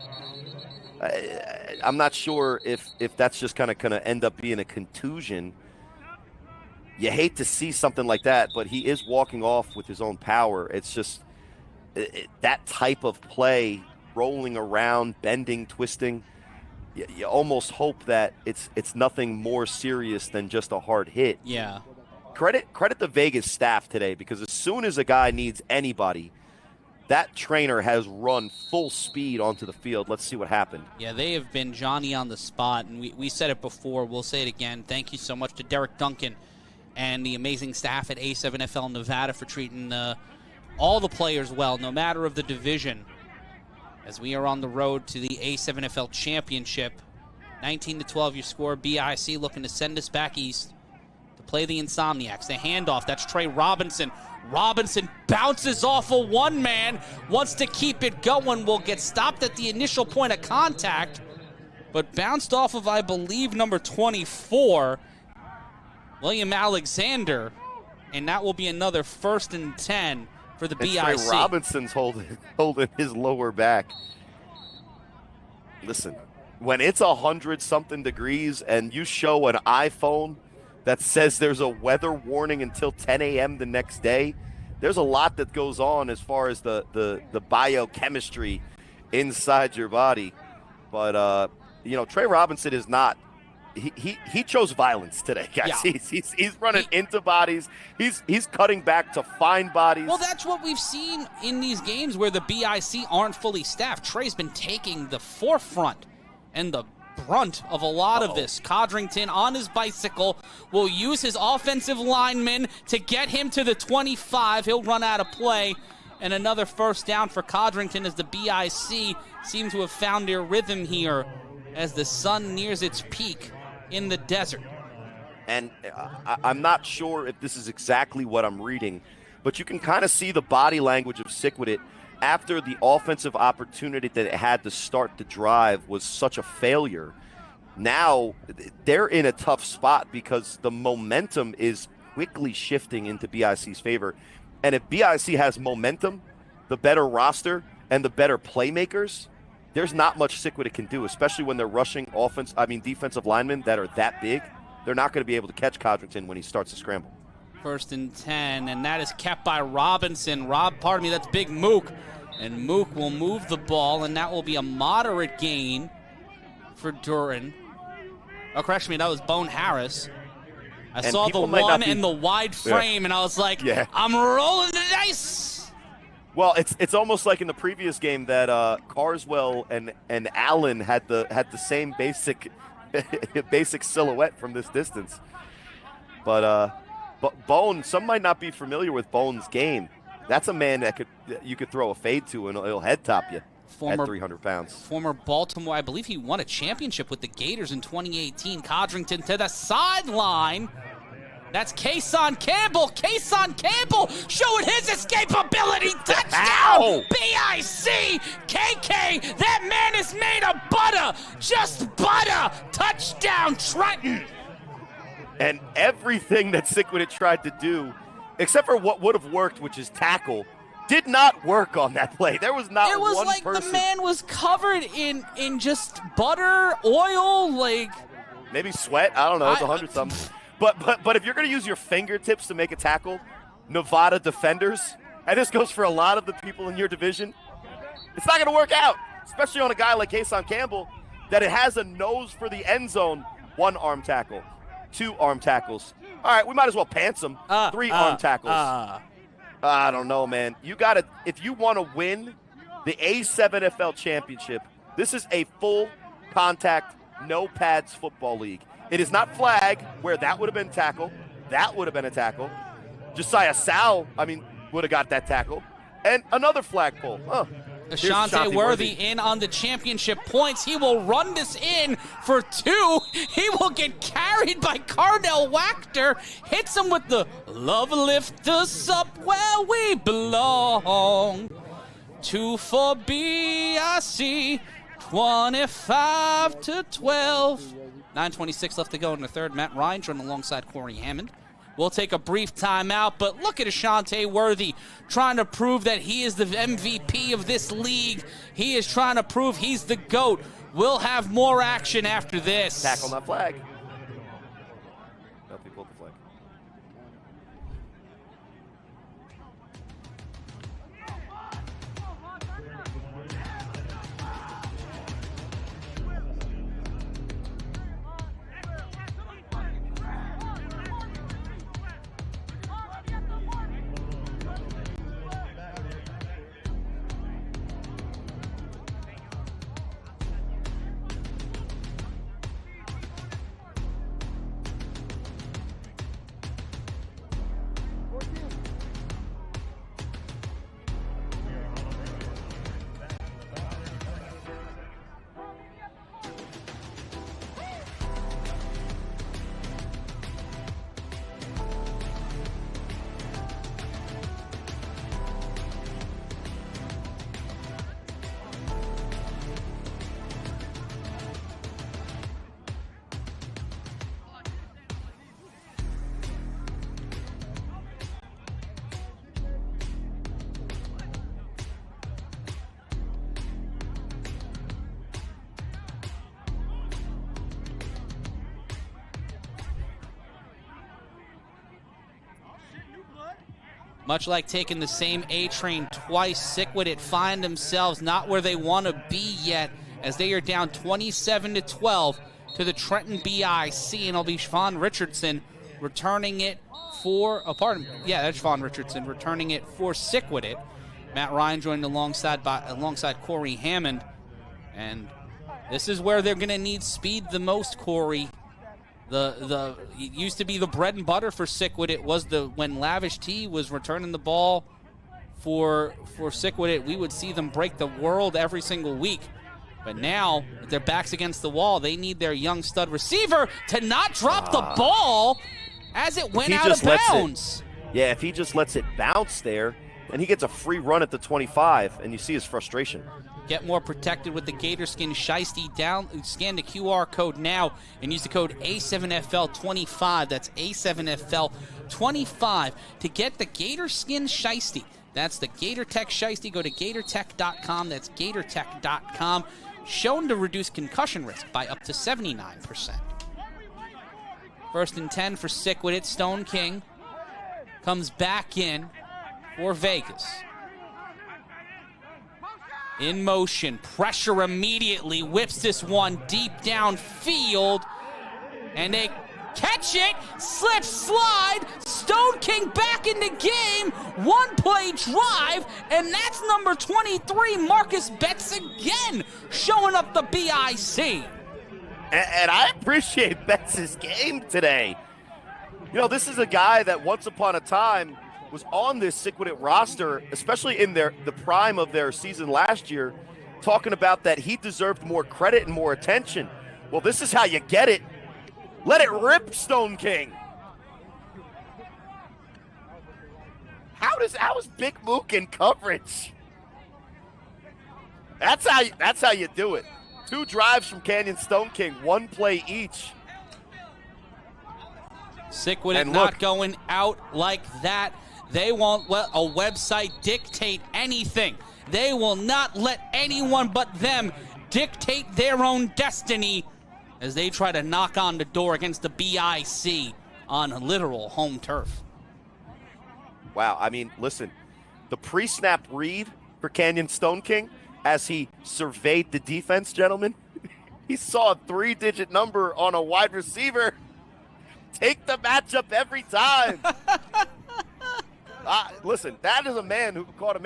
I'm not sure if that's just kind of going to end up being a contusion. You hate to see something like that, but he is walking off with his own power. It's just that type of play, rolling around, bending, twisting. You almost hope that it's nothing more serious than just a hard hit. Yeah. Credit the Vegas staff today, because as soon as a guy needs anybody, that trainer has run full speed onto the field. Let's see what happened. Yeah, they have been Johnny on the spot, and we said it before. We'll say it again. Thank you so much to Derek Duncan and the amazing staff at A7FL Nevada for treating all the players well, no matter of the division, as we are on the road to the A7FL Championship. 19-12 your score. BIC looking to send us back east to play the Insomniacs. The handoff, that's Trey Robinson. Robinson bounces off a one-man, wants to keep it going, will get stopped at the initial point of contact, but bounced off of, I believe, number 24, William Alexander, and that will be another 1st and 10 for the BIC. Trey Robinson's holding his lower back. Listen, when it's 100-something degrees and you show an iPhone that says there's a weather warning until 10 a.m. the next day, there's a lot that goes on as far as the biochemistry inside your body. But, Trey Robinson is not. He chose violence today, guys. Yeah. He's running into bodies. He's cutting back to find bodies. Well, that's what we've seen in these games where the BIC aren't fully staffed. Trey's been taking the forefront and the brunt of a lot of this. Codrington on his bicycle will use his offensive lineman to get him to the 25. He'll run out of play. And another first down for Codrington as the BIC seem to have found their rhythm here as the sun nears its peak in the desert. And I'm not sure if this is exactly what I'm reading, but you can kind of see the body language of Sickwidit after the offensive opportunity that it had to start the drive was such a failure. Now they're in a tough spot because the momentum is quickly shifting into BIC's favor. And if BIC has momentum, the better roster, and the better playmakers, there's not much Sickwidit can do, especially when they're rushing defensive linemen that are that big. They're not going to be able to catch Codrington when he starts to scramble. 1st and 10, and that is kept by Robinson. That's Big Mook. And Mook will move the ball, and that will be a moderate gain for Duran. Oh, correct me, that was Bone Harris. I saw the one and the wide frame, and I was like, I'm rolling the dice. Well, it's almost like in the previous game that Carswell and Allen had the same basic silhouette from this distance. But Bone, some might not be familiar with Bone's game. That's a man that you could throw a fade to and he'll head top you at 300 pounds. Former Baltimore, I believe he won a championship with the Gators in 2018. Codrington to the sideline. That's Kason Campbell. Kason Campbell showing his escapability. Touchdown! BIC! KK, that man is made of butter. Just butter. Touchdown, Trenton. And everything that Sickwidit tried to do, except for what would have worked, which is tackle, did not work on that play. There was not one person. It was like the man was covered in just butter, oil, like. Maybe sweat. I don't know. It's 100-something. But if you're going to use your fingertips to make a tackle, Nevada defenders, and this goes for a lot of the people in your division, it's not going to work out, especially on a guy like Kason Campbell, that it has a nose for the end zone. 1 arm tackle, 2 arm tackles. All right, we might as well pants him. 3 arm tackles. I don't know, man. You got to, if you want to win the A7FL championship, this is a full contact, no pads football league. It is not flag, where that would have been tackle. That would have been a tackle. Josiah Sal, would have got that tackle. And another flagpole. Ashante Worthy in on the championship points. He will run this in for 2. He will get carried by Cardell Wachter. Hits him with the love lift us up where we belong. 2 for BIC. 25-12. 9:26 left to go in the third. Matt Ryan running alongside Corey Hammond. We'll take a brief timeout, but look at Ashante Worthy trying to prove that he is the MVP of this league. He is trying to prove he's the GOAT. We'll have more action after this. Tackle that flag. Nothing pulled the flag. Much like taking the same A train twice, Sickwidit find themselves not where they want to be yet, as they are down 27-12 to the Trenton BIC, and it'll be Siobhan Richardson returning it for, that's Siobhan Richardson returning it for Sickwidit. Matt Ryan joined alongside Corey Hammond, and this is where they're going to need speed the most, Corey. It used to be the bread and butter for Sickwidit was when Lavish T was returning the ball for Sickwidit, we would see them break the world every single week. But now, with their backs against the wall, they need their young stud receiver to not drop the ball as it went out of bounds. If he just lets it bounce there, and he gets a free run at the 25, and you see his frustration. Get more protected with the Gator Skin Shiesty. Scan the QR code now and use the code A7FL25. That's A7FL25 to get the Gator Skin Shiesty. That's the Gator Tech Shiesty. Go to GatorTech.com. That's GatorTech.com. Shown to reduce concussion risk by up to 79%. First and 10 for Sickwidit. Stone King comes back in for Vegas. In motion, pressure immediately, whips this one deep downfield, and they catch it, slip, slide, Stone King back in the game, one-play drive, and that's number 23, Marcus Betts again, showing up the BIC. And I appreciate Betts' game today. You know, this is a guy that once upon a time was on this Sickwidit roster, especially in the prime of their season last year, talking about that he deserved more credit and more attention. Well, this is how you get it. Let it rip, Stone King. How is Big Mook in coverage? That's how you do it. 2 drives from Canyon Stone King, 1 play each. Sickwidit not going out like that. They won't let a website dictate anything. They will not let anyone but them dictate their own destiny as they try to knock on the door against the BIC on literal home turf. Wow, I mean, listen, the pre-snap read for Canyon Stone King as he surveyed the defense, gentlemen, he saw a 3-digit number on a wide receiver. Take the matchup every time. Listen, that is a man who caught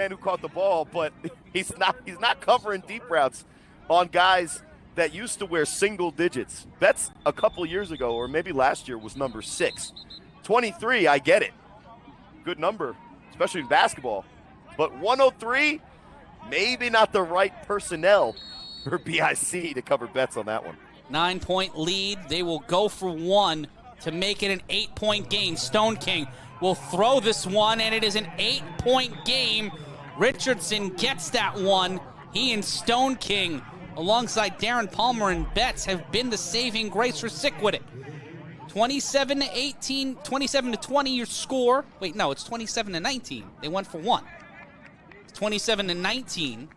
the ball, but he's not covering deep routes on guys that used to wear single digits. Betts a couple years ago, or maybe last year, was number 6. 23, I get it. Good number, especially in basketball. But 103, maybe not the right personnel for BIC to cover Betts on that one. 9-point lead. They will go for 1 to make it an 8-point game. Stone King will throw this one, and it is an 8-point game. Richardson gets that one. He and Stone King, alongside Darren Palmer and Betts, have been the saving grace for Sickwidit. 27-18, 27-20 your score. Wait, no, it's 27-19. They went for one. It's 27-19.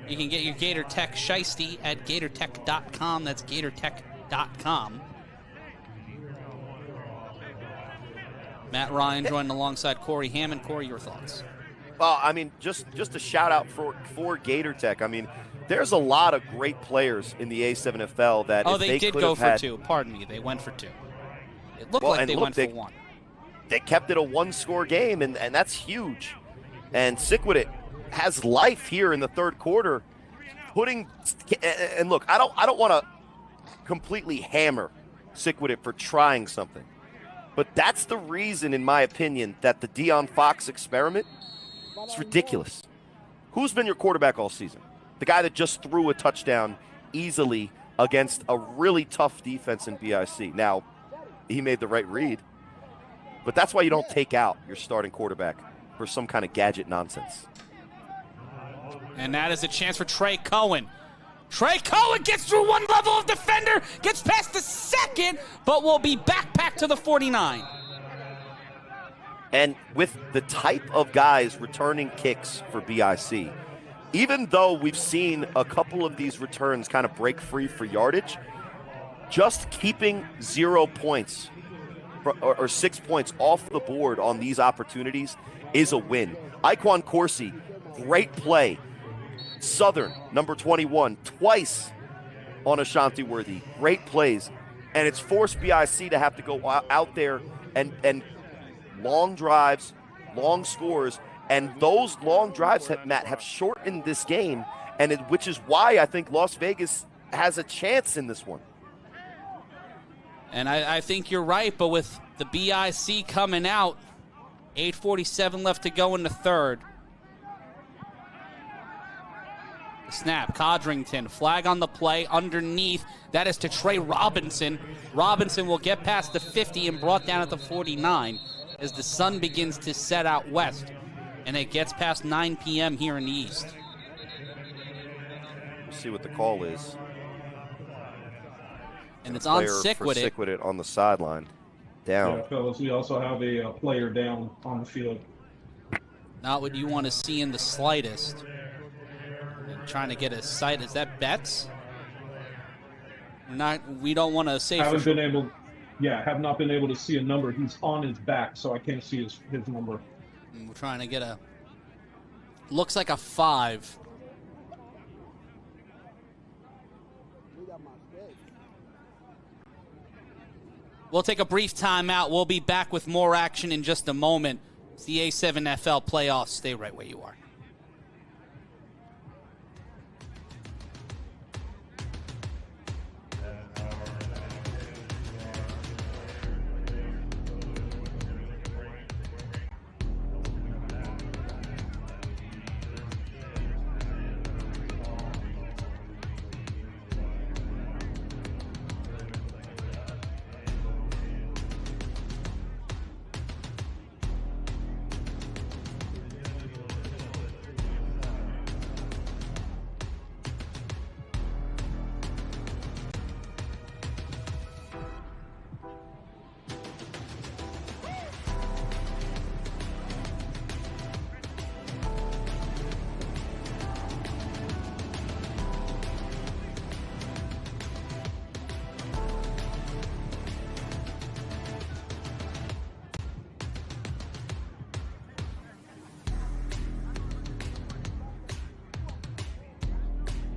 You can get your Gator Tech Shiesty at GatorTech.com. That's GatorTech.com. Matt Ryan joined alongside Corey Hammond. Corey, your thoughts? Well, I mean, just a shout out for Gator Tech. I mean, there's a lot of great players in the A7FL that if they did go for had, two. Pardon me, they went for two. It looked like they went for one. They kept it a one-score game, and that's huge. And Sickwidit has life here in the third quarter, and look, I don't want to completely hammer Sickwidit for trying something, but that's the reason, in my opinion, that the Deion Fox experiment is ridiculous. Who's been your quarterback all season? The guy that just threw a touchdown easily against a really tough defense in BIC. Now, he made the right read, but that's why you don't take out your starting quarterback for some kind of gadget nonsense. And that is a chance for Trey Cohen. Trey Cohen gets through one level of defender, gets past the second, but will be backpacked to the 49. And with the type of guys returning kicks for BIC, even though we've seen a couple of these returns kind of break free for yardage, just keeping 0 points or 6 points off the board on these opportunities is a win. Iquan Corsi, great play. Southern, number 21, twice on Ashanti Worthy. Great plays. And it's forced BIC to have to go out there and long drives, long scores. And those long drives, have shortened this game, which is why I think Las Vegas has a chance in this one. And I think you're right, but with the BIC coming out, 8:47 left to go in the third. Snap, Codrington, flag on the play, underneath. That is to Trey Robinson. Robinson will get past the 50 and brought down at the 49 as the sun begins to set out west. And it gets past 9 p.m. here in the east. We'll see what the call is. And it's on Sickwidit. Sickwidit on the sideline. Down. Yeah, fellas, we also have a player down on the field. Not what you want to see in the slightest. Trying to get a sight. Is that Betts? We don't want to say have not been able to see a number. He's on his back, so I can't see his number. We're trying to get a. Looks like a 5. We'll take a brief timeout. We'll be back with more action in just a moment. It's the A7FL playoffs. Stay right where you are.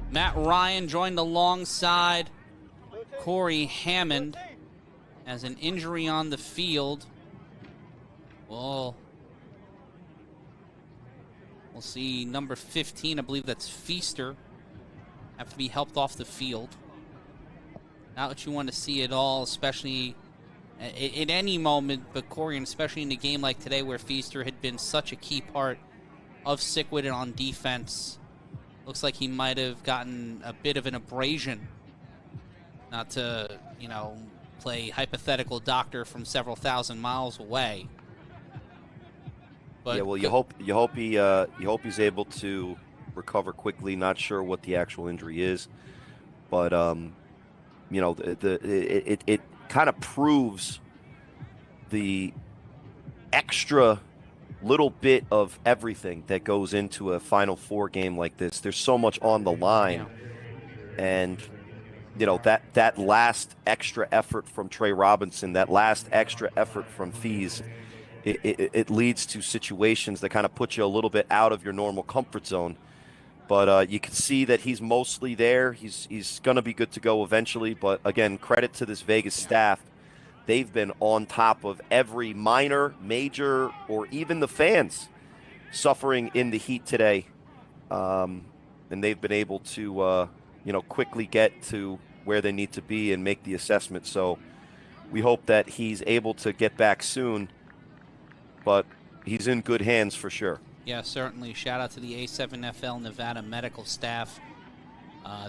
Matt Ryan joined alongside Corey Hammond as an injury on the field. We'll see number 15, I believe that's Feaster, have to be helped off the field. Not what you want to see at all, especially at any moment, but Corey, and especially in a game like today where Feaster had been such a key part of Sickwidit on defense. Looks like he might have gotten a bit of an abrasion. Not to, play hypothetical doctor from several thousand miles away. But yeah, well, you hope he's able to recover quickly. Not sure what the actual injury is. But it kind of proves the extra little bit of everything that goes into a Final Four game like this. There's so much on the line, and that last extra effort from Trey Robinson, that last extra effort from Fees, it leads to situations that kind of put you a little bit out of your normal comfort zone. But you can see that he's mostly there. He's going to be good to go eventually. But again, credit to this Vegas staff. They've been on top of every minor, major, or even the fans suffering in the heat today. And they've been able to, quickly get to where they need to be and make the assessment. So we hope that he's able to get back soon. But he's in good hands for sure. Yeah, certainly. Shout out to the A7FL Nevada medical staff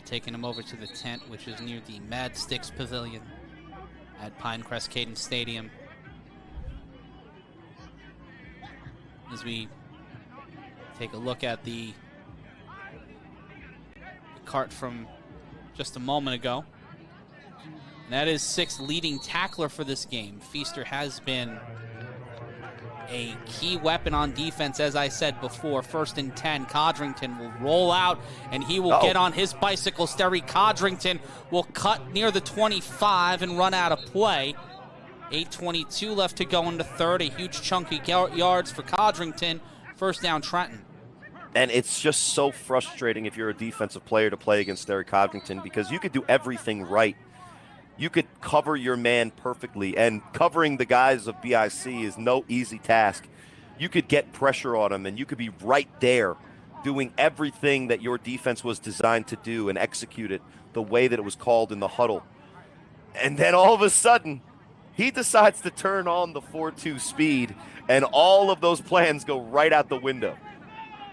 taking him over to the tent, which is near the Mad Sticks Pavilion at Pinecrest Cadence Stadium. As we take a look at the cart from just a moment ago. And that is Sick's leading tackler for this game. Feaster has been a key weapon on defense, as I said before. 1st and 10, Codrington will roll out, and he will get on his bicycle. Sterry Codrington will cut near the 25 and run out of play. 8:22 left to go in the third. A huge chunk of yards for Codrington. 1st down, Trenton. And it's just so frustrating if you're a defensive player to play against Sterry Codrington, because you could do everything right. You could cover your man perfectly, and covering the guys of BIC is no easy task. You could get pressure on them, and you could be right there doing everything that your defense was designed to do and execute it the way that it was called in the huddle. And then all of a sudden, he decides to turn on the 4.2 speed, and all of those plans go right out the window.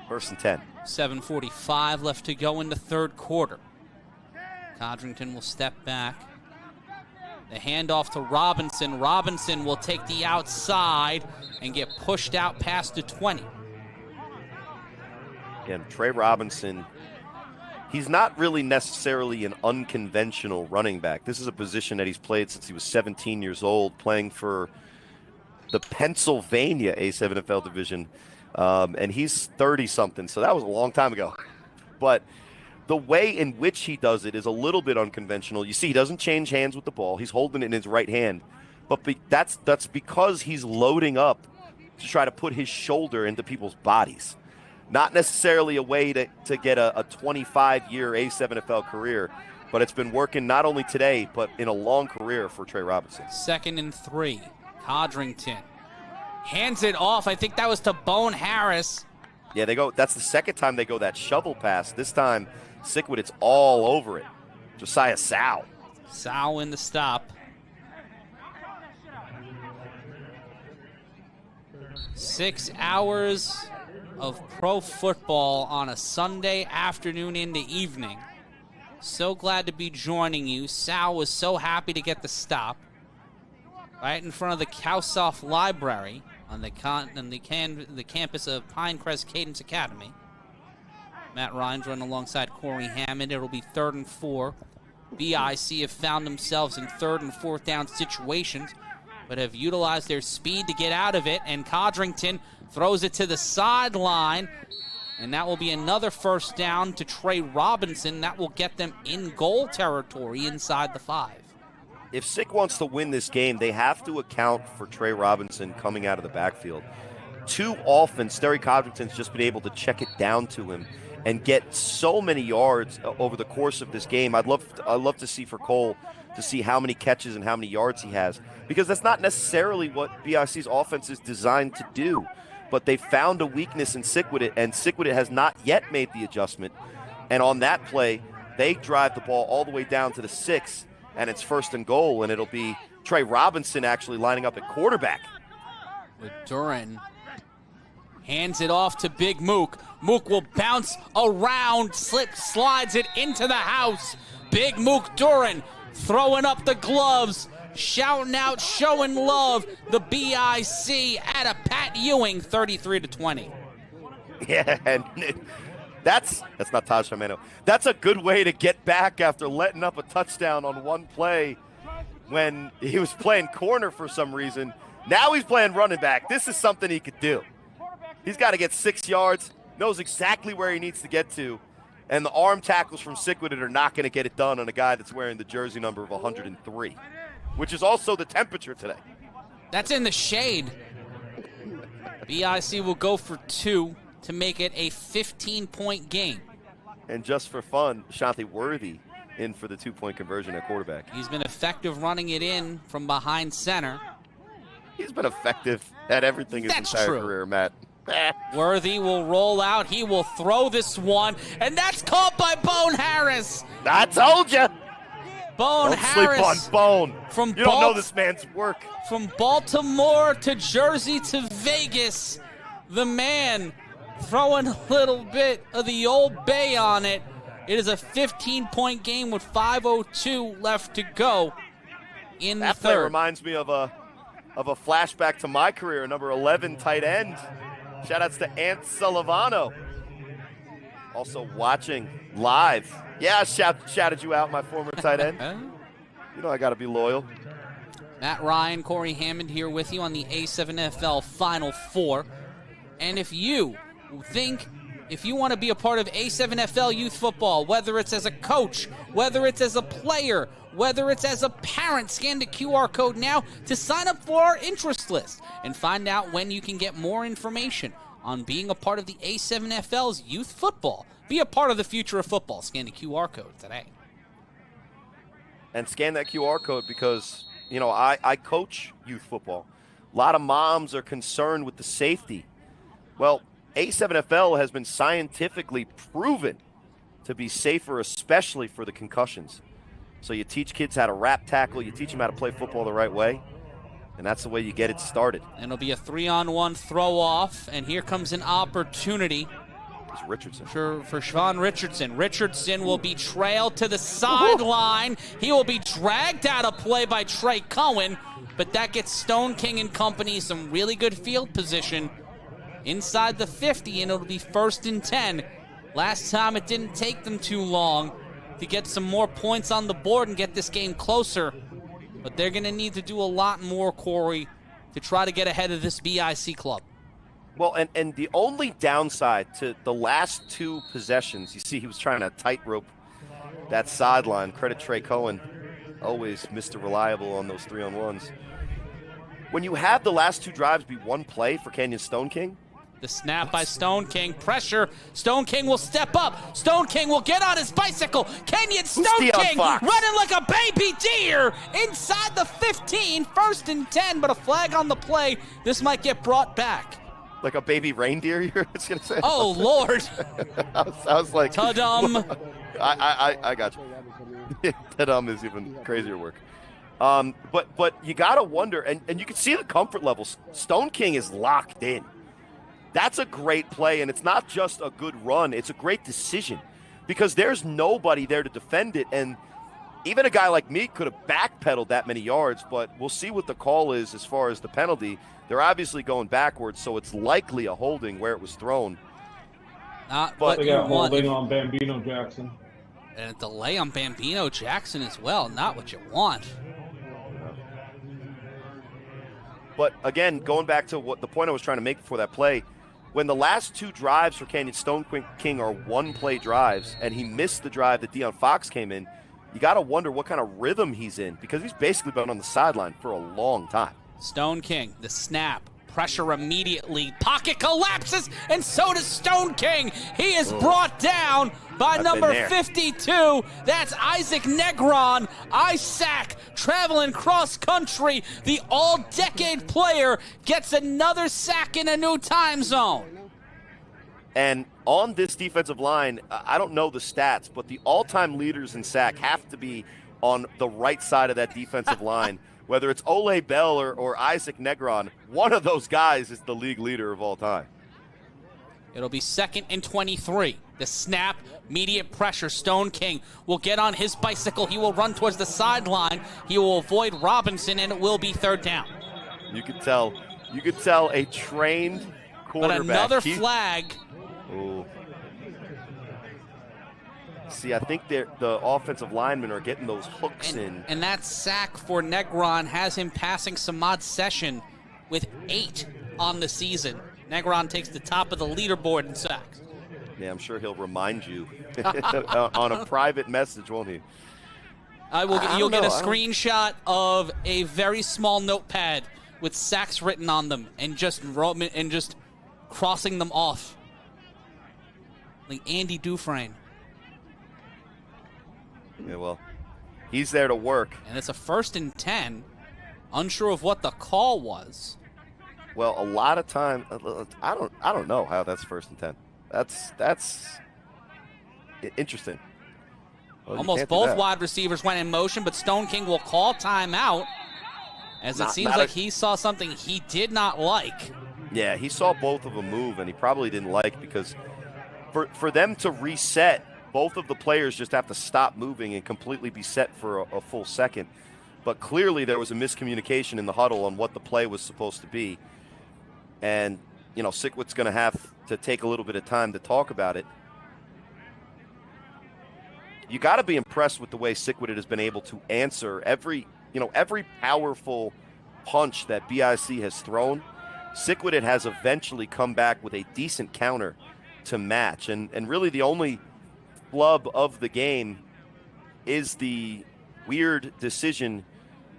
1st and 10. 7:45 left to go in the third quarter. Codrington will step back. The handoff to Robinson. Robinson will take the outside and get pushed out past the 20. Again, Trey Robinson, he's not really necessarily an unconventional running back. This is a position that he's played since he was 17 years old, playing for the Pennsylvania A7FL division. And he's 30-something, so that was a long time ago. But the way in which he does it is a little bit unconventional. You see, he doesn't change hands with the ball. He's holding it in his right hand. But that's because he's loading up to try to put his shoulder into people's bodies. Not necessarily a way to get a 25-year A7FL career, but it's been working not only today, but in a long career for Trey Robinson. 2nd and 3. Codrington hands it off. I think that was to Bone Harris. Yeah, that's the second time they go that shovel pass. This time, Sickwidit's all over it. Josiah Sow. Sow in the stop. 6 hours of pro football on a Sunday afternoon into evening. So glad to be joining you. Sow was so happy to get the stop right in front of the Kausoff Library on the campus of Pinecrest Cadence Academy. Matt Ryan's running alongside Corey Hammond. It'll be 3rd and 4. BIC have found themselves in 3rd and 4th down situations, but have utilized their speed to get out of it, and Codrington throws it to the sideline, and that will be another 1st down to Trey Robinson. That will get them in goal territory inside the 5. If Sick wants to win this game, they have to account for Trey Robinson coming out of the backfield. Too often, Sterry Codrington's just been able to check it down to him and get so many yards over the course of this game. I'd love to see for Cole to see how many catches and how many yards he has, because that's not necessarily what BIC's offense is designed to do. But they found a weakness in Sickwidit, and Sickwidit has not yet made the adjustment. And on that play, they drive the ball all the way down to the 6, and it's 1st and goal, and it'll be Trey Robinson actually lining up at quarterback. With Duran hands it off to Big Mook. Mook will bounce around, slides it into the house. Big Mook Duran throwing up the gloves, shouting out, showing love. The BIC at a Pat Ewing, 33-20. Yeah, and That's not Taj Jameno. That's a good way to get back after letting up a touchdown on one play when he was playing corner for some reason. Now he's playing running back. This is something he could do. He's got to get 6 yards, knows exactly where he needs to get to, and the arm tackles from Sickwidit are not going to get it done on a guy that's wearing the jersey number of 103, which is also the temperature today. That's in the shade. BIC will go for 2 to make it a 15-point game. And just for fun, Shanti Worthy in for the 2-point conversion at quarterback. He's been effective running it in from behind center. He's been effective at everything his entire career, Matt. Worthy will roll out. He will throw this one, and that's caught by Bone Harris. I told you. Bone Don't Harris. sleep on Bone. You don't know this man's work. From Baltimore to Jersey to Vegas, the man throwing a little bit of the old bay on it. It is a 15-point game with 5:02 left to go in the third. That play reminds me of a flashback to my career, number 11 tight end. Shout-outs to Ant Sullivano. Also watching live. Yeah, I shouted you out, my former tight end. You know I got to be loyal. Matt Ryan, Corey Hammond here with you on the A7FL Final Four. And if you want to be a part of A7FL Youth Football, whether it's as a coach, whether it's as a player, whether it's as a parent, scan the QR code now to sign up for our interest list and find out when you can get more information on being a part of the A7FL's Youth Football. Be a part of the future of football. Scan the QR code today. And scan that QR code because, you know, I coach youth football. A lot of moms are concerned with the safety. Well, A7FL has been scientifically proven to be safer, especially for the concussions. So you teach kids how to wrap tackle, you teach them how to play football the right way, and that's the way you get it started. And it'll be a 3-on-1 throw-off, and here comes an opportunity Richardson. For Sean Richardson. Richardson will be trailed to the sideline. He will be dragged out of play by Trey Cohen, but that gets Stone King and company some really good field position inside the 50, and it'll be 1st and 10. Last time it didn't take them too long to get some more points on the board and get this game closer, but they're going to need to do a lot more, Corey, to try to get ahead of this BIC club. Well, and the only downside to the last 2 possessions, you see he was trying to tightrope that sideline. Credit Trey Cohen, always Mr. Reliable on those 3-on-1s. When you have the last 2 drives be one play for Kenyon Stone King, the snap by Stone King. Pressure. Stone King will step up. Stone King will get on his bicycle. Kenyon Stone King running like a baby deer inside the 15. 1st and 10, but a flag on the play. This might get brought back. Like a baby reindeer, you're just going to say? Oh, Lord. I was like... Ta-dum. I got you. Ta-dum is even crazier work. But you got to wonder, and you can see the comfort levels. Stone King is locked in. That's a great play, and it's not just a good run. It's a great decision because there's nobody there to defend it, and even a guy like me could have backpedaled that many yards, but we'll see what the call is as far as the penalty. They're obviously going backwards, so it's likely a holding where it was thrown. Not what they got holding on Bambino Jackson. And a delay on Bambino Jackson as well. Not what you want. But again, going back to what the point I was trying to make before that play, when the last 2 drives for Kenyon Stone King are one-play drives, and he missed the drive that De'Aaron Fox came in, you got to wonder what kind of rhythm he's in because he's basically been on the sideline for a long time. Stone King, the snap, pressure immediately, pocket collapses, and so does Stone King. He is brought down by number 52. That's Isaac Negron. Isaac traveling cross country. The all-decade player gets another sack in a new time zone. And on this defensive line, I don't know the stats, but the all-time leaders in sack have to be on the right side of that defensive line. Whether it's Ole Bell or Isaac Negron, one of those guys is the league leader of all time. It'll be 2nd and 23. The snap, immediate pressure. Stone King will get on his bicycle. He will run towards the sideline. He will avoid Robinson, and it will be 3rd down. You could tell a trained quarterback. But another flag. Ooh. See, I think the offensive linemen are getting those hooks in. And that sack for Negron has him passing Samad Session with 8 on the season. Negron takes the top of the leaderboard in sacks. Yeah, I'm sure he'll remind you on a private message, won't he? You'll get a screenshot of a very small notepad with sacks written on them and just crossing them off. Like Andy Dufresne. Yeah, well, he's there to work. And it's a 1st and 10. Unsure of what the call was. Well, a lot of time, I don't know how that's 1st and 10. That's interesting. Well, almost both wide receivers went in motion, but Stone King will call timeout as it seems like he saw something he did not like. Yeah, he saw both of them move, and he probably didn't like because for them to reset, both of the players just have to stop moving and completely be set for a full second. But clearly there was a miscommunication in the huddle on what the play was supposed to be. And, you know, Sickwidit's going to have to take a little bit of time to talk about it. You got to be impressed with the way Sickwidit has been able to answer every powerful punch that BIC has thrown. Sickwidit has eventually come back with a decent counter to match. And really the only flub of the game is the weird decision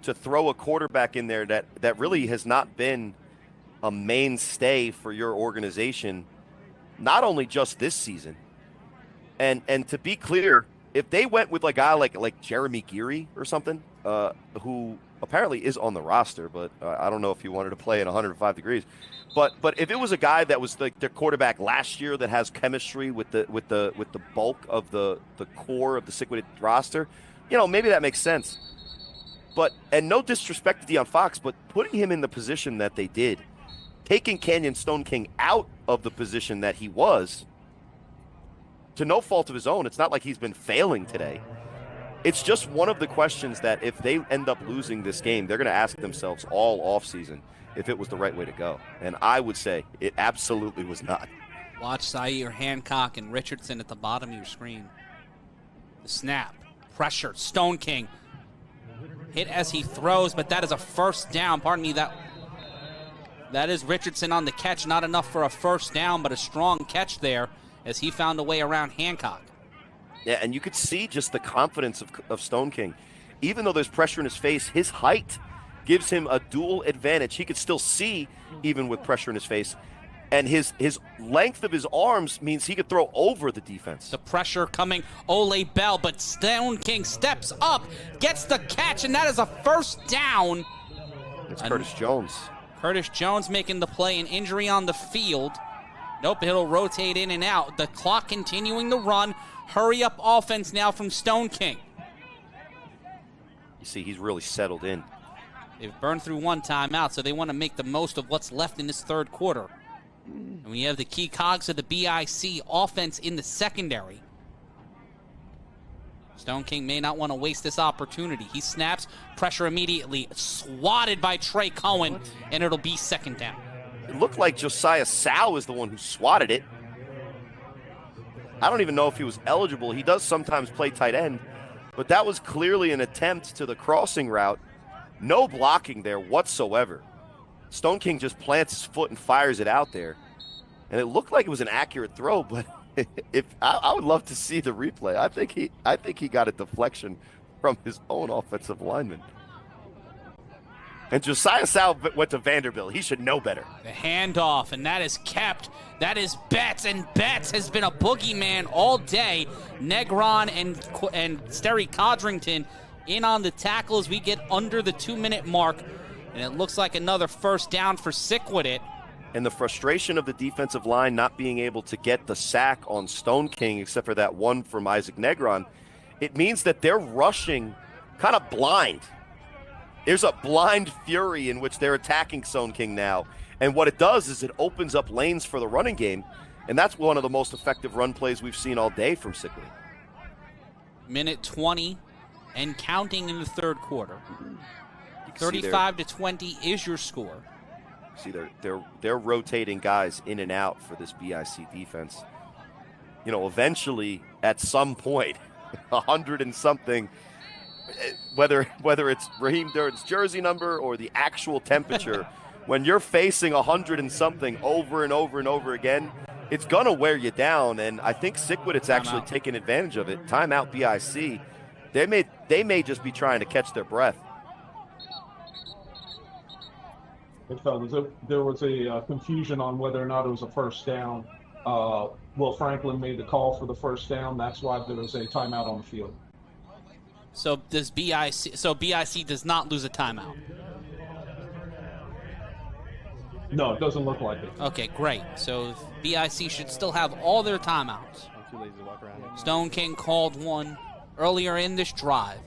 to throw a quarterback in there that really has not been a mainstay for your organization, not only just this season. And to be clear, if they went with a guy like Jeremy Geary or something, who apparently is on the roster, but I don't know if he wanted to play at 105 degrees. But if it was a guy that was like their quarterback last year that has chemistry with the bulk of the core of the Sickwidit roster, you know, maybe that makes sense. But and no disrespect to De'Aaron Fox, but putting him in the position that they did, taking Canyon Stone King out of the position that he was, to no fault of his own, it's not like he's been failing today. It's just one of the questions that if they end up losing this game, they're going to ask themselves all offseason if it was the right way to go. And I would say it absolutely was not. Watch Zaire Hancock and Richardson at the bottom of your screen. The snap, pressure, Stone King. Hit as he throws, but that is a 1st down. Pardon me, that is Richardson on the catch. Not enough for a 1st down, but a strong catch there as he found a way around Hancock. Yeah, and you could see just the confidence of Stone King. Even though there's pressure in his face, his height gives him a dual advantage. He could still see even with pressure in his face. And his length of his arms means he could throw over the defense. The pressure coming, Ole Bell, but Stone King steps up, gets the catch, and that is a 1st down. It's Curtis Jones. Curtis Jones making the play, an injury on the field. Nope, it'll rotate in and out. The clock continuing to run. Hurry up offense now from Stone King. You see, he's really settled in. They've burned through one timeout, so they want to make the most of what's left in this 3rd quarter. And we have the key cogs of the BIC offense in the secondary. Stone King may not want to waste this opportunity. He snaps, pressure immediately, swatted by Trey Cohen, and it'll be 2nd down. It looked like Josiah Sow is the one who swatted it. I don't even know if he was eligible. He does sometimes play tight end, but that was clearly an attempt to the crossing route. No blocking there whatsoever. Stone King just plants his foot and fires it out there. And it looked like it was an accurate throw, but I would love to see the replay. I think he got a deflection from his own offensive lineman. And Josiah Sow went to Vanderbilt. He should know better. The handoff, and that is kept. That is Betts, and Betts has been a boogeyman all day. Negron and Sterry Codrington in on the tackle as we get under the 2-minute mark. And it looks like another 1st down for Sickwidit. And the frustration of the defensive line not being able to get the sack on Stone King, except for that one from Isaac Negron, it means that they're rushing kind of blind. There's a blind fury in which they're attacking Stone King now. And what it does is it opens up lanes for the running game. And that's one of the most effective run plays we've seen all day from Sickwidit. Minute 20 and counting in the 3rd quarter. 35-20 is your score. See, they're rotating guys in and out for this BIC defense. eventually at some point, 100 and something, whether it's Raheem Durden's jersey number or the actual temperature, when you're facing 100 and something over and over and over again, it's gonna wear you down. And I think Sickwidit's actually taking advantage of it. Timeout BIC. They may just be trying to catch their breath. Hey, fellas, there was a confusion on whether or not it was a first down. Will Franklin made the call for the first down. That's why there was a timeout on the field. So does BIC? So BIC does not lose a timeout. No, it doesn't look like it. Okay, great. So BIC should still have all their timeouts. Stone King called one earlier in this drive.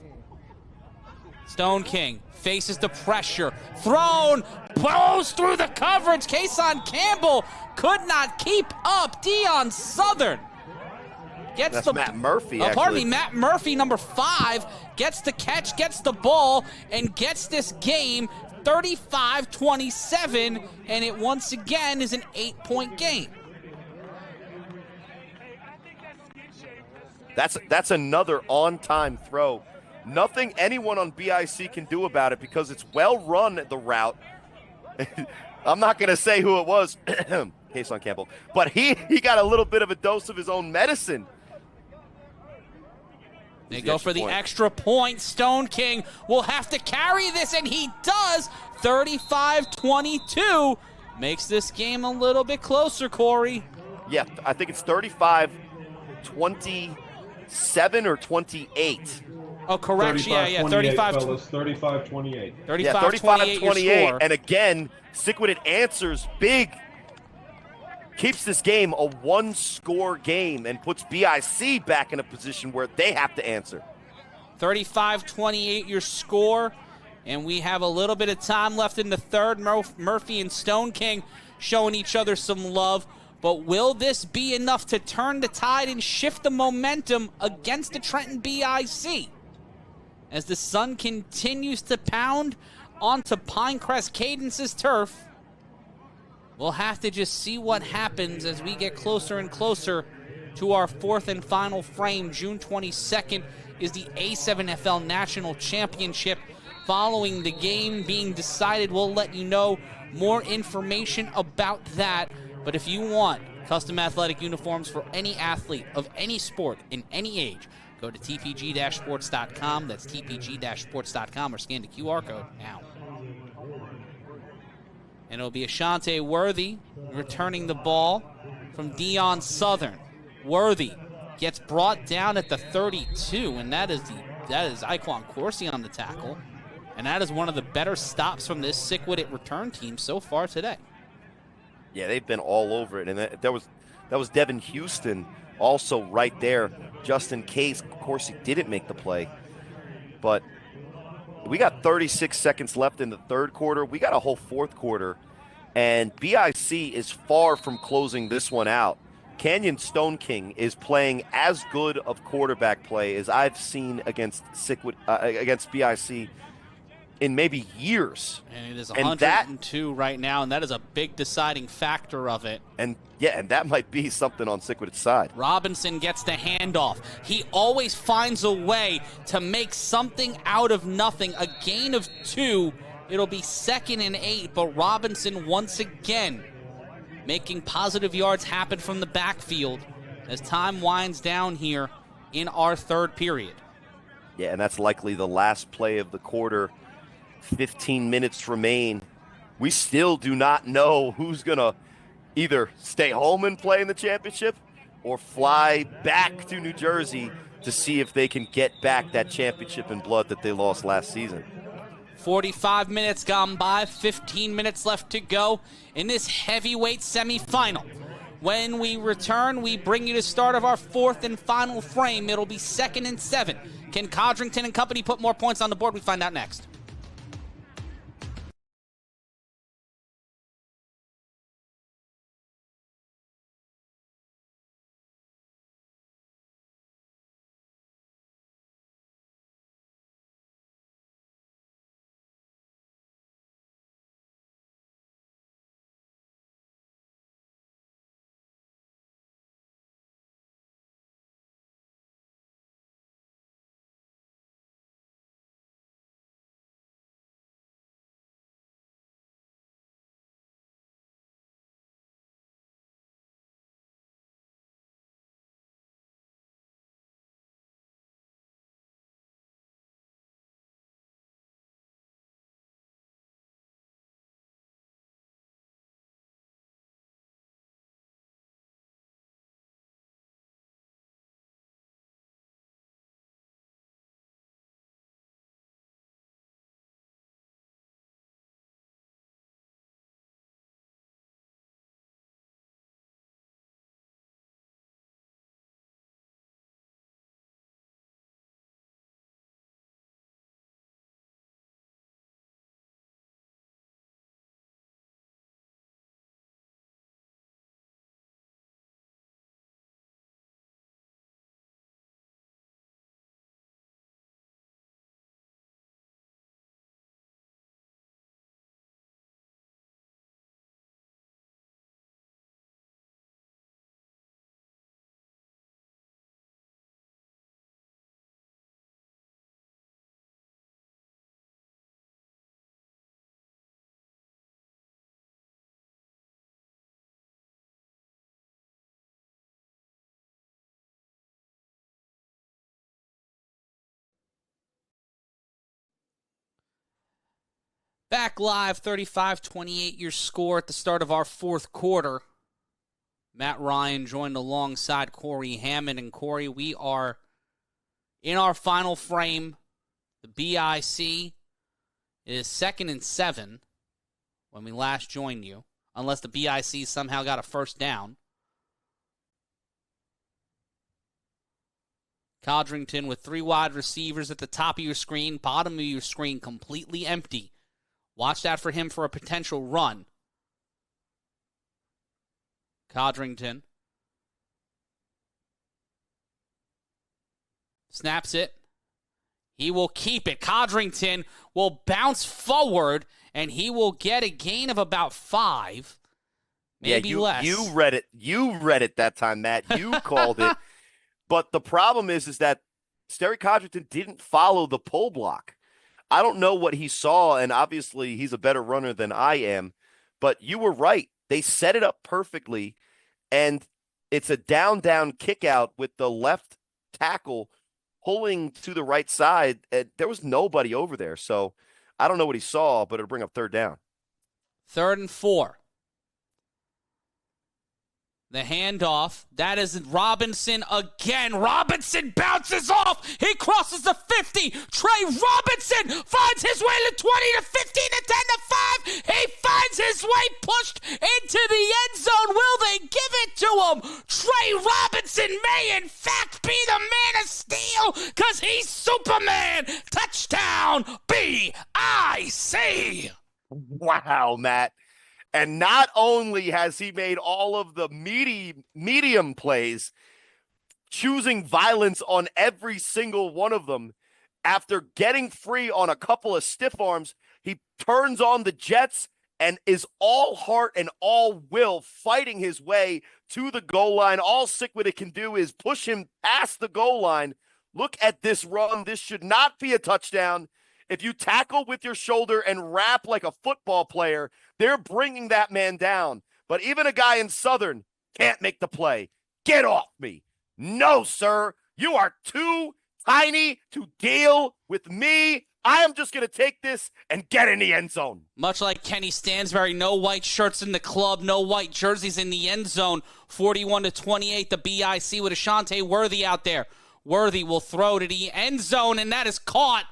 Stone King faces the pressure. Thrown, blows through the coverage. Kason Campbell could not keep up. Deion Southern gets That's the Matt Murphy. Pardon me, Matt Murphy, number 5, gets the catch, gets the ball, and gets this game 35-27, and it once again is an 8-point game. That's another on-time throw. Nothing anyone on BIC can do about it because it's well run, the route. I'm not going to say who it was, Kason Campbell, but he got a little bit of a dose of his own medicine. They go for the extra point. Stone King will have to carry this, and he does. 35-22 makes this game a little bit closer, Corey. Yeah, I think it's 35-27 or 28. Oh, correction. Yeah, 35. 35-28. 35-28. And again, Sickwidit answers big. Keeps this game a one-score game and puts BIC back in a position where they have to answer. 35-28 your score, and we have a little bit of time left in the third. Murphy and Stone King showing each other some love, but will this be enough to turn the tide and shift the momentum against the Trenton BIC? As the sun continues to pound onto Pinecrest Cadence's turf, we'll have to just see what happens as we get closer and closer to our fourth and final frame. June 22nd is the A7FL National Championship. Following the game being decided, we'll let you know more information about that. But if you want custom athletic uniforms for any athlete of any sport in any age, go to tpg-sports.com. That's tpg-sports.com, or scan the QR code now. And it'll be Ashante Worthy returning the ball from Deion Southern. Worthy gets brought down at the 32, and that is Iquan Corsi on the tackle. And that is one of the better stops from this Sickwidit return team so far today. Yeah, they've been all over it. And that was Devin Houston also right there, just in case Corsi didn't make the play. But we got 36 seconds left in the third quarter. We got a whole fourth quarter, and BIC is far from closing this one out. Canyon Stone King is playing as good of quarterback play as I've seen against against BIC in maybe years. And it is 102 right now, and that is a big deciding factor of it. And yeah, and that might be something on Sickwidit's side. Robinson gets the handoff. He always finds a way to make something out of nothing. A gain of 2. It'll be 2nd and 8, but Robinson once again making positive yards happen from the backfield as time winds down here in our third period. Yeah, and that's likely the last play of the quarter. 15 minutes remain. We still do not know who's going to either stay home and play in the championship or fly back to New Jersey to see if they can get back that championship in blood that they lost last season. 45 minutes gone by, 15 minutes left to go in this heavyweight semifinal. When we return, we bring you the start of our fourth and final frame. It'll be 2nd and 7. Can Codrington and company put more points on the board? We find out next. Back live, 35-28 your score at the start of our fourth quarter. Matt Ryan joined alongside Corey Hammond. And Corey, we are in our final frame. The BIC is 2nd and 7 when we last joined you, unless the BIC somehow got a first down. Codrington with 3 wide receivers at the top of your screen, bottom of your screen completely empty. Watch out for him for a potential run. Codrington snaps it. He will keep it. Codrington will bounce forward, and he will get a gain of about 5, maybe less. You read it. You read it that time, Matt. You called it. But the problem is that Sterry Codrington didn't follow the pull block. I don't know what he saw, and obviously he's a better runner than I am, but you were right. They set it up perfectly, and it's a down kick out with the left tackle pulling to the right side. And there was nobody over there, so I don't know what he saw, but it'll bring up 3rd down. 3rd and 4. The handoff, that is Robinson again. Robinson bounces off. He crosses the 50. Trey Robinson finds his way to 20 to 15 to 10 to 5. He finds his way pushed into the end zone. Will they give it to him? Trey Robinson may in fact be the man of steel because he's Superman. Touchdown, BIC. Wow, Matt. And not only has he made all of the medium plays, choosing violence on every single one of them, after getting free on a couple of stiff arms, he turns on the jets and is all heart and all will fighting his way to the goal line. All Sickwidit can do is push him past the goal line. Look at this run. This should not be a touchdown. If you tackle with your shoulder and wrap like a football player, they're bringing that man down. But even a guy in Southern can't make the play. Get off me. No, sir. You are too tiny to deal with me. I am just going to take this and get in the end zone. Much like Kenny Stansberry, no white shirts in the club, no white jerseys in the end zone. 41-28, the BIC with Ashante Worthy out there. Worthy will throw to the end zone, and that is caught.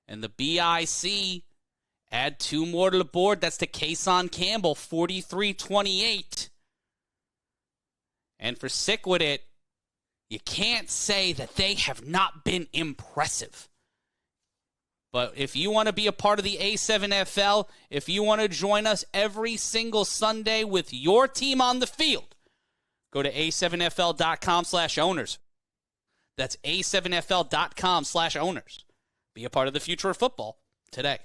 And the BIC add 2 more to the board. That's to Kason Campbell, 43-28. And for Sickwidit, you can't say that they have not been impressive. But if you want to be a part of the A7FL, if you want to join us every single Sunday with your team on the field, go to a7fl.com/owners. That's a7fl.com/owners. Be a part of the future of football today.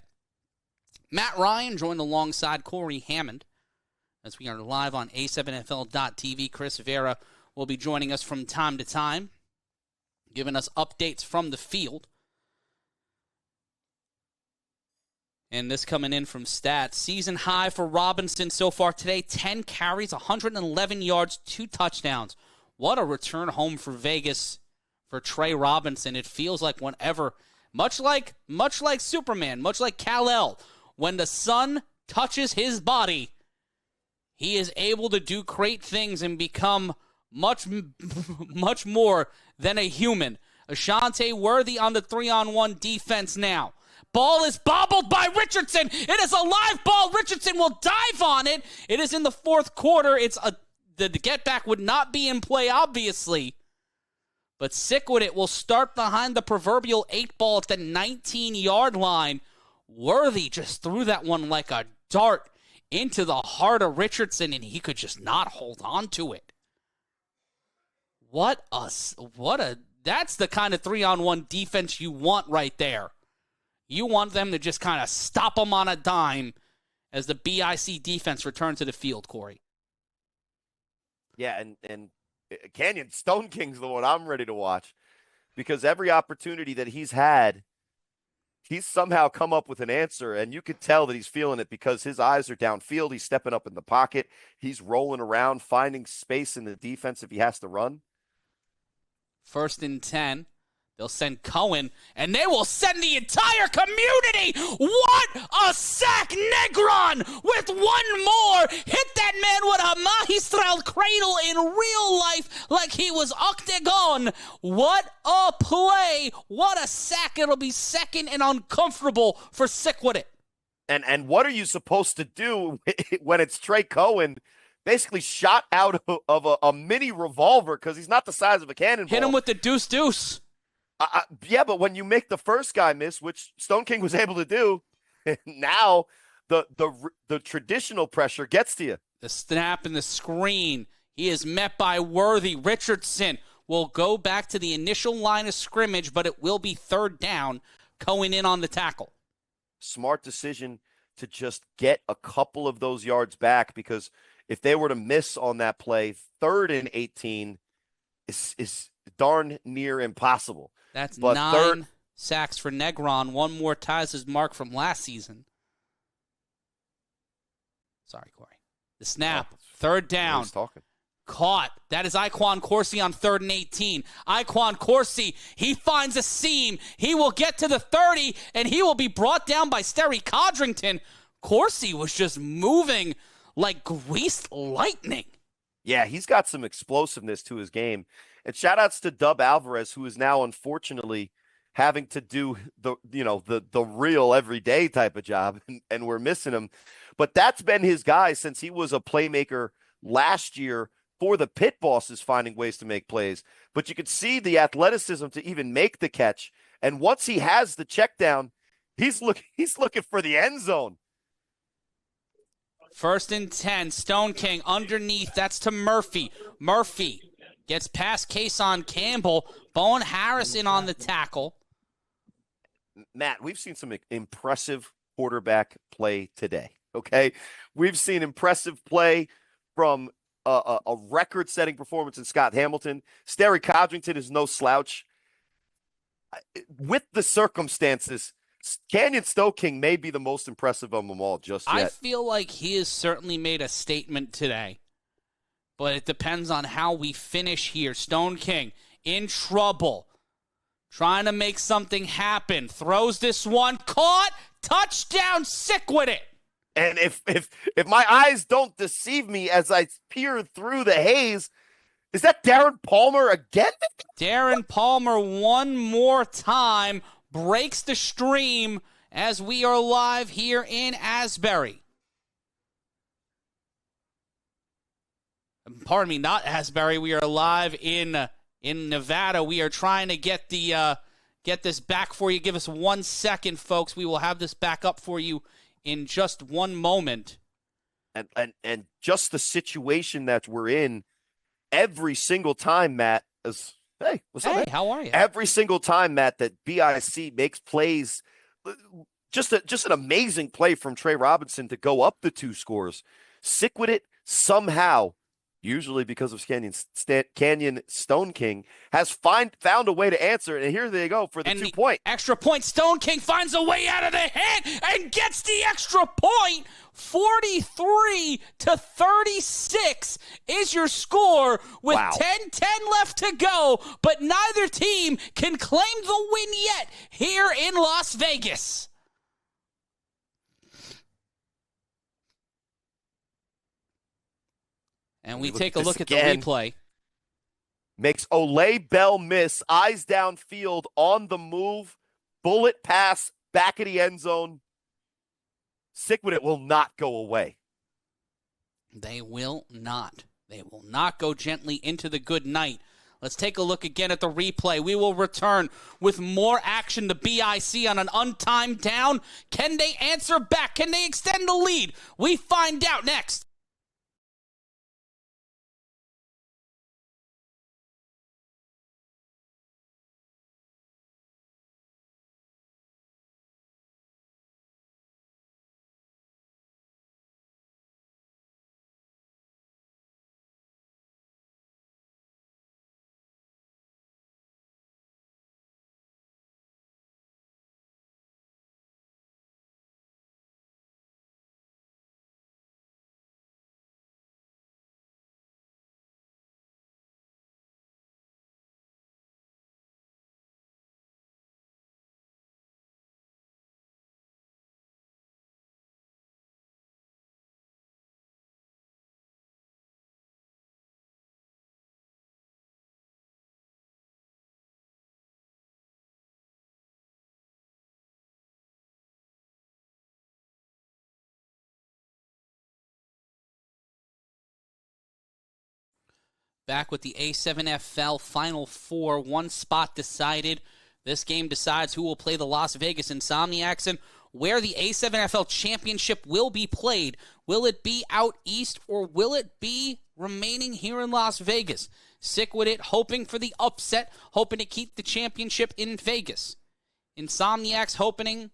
Matt Ryan joined alongside Corey Hammond as we are live on a7fl.tv. Chris Vera will be joining us from time to time, giving us updates from the field. And this coming in from stats. Season high for Robinson so far today, 10 carries, 111 yards, 2 touchdowns. What a return home for Vegas for Trey Robinson. It feels like whenever... Much like Superman, much like Kal-El, when the sun touches his body, he is able to do great things and become much more than a human. Ashante Worthy on the 3-on-1 defense now. Ball is bobbled by Richardson. It is a live ball. Richardson will dive on it. It is in the 4th quarter. The get back would not be in play, obviously. But Sickwidit will start behind the proverbial 8-ball at the 19-yard line. Worthy just threw that one like a dart into the heart of Richardson, and he could just not hold on to it. That's the kind of 3-on-1 defense you want right there. You want them to just kind of stop them on a dime as the BIC defense returns to the field, Corey. Yeah, and Canyon Stone King's the one I'm ready to watch because every opportunity that he's had, he's somehow come up with an answer, and you could tell that he's feeling it because his eyes are downfield. He's stepping up in the pocket. He's rolling around, finding space in the defense if he has to run. 1st and 10. They'll send Cohen, and they will send the entire community. What a sack! Negron with one more. Hit that man with a magistral cradle in real life like he was Octagon. What a play. What a sack. It'll be second and uncomfortable for Sickwidit. And what are you supposed to do when it's Trey Cohen basically shot out of a mini revolver because he's not the size of a cannonball? Hit him with the deuce. Yeah, but when you make the first guy miss, which Stone King was able to do, now the traditional pressure gets to you. The snap and the screen. He is met by Worthy. Richardson will go back to the initial line of scrimmage, but it will be third down. Cohen in on the tackle. Smart decision to just get a couple of those yards back, because if they were to miss on that play, 3rd and 18 is darn near impossible. That's but 9 sacks for Negron. One more ties his mark from last season. Sorry, Corey. The snap. Third down. Caught. That is Iquan Corsi on 3rd and 18. Iquan Corsi, he finds a seam. He will get to the 30, and he will be brought down by Sterry Codrington. Corsi was just moving like greased lightning. Yeah, he's got some explosiveness to his game. And shout-outs to Dub Alvarez, who is now unfortunately having to do the real everyday type of job, and we're missing him. But that's been his guy since he was a playmaker last year for the Pit Bosses, finding ways to make plays. But you could see the athleticism to even make the catch. And once he has the check down, he's looking for the end zone. 1st and 10, Stone King underneath. That's to Murphy. Murphy gets past Kason Campbell. Bowen Harrison on the tackle. Matt, we've seen some impressive quarterback play today, okay? We've seen impressive play from a record-setting performance in Scott Hamilton. Sterry Codrington is no slouch. With the circumstances, Canyon Stone King may be the most impressive of them all just yet. I feel like he has certainly made a statement today, but it depends on how we finish here. Stone King in trouble, trying to make something happen. Throws this one, caught, touchdown, Sickwidit. And if my eyes don't deceive me as I peer through the haze, is that Darren Palmer again? Darren Palmer one more time breaks the stream as we are live here in Asbury. Pardon me, not Asbury. We are live in Nevada. We are trying to get this back for you. Give us 1 second, folks. We will have this back up for you in just one moment. And just the situation that we're in, every single time, Matt, is, hey, what's up, man? How are you? Every single time, Matt, that BIC makes plays, just an amazing play from Trey Robinson to go up the 2 scores. Sickwidit somehow, usually because of Canyon Stone King, has found a way to answer it. And here they go for the 2 point. Extra point. Stone King finds a way out of the hand and gets the extra point. 43-36 is your score with 10-10 left to go. But neither team can claim the win yet here in Las Vegas. And we take a look at the replay. Makes Olay Bell miss. Eyes downfield, on the move. Bullet pass, back of the end zone. Sickwidit will not go away. They will not. They will not go gently into the good night. Let's take a look again at the replay. We will return with more action to BIC on an untimed down. Can they answer back? Can they extend the lead? We find out next. Back with the A7FL Final Four. One spot decided. This game decides who will play the Las Vegas Insomniacs and where the A7FL Championship will be played. Will it be out east or will it be remaining here in Las Vegas? Sickwidit hoping for the upset, hoping to keep the championship in Vegas. Insomniacs hoping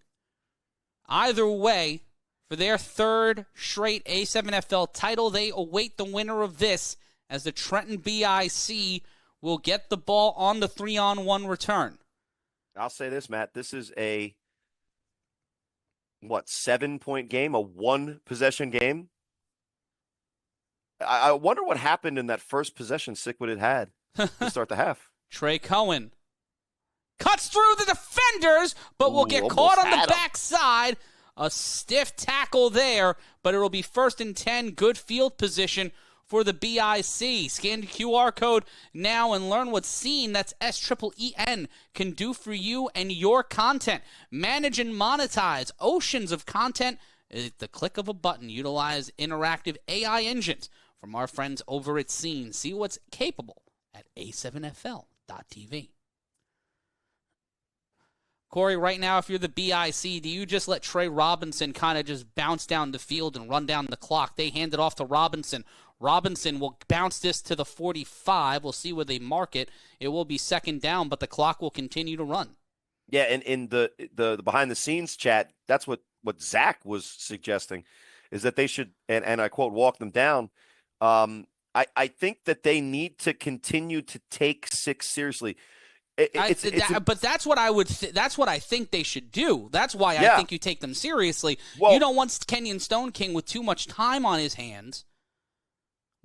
either way for their third straight A7FL title. They await the winner of this as the Trenton BIC will get the ball on the 3-on-1 return. I'll say this, Matt. This is a, 7-point game, a one-possession game? I wonder what happened in that first possession Sickwidit had to start the half. Trey Cohen cuts through the defenders, but will get caught on the backside. A stiff tackle there, but it will be 1st and 10. Good field position for the BIC. Scan the QR code now and learn what Scene, that's SEEN, can do for you and your content. Manage and monetize oceans of content at the click of a button. Utilize interactive AI engines from our friends over at Scene. See what's capable at A7FL.tv. Corey, right now, if you're the BIC, do you just let Trey Robinson kind of just bounce down the field and run down the clock? They hand it off to Robinson. Robinson will bounce this to the 45. We'll see where they mark it. It will be 2nd down, but the clock will continue to run. Yeah, and in the behind-the-scenes chat, that's what Zach was suggesting, is that they should, and I quote, walk them down. I think that they need to continue to take 6 seriously. But that's what I would. That's what I think they should do. That's why I think you take them seriously. Well, you don't want Kenyon Stone King with too much time on his hands.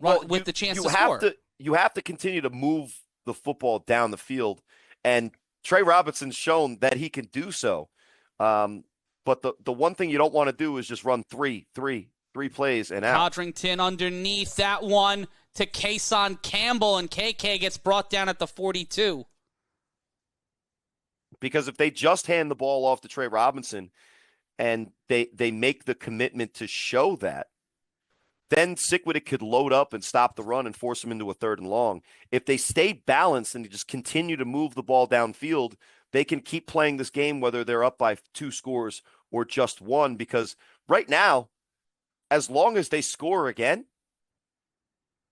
With the chance to score. You have to continue to move the football down the field, and Trey Robinson's shown that he can do so. But the one thing you don't want to do is just run three plays and out. Codrington underneath that one to Kason Campbell, and KK gets brought down at the 42. Because if they just hand the ball off to Trey Robinson and they make the commitment to show that, then Sickwidit could load up and stop the run and force them into a 3rd and long. If they stay balanced and they just continue to move the ball downfield, they can keep playing this game whether they're up by 2 scores or just 1. Because right now, as long as they score again,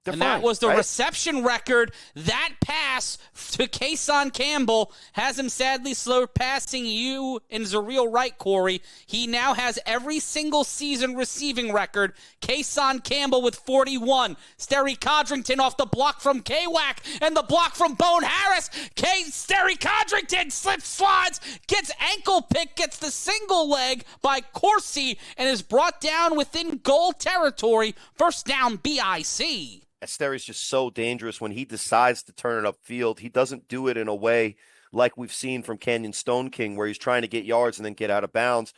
and that was the reception record. That pass to Kason Campbell has him sadly surpassing you and Zareel Wright, Corey. He now has every single season receiving record. Kason Campbell with 41. Sterry Codrington off the block from K-Wack and the block from Bone Harris. Sterry Codrington slips, slides, gets ankle pick, gets the single leg by Corsi, and is brought down within goal territory. 1st down, BIC. Sterry's just so dangerous when he decides to turn it upfield. He doesn't do it in a way like we've seen from Kenyon Stone King, where he's trying to get yards and then get out of bounds.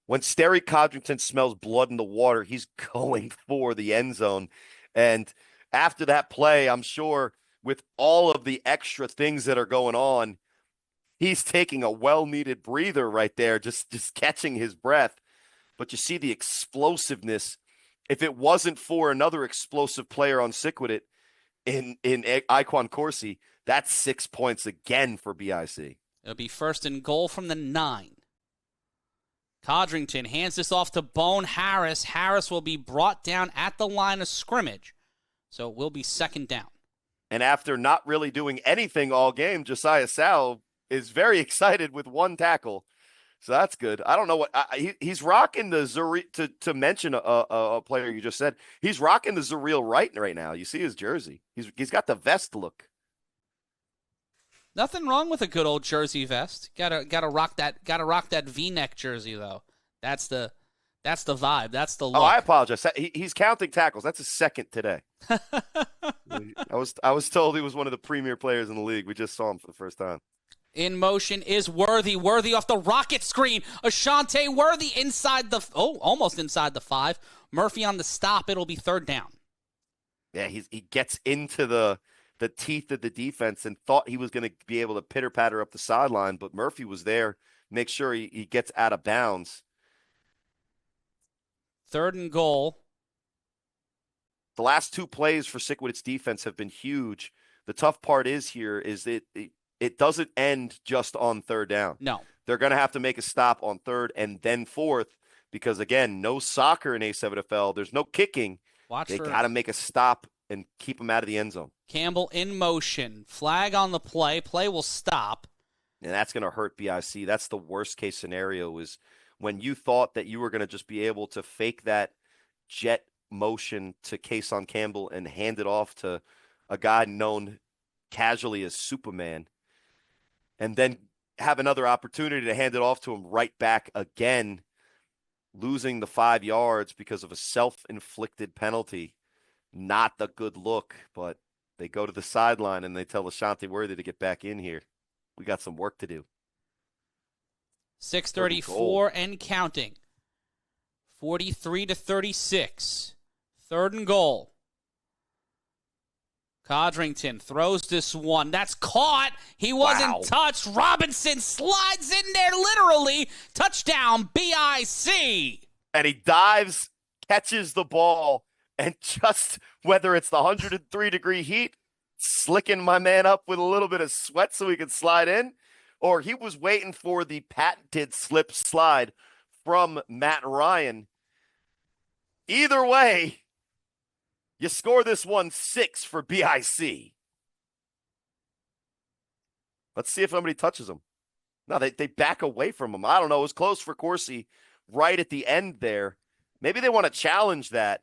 When Sterry Codrington smells blood in the water, he's going for the end zone. And after that play, I'm sure with all of the extra things that are going on, he's taking a well-needed breather right there, just catching his breath. But you see the explosiveness. If it wasn't for another explosive player on Sickwidit in Iquan Corsi, that's 6 points again for BIC. It'll be 1st and goal from the 9. Codrington hands this off to Bone Harris. Harris will be brought down at the line of scrimmage, so it will be 2nd down. And after not really doing anything all game, Josiah Sal is very excited with 1 tackle. So that's good. I don't know what he's rocking the to mention a player you just said. He's rocking the Zareel Wright right now. You see his jersey. He's got the vest look. Nothing wrong with a good old jersey vest. Gotta rock that V-neck jersey though. That's the vibe. That's the look. Oh, I apologize. He's counting tackles. That's his 2nd today. I was told he was one of the premier players in the league. We just saw him for the first time. In motion is Worthy. Worthy off the rocket screen. Ashante Worthy almost inside the 5. Murphy on the stop. It'll be 3rd down. Yeah, he gets into the teeth of the defense and thought he was going to be able to pitter-patter up the sideline, but Murphy was there. Make sure he gets out of bounds. 3rd and goal. the last two plays for Sickwidit's defense have been huge. The tough part is it doesn't end just on third down. No. They're going to have to make a stop on third and then fourth because, again, no soccer in A7FL. There's no kicking. They got to make a stop and keep them out of the end zone. Campbell in motion. Flag on the play. Play will stop. And that's going to hurt BIC. That's the worst case scenario is when you thought that you were going to just be able to fake that jet motion to Kason Campbell and hand it off to a guy known casually as Superman, and then have another opportunity to hand it off to him right back again, losing the 5 yards because of a self-inflicted penalty. Not the good look, but they go to the sideline and they tell Ashanti Worthy to get back in here. We got some work to do. 6:34 and counting. 43-36. 3rd and goal. Codrington throws this one. That's caught. He wasn't touched. Robinson slides in there literally. Touchdown, BIC. And he dives, catches the ball, and just whether it's the 103-degree heat, slicking my man up with a little bit of sweat so he could slide in, or he was waiting for the patented slip slide from Matt Ryan. Either way, you score this one 6 for BIC. Let's see if somebody touches him. No, they back away from him. I don't know. It was close for Corsi right at the end there. Maybe they want to challenge that.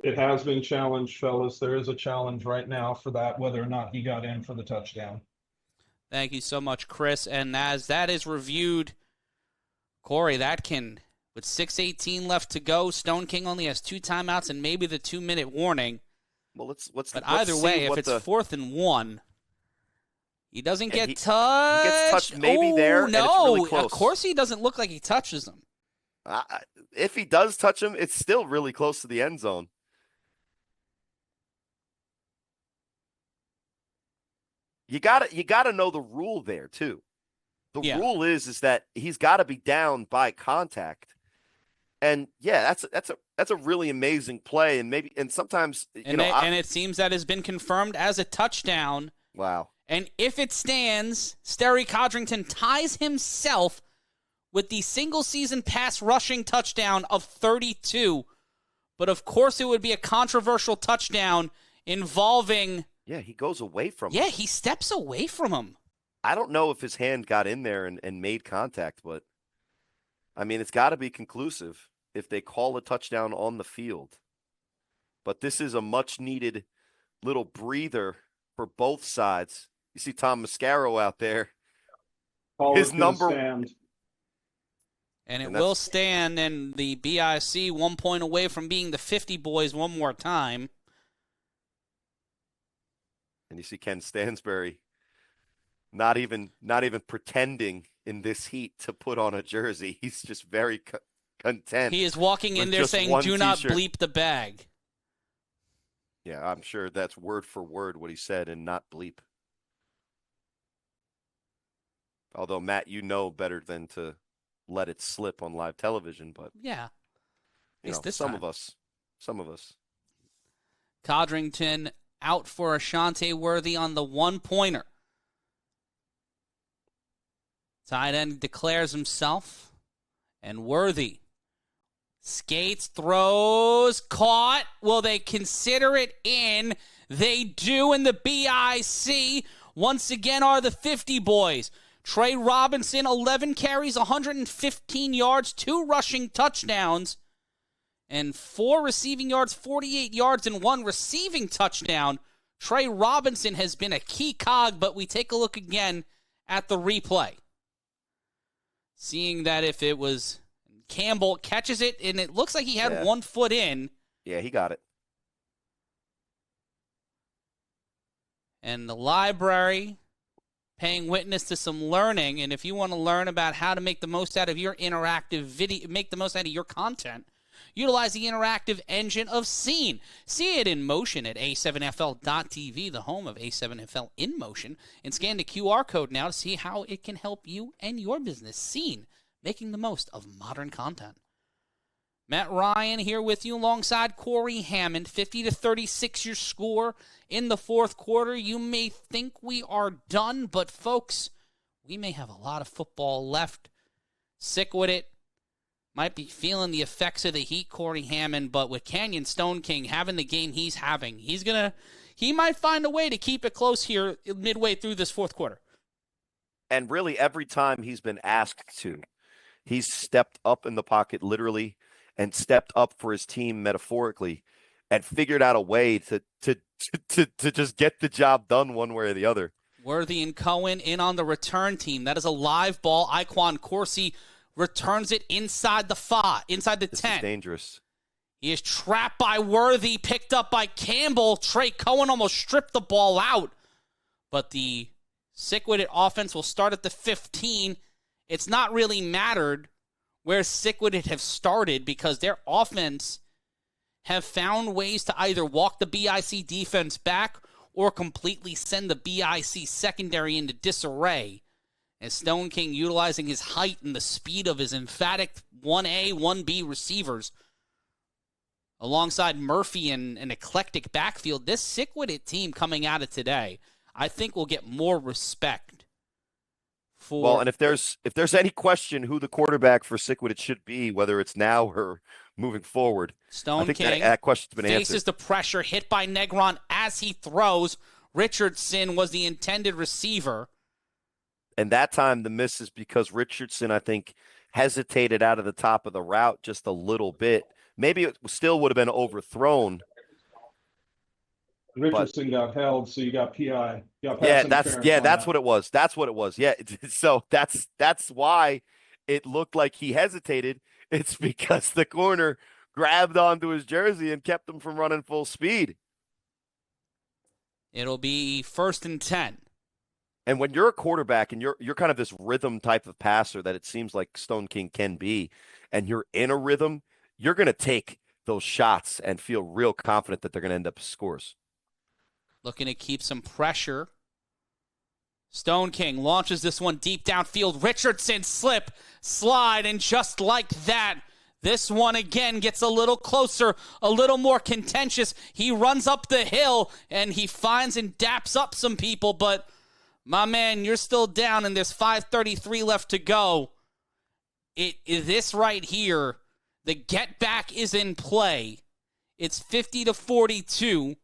It has been challenged, fellas. There is a challenge right now for that, whether or not he got in for the touchdown. Thank you so much, Chris. And as that is reviewed, Corey, that can, with 6:18 left to go, Stone King only has 2 timeouts and maybe the 2-minute warning. Well, let's either way, if it's 4th and 1, he doesn't get touched. He gets touched maybe there, no, and it's really close. Of course he doesn't look like he touches him. If he does touch him, it's still really close to the end zone. You gotta know the rule there too. The rule is that he's got to be down by contact, and that's a really amazing play, and sometimes and it seems that has been confirmed as a touchdown. Wow! And if it stands, Sterry Codrington ties himself with the single season pass rushing touchdown of 32, but of course it would be a controversial touchdown involving. Yeah, he goes away from him. Yeah, he steps away from him. I don't know if his hand got in there and made contact, but, I mean, it's got to be conclusive if they call a touchdown on the field. But this is a much-needed little breather for both sides. You see Tom Mascaro out there. His number. And it will stand, and the BIC 1 point away from being the 50 boys one more time. And you see Ken Stansbury not even pretending in this heat to put on a jersey. He's just very content. He is walking in there saying, "Do not bleep the bag." Yeah, I'm sure that's word for word what he said and not bleep. Although, Matt, you know better than to let it slip on live television, but yeah, some of us. Codrington out for Ashanti Worthy on the 1-pointer. Tight end declares himself, and Worthy skates, throws, caught. Will they consider it in? They do, and the BIC once again are the 50 boys. Trey Robinson, 11 carries, 115 yards, 2 rushing touchdowns, and 4 receiving yards, 48 yards, and 1 receiving touchdown. Trey Robinson has been a key cog, but we take a look again at the replay. Seeing that if it was Campbell catches it, and it looks like he had 1 foot in. Yeah, he got it. And the library paying witness to some learning, and if you want to learn about how to make the most out of your interactive video, make the most out of your content, utilize the interactive engine of Scene. See it in motion at A7FL.tv, the home of A7FL in motion, and scan the QR code now to see how it can help you and your business. Scene, making the most of modern content. Matt Ryan here with you alongside Corey Hammond. 50-36 your score in the fourth quarter. You may think we are done, but folks, we may have a lot of football left. Sickwidit might be feeling the effects of the heat, Corey Hammond, but with Canyon Stone King having the game he's having, he might find a way to keep it close here midway through this fourth quarter. And really, every time he's been asked to, he's stepped up in the pocket literally and stepped up for his team metaphorically and figured out a way to just get the job done one way or the other. Worthy and Cohen in on the return team. That is a live ball. Iquan Corsi returns it inside the 10. This is dangerous. He is trapped by Worthy, picked up by Campbell. Trey Cohen almost stripped the ball out. But the Sickwidit offense will start at the 15. It's not really mattered where Sickwidit have started because their offense have found ways to either walk the BIC defense back or completely send the BIC secondary into disarray. As Stone King, utilizing his height and the speed of his emphatic 1A, 1B receivers, alongside Murphy and an eclectic backfield, this Sickwidit team coming out of today, I think will get more respect. Well, and if there's any question who the quarterback for Sickwidit should be, whether it's now or moving forward, Stone King that question's been faces answered. the pressure, hit by Negron as he throws. Richardson was the intended receiver. And that time the miss is because Richardson, I think, hesitated out of the top of the route just a little bit. Maybe it still would have been overthrown. Richardson got held, so you got PI. That's what it was. That's what it was. Yeah, so that's why it looked like he hesitated. It's because the corner grabbed onto his jersey and kept him from running full speed. It'll be 1st and 10. And when you're a quarterback and you're kind of this rhythm type of passer that it seems like Stone King can be, and you're in a rhythm, you're going to take those shots and feel real confident that they're going to end up scores. Looking to keep some pressure. Stone King launches this one deep downfield. Richardson slide, and just like that, this one again gets a little closer, a little more contentious. He runs up the hill, and he finds and daps up some people, but my man, you're still down, and there's 5:33 left to go. This right here, the get back is in play. It's 50-42.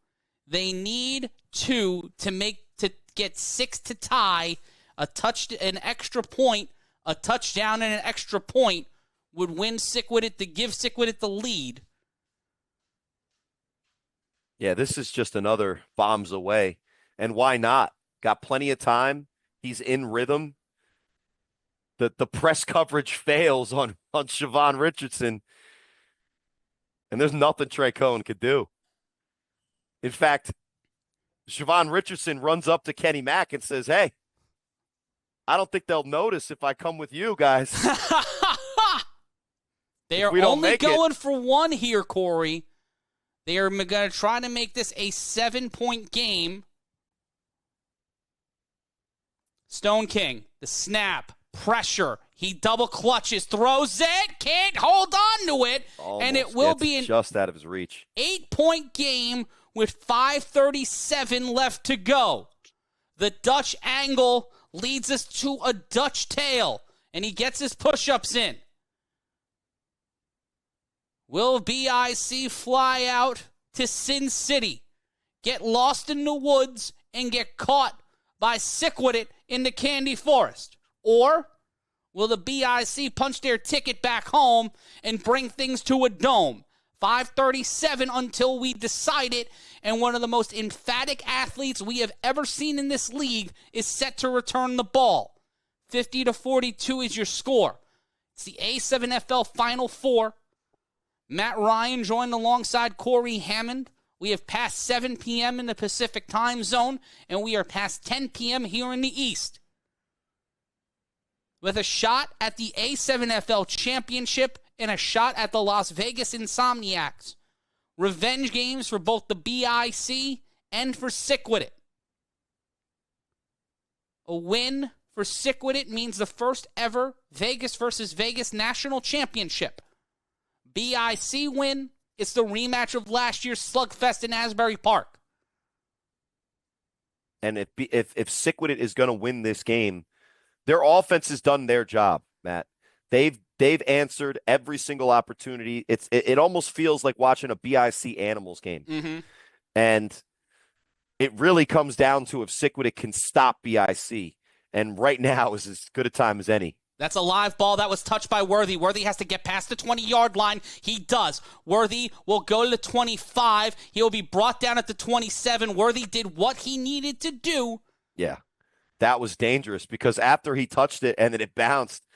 They need 2 to get 6 to tie. An extra point, a touchdown, and an extra point would win Sickwidit to give Sickwidit the lead. Yeah, this is just another bombs away. And why not? Got plenty of time. He's in rhythm. The press coverage fails on Siobhan Richardson. And there's nothing Trey Cohen could do. In fact, Siobhan Richardson runs up to Kenny Mack and says, "Hey, I don't think they'll notice if I come with you guys." They are only going for one here, Corey. They are going to try to make this a 7-point game. Stone King, the snap, pressure. He double clutches, throws it, can't hold on to it, Almost. And it will be just out of his reach. 8-point game with 5:37 left to go. The Dutch angle leads us to a Dutch tail, and he gets his push-ups in. Will BIC fly out to Sin City, get lost in the woods, and get caught by Sickwidit in the Candy Forest? Or will the BIC punch their ticket back home and bring things to a dome? 5:37 until we decide it, and one of the most emphatic athletes we have ever seen in this league is set to return the ball. 50-42 is your score. It's the A7FL Final Four. Matt Ryan joined alongside Corey Hammond. We have passed 7 p.m. in the Pacific time zone, and we are past 10 p.m. here in the East. With a shot at the A7FL Championship and a shot at the Las Vegas Insomniacs. Revenge games for both the BIC and for Sickwidit. A win for Sickwidit means the first ever Vegas versus Vegas National Championship. BIC win, it's the rematch of last year's slugfest in Asbury Park. And if Sickwidit is going to win this game, their offense has done their job, Matt. They've answered every single opportunity. It almost feels like watching a BIC Animals game. Mm-hmm. And it really comes down to if Sickwidit can stop BIC. And right now is as good a time as any. That's a live ball that was touched by Worthy. Worthy has to get past the 20-yard line. He does. Worthy will go to the 25. He'll be brought down at the 27. Worthy did what he needed to do. Yeah, that was dangerous because after he touched it and then it bounced,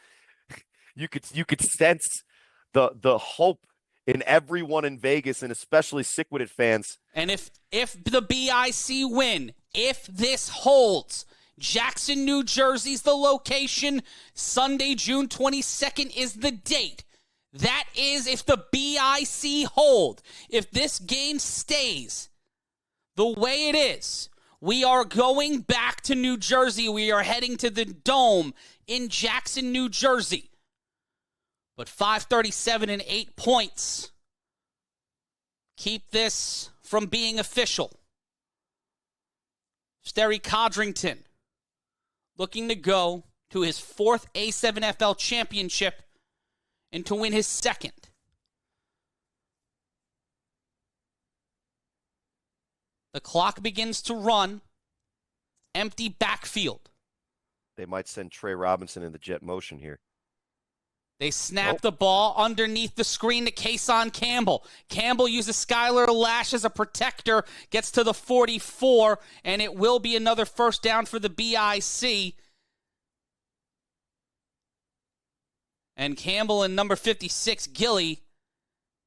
you could sense the hope in everyone in Vegas and especially Sickwidit fans. And if the BIC win, if this holds, Jackson, New Jersey's the location. Sunday, June 22nd is the date. That is if the BIC hold. If this game stays the way it is, we are going back to New Jersey. We are heading to the Dome in Jackson, New Jersey. But 537 and 8 points keep this from being official. Sterry Codrington looking to go to his 4th A7FL championship and to win his 2nd. The clock begins to run. Empty backfield. They might send Trey Robinson in the jet motion here. They snap the ball underneath the screen to Kason Campbell. Campbell uses Skylar Lash as a protector, gets to the 44, and it will be another first down for the BIC. And Campbell and number 56, Gilly,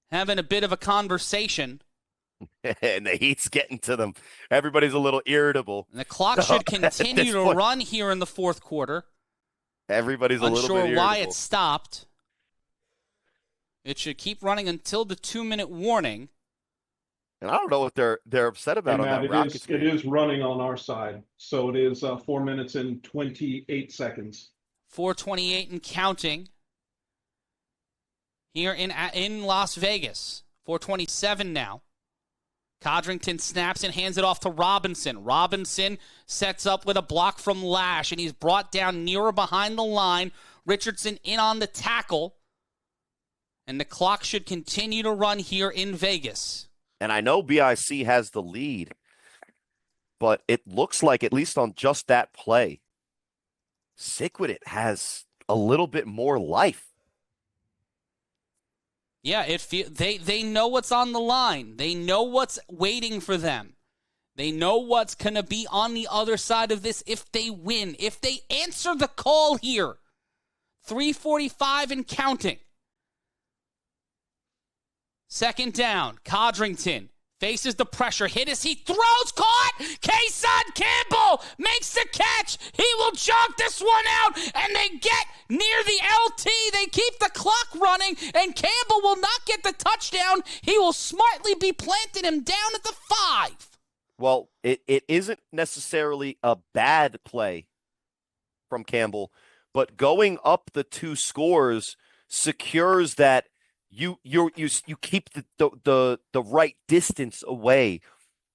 having a bit of a conversation. And the heat's getting to them. Everybody's a little irritable. And the clock should continue to run here in the fourth quarter. Everybody's a little bit irritable. Unsure why it stopped. It should keep running until the 2-minute warning. And I don't know what they're upset about on that Rockets game. It is running on our side. So it is 4 minutes and 28 seconds. 4:28 and counting here in Las Vegas. 4:27 now. Codrington snaps and hands it off to Robinson. Robinson sets up with a block from Lash, and he's brought down nearer behind the line. Richardson in on the tackle. And the clock should continue to run here in Vegas. And I know BIC has the lead, but it looks like, at least on just that play, Sickwidit has a little bit more life. Yeah, they know what's on the line. They know what's waiting for them. They know what's going to be on the other side of this if they win. If they answer the call here. 3:45 and counting. Second down, Codrington faces the pressure. Hit as he throws, caught! Kason Campbell makes the catch! He will jog this one out, and they get near the LT. They keep the clock running, and Campbell will not get the touchdown. He will smartly be planting him down at the 5. Well, it isn't necessarily a bad play from Campbell, but going up the 2 scores secures that you keep the right distance away,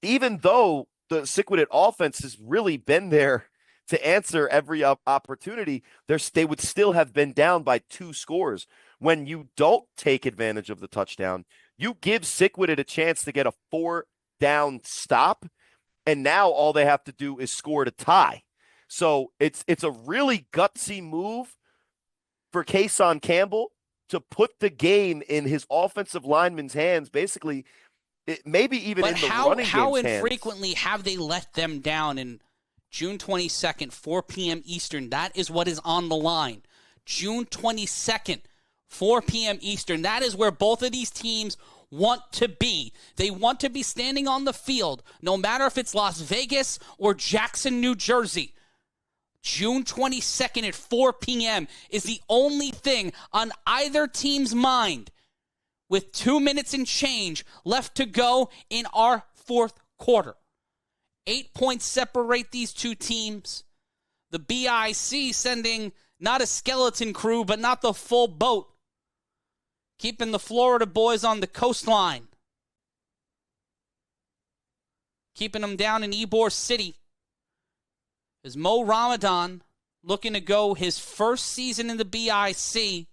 even though the Sickwidit offense has really been there to answer every opportunity. They would still have been down by 2 scores. When you don't take advantage of the touchdown, you give Sickwidit a chance to get a 4-down stop, and now all they have to do is score to tie. So it's a really gutsy move for Kason Campbell to put the game in his offensive lineman's hands, basically, maybe even in the running game's hands. How infrequently have they let them down in June 22nd, 4 p.m. Eastern? That is what is on the line. June 22nd, 4 p.m. Eastern. That is where both of these teams want to be. They want to be standing on the field, no matter if it's Las Vegas or Jackson, New Jersey. June 22nd at 4 p.m. is the only thing on either team's mind with 2 minutes and change left to go in our fourth quarter. 8 points separate these two teams. The BIC sending not a skeleton crew, but not the full boat. keeping the Florida boys on the coastline, keeping them down in Ybor City, is Mo Ramadan looking to go his first season in the BIC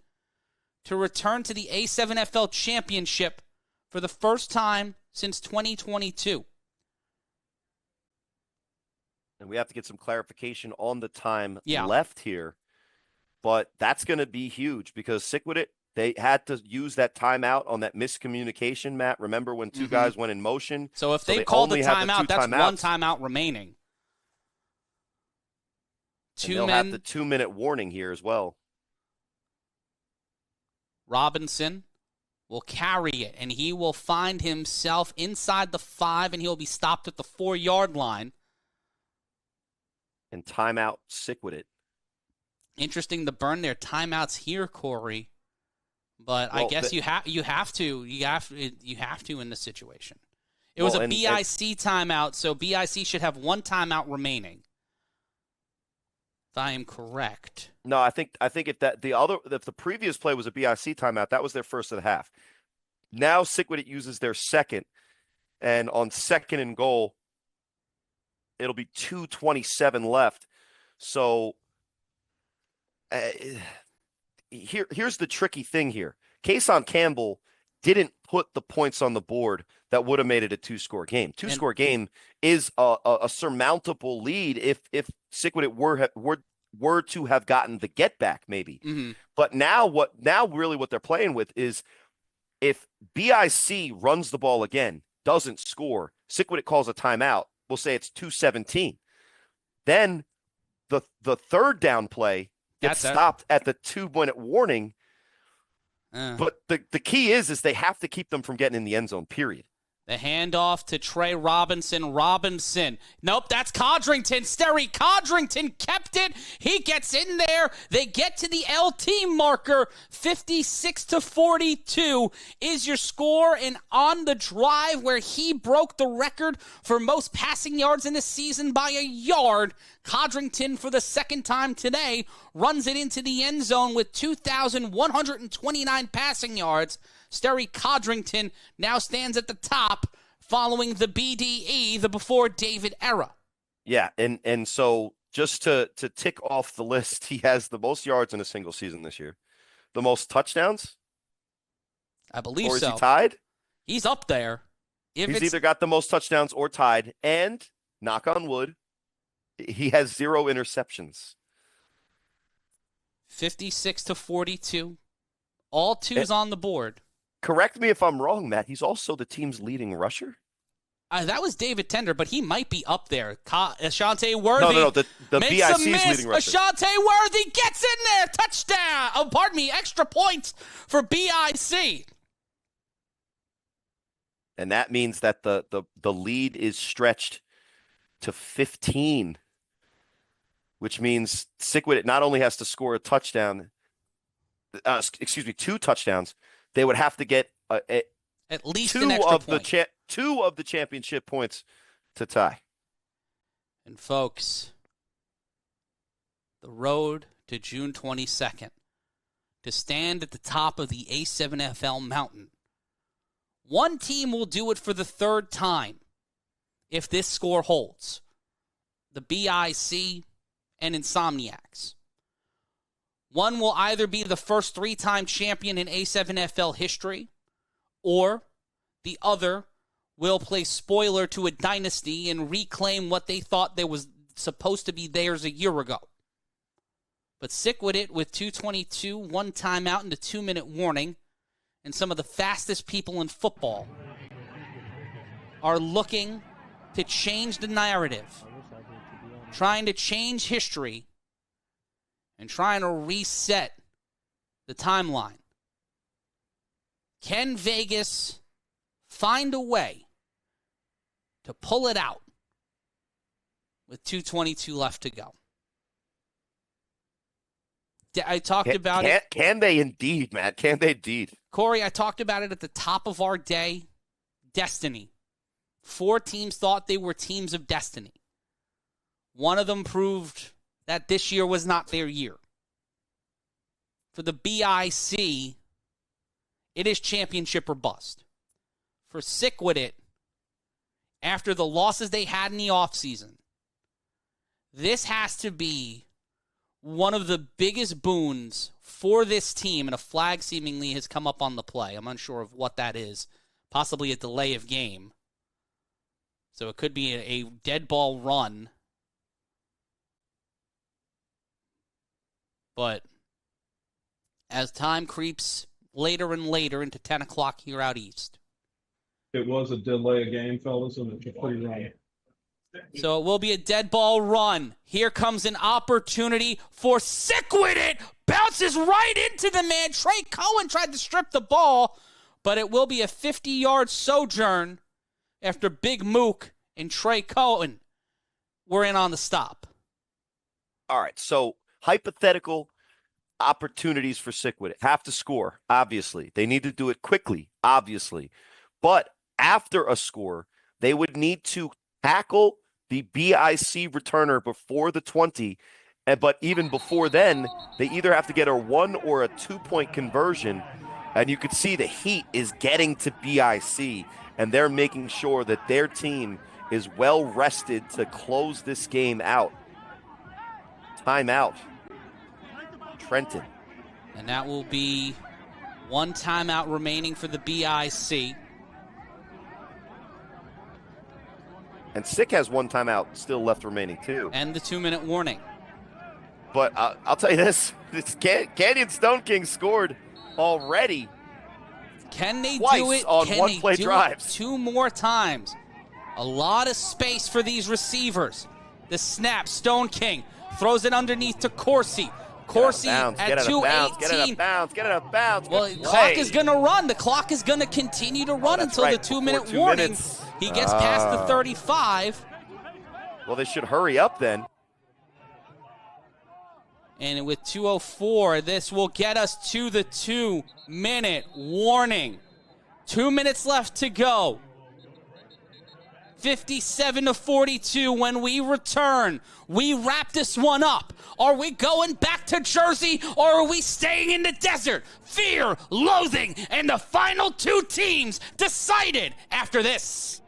to return to the A7FL championship for the first time since 2022. And we have to get some clarification on the time Yeah. left here. But that's going to be huge because Sickwidit, they had to use that timeout on that miscommunication, Matt. Remember when two guys went in motion? So if they called the only had timeout, two that's timeouts. one timeout remaining. And they'll have the 2-minute warning here as well. Robinson will carry it, and he will find himself inside the 5, and he'll be stopped at the 4-yard line. And timeout Sickwidit. Interesting to burn their timeouts here, Corey. But I guess you have to in this situation. It was a BIC timeout, so BIC should have one timeout remaining. If I am correct. No, I think if the previous play was a BIC timeout, that was their first of the half. Now Sickwidit uses their second, and on second and goal, it'll be 2:27 left. So here's the tricky thing here. Kason Campbell didn't put the points on the board that would have made it a 2-score game. Two-score game is a surmountable lead if Sickwidit were to have gotten the get back, maybe. Mm-hmm. But now what they're playing with is if BIC runs the ball again, doesn't score, Sickwidit calls a timeout, we'll say it's 2:17. Then the third down play gets stopped at the 2-minute warning. But the key is they have to keep them from getting in the end zone, period. The handoff to Trey Robinson. Robinson. Nope, that's Codrington. Sterry Codrington kept it. He gets in there. They get to the LT marker. 56-42 is your score. And on the drive where he broke the record for most passing yards in the season by a yard, Codrington, for the second time today, runs it into the end zone with 2,129 passing yards. Sterry Codrington now stands at the top following the BDE, the before David era. Yeah, and so just to tick off the list, he has the most yards in a single season this year. The most touchdowns? I believe so. Or is he tied? He's up there. He's either got the most touchdowns or tied, and, knock on wood, he has 0 interceptions. 56-42. All twos on the board. Correct me if I'm wrong, Matt. He's also the team's leading rusher. That was David Tender, but he might be up there. Ashante Worthy. No. The BIC's leading rusher. Ashante Worthy gets in there. Touchdown. Extra points for BIC. And that means that the lead is stretched to 15, which means Sickwidit not only has to score a touchdown, 2 touchdowns. They would have to get at least an extra point. 2 of the championship points to tie. And folks, the road to June 22nd, to stand at the top of the A7FL mountain. One team will do it for the third time if this score holds. The BIC and Insomniacs. One will either be the first 3-time champion in A7FL history, or the other will play spoiler to a dynasty and reclaim what they thought there was supposed to be theirs a year ago. But Sickwidit with 2:22, 1 timeout and a 2-minute warning, and some of the fastest people in football are looking to change the narrative, trying to change history, and trying to reset the timeline. Can Vegas find a way to pull it out with 2:22 left to go? I talked about it. Can they indeed, Matt? Can they indeed? Corey, I talked about it at the top of our day. Destiny. 4 teams thought they were teams of destiny. One of them proved that this year was not their year. For the BIC, it is championship or bust. For Sickwidit, after the losses they had in the offseason, this has to be one of the biggest boons for this team, and a flag seemingly has come up on the play. I'm unsure of what that is. Possibly a delay of game. So it could be a dead ball run. But as time creeps later and later into 10 o'clock here out east. It was a delay of game, fellas, and it's a free run. So it will be a dead ball run. Here comes an opportunity for Sickwidit. Bounces right into the man. Trey Cohen tried to strip the ball, but it will be a 50-yard sojourn after Big Mook and Trey Cohen were in on the stop. All right, so hypothetical opportunities for Sickwidit. Have to score, obviously. They need to do it quickly, obviously. But after a score, they would need to tackle the BIC returner before the 20, but even before then, they either have to get a 1 or a 2-point conversion, and you could see the heat is getting to BIC, and they're making sure that their team is well rested to close this game out. Timeout. Trenton. And that will be one timeout remaining for the BIC. And Sick has one timeout still left remaining, too. And the 2-minute warning. But I'll tell you this. Canyon Stone King scored already. Can they twice do it? On Can one-play they do drives. it 2 more times? A lot of space for these receivers. The snap, Stone King throws it underneath to Corsi. Corsi at 2:18. Get it out of bounds. Well, the clock is going to run. The clock is going to continue to run until the 2-minute warning. He gets past the 35. Well, they should hurry up then. And with 2:04, this will get us to the 2-minute warning. 2 minutes left to go. 57-42 when we return. We wrap this one up. Are we going back to Jersey or are we staying in the desert? Fear, loathing, and the final two teams decided after this.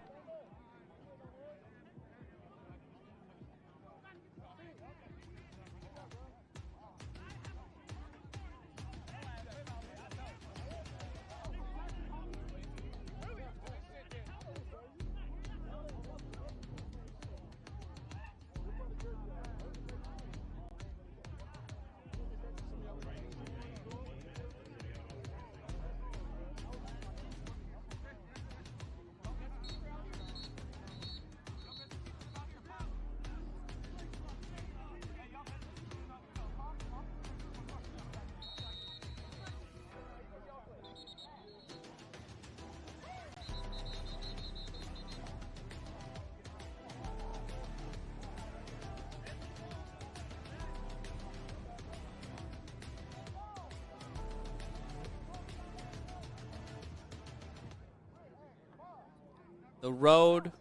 The road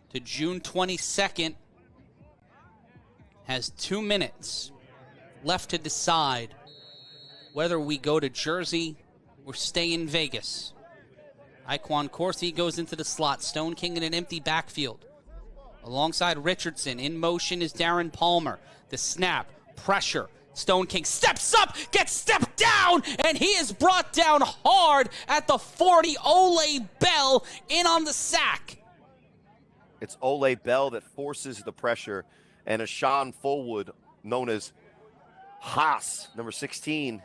to June 22nd has 2 minutes left to decide whether we go to Jersey or stay in Vegas. Iquan Corsi goes into the slot. Stone King in an empty backfield. Alongside Richardson, in motion is Darren Palmer. The snap, pressure. Stone King steps up, gets stepped down, and he is brought down hard at the 40. Ole Bell in on the sack. It's Ole Bell that forces the pressure, and Ashawn Fullwood, known as Haas, number 16,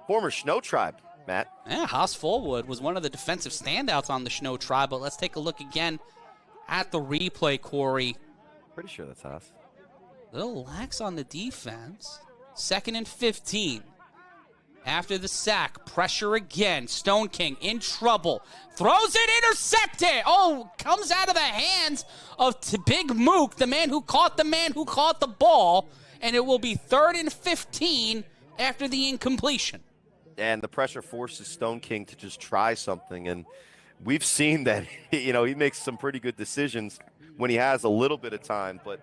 former Snow Tribe, Matt. Yeah, Haas Fullwood was one of the defensive standouts on the Snow Tribe, but let's take a look again at the replay, Corey. Pretty sure that's Haas. Little lax on the defense. 2nd and 15. After the sack, pressure again. Stone King in trouble. Throws it, intercepted. Oh, comes out of the hands of Big Mook, the man who caught the ball. And it will be 3rd and 15 after the incompletion. And the pressure forces Stone King to just try something. And we've seen that, he makes some pretty good decisions when he has a little bit of time. But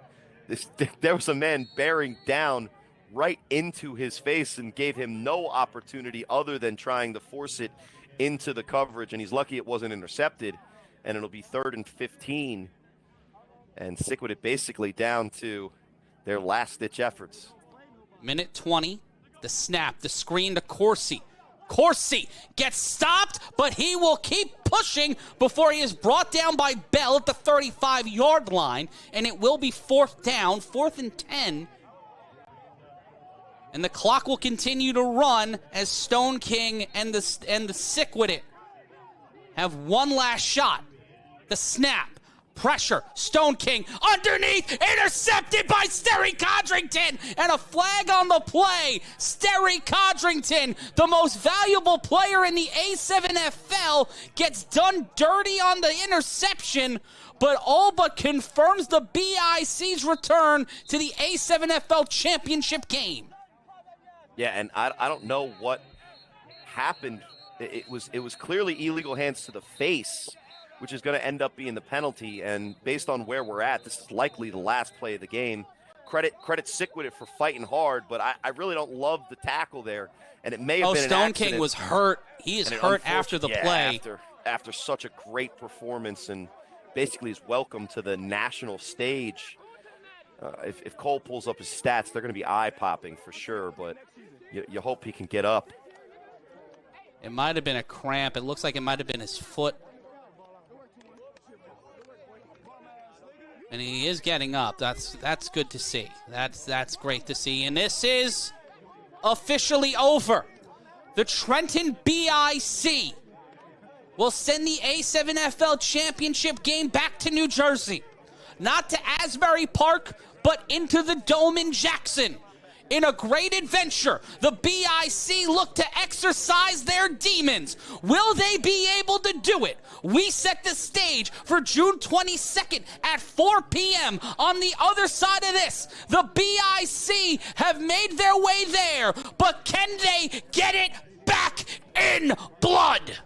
there was a man bearing down right into his face and gave him no opportunity other than trying to force it into the coverage, and he's lucky it wasn't intercepted, and it'll be 3rd and 15. And Sickwidit basically down to their last-ditch efforts. Minute 20, the snap, the screen to Corsi. Corsi gets stopped, but he will keep pushing before he is brought down by Bell at the 35-yard line, and it will be 4th down, 4th and 10. And the clock will continue to run as Stone King and the Sickwidit have one last shot. The snap. Pressure, Stone King underneath, intercepted by Sterry Codrington, and a flag on the play. Sterry Codrington, the most valuable player in the A7FL, gets done dirty on the interception, but all but confirms the BIC's return to the A7FL championship game. Yeah, and I don't know what happened. It was clearly illegal hands to the face, which is going to end up being the penalty. And based on where we're at, this is likely the last play of the game. Credit Sickwidit for fighting hard, but I really don't love the tackle there. And it may have been an Stone accident. King was hurt. He is hurt after the play. After such a great performance, and basically is welcome to the national stage. If Cole pulls up his stats, they're going to be eye-popping for sure, but you hope he can get up. It might have been a cramp. It looks like it might have been his foot. And he is getting up. That's good to see. That's great to see. And this is officially over. The Trenton BIC will send the A7FL championship game back to New Jersey. Not to Asbury Park, but into the Dome in Jackson. In a great adventure, the BIC look to exercise their demons. Will they be able to do it? We set the stage for June 22nd at 4 p.m. On the other side of this, the BIC have made their way there, but can they get it back in blood?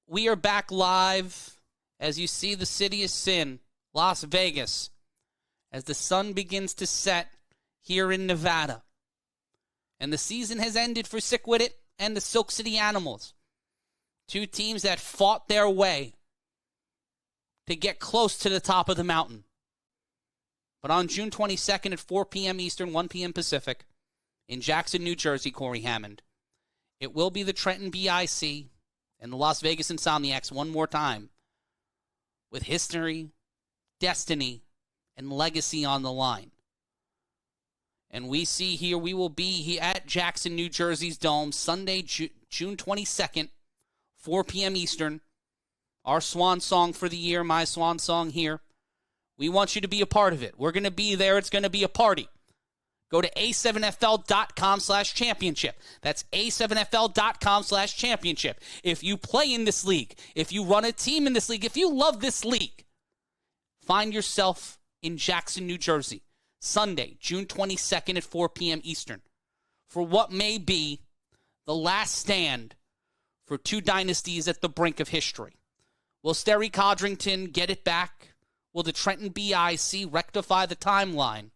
We are back live as you see the city of sin, Las Vegas, as the sun begins to set here in Nevada. And the season has ended for Sickwidit and the Silk City Animals. Two teams that fought their way to get close to the top of the mountain. But on June 22nd at 4 p.m. Eastern, 1 p.m. Pacific, in Jackson, New Jersey, Corey Hammond, it will be the Trenton BIC and the Las Vegas Insomniacs one more time, with history, destiny, and legacy on the line. And we see here, we will be here at Jackson, New Jersey's Dome, Sunday, June 22nd, 4 p.m. Eastern. Our swan song for the year, my swan song here. We want you to be a part of it. We're going to be there. It's going to be a party. Go to a7fl.com/championship. That's a7fl.com/championship. If you play in this league, if you run a team in this league, if you love this league, find yourself in Jackson, New Jersey, Sunday, June 22nd at 4 p.m. Eastern, for what may be the last stand for two dynasties at the brink of history. Will Sterry Codrington get it back? Will the Trenton BIC rectify the timeline?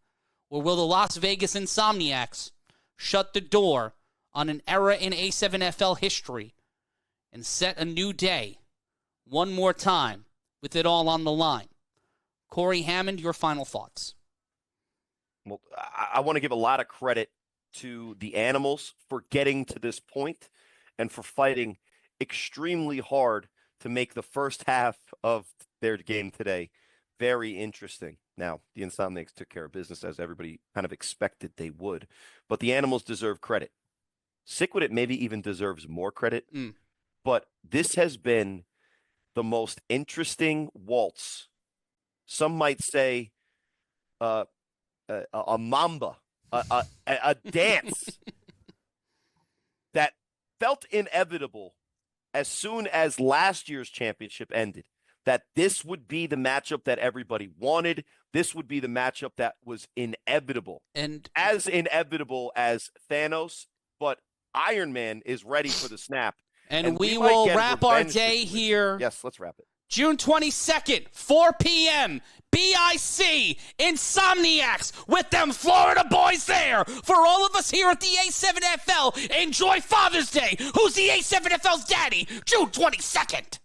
Or will the Las Vegas Insomniacs shut the door on an era in A7FL history and set a new day one more time with it all on the line? Corey Hammond, your final thoughts. Well, I want to give a lot of credit to the Animals for getting to this point and for fighting extremely hard to make the first half of their game today very interesting. Now, the Insomniacs took care of business as everybody kind of expected they would, but the Animals deserve credit. Sickwidit maybe even deserves more credit, but this has been the most interesting waltz. Some might say a mamba, a dance that felt inevitable as soon as last year's championship ended, that this would be the matchup that everybody wanted. This would be the matchup that was inevitable. And as inevitable as Thanos, but Iron Man is ready for the snap. And we will wrap our day here. Yes, let's wrap it. June 22nd, 4 p.m., BIC, Insomniacs, with them Florida boys there. For all of us here at the A7FL, enjoy Father's Day. Who's the A7FL's daddy? June 22nd.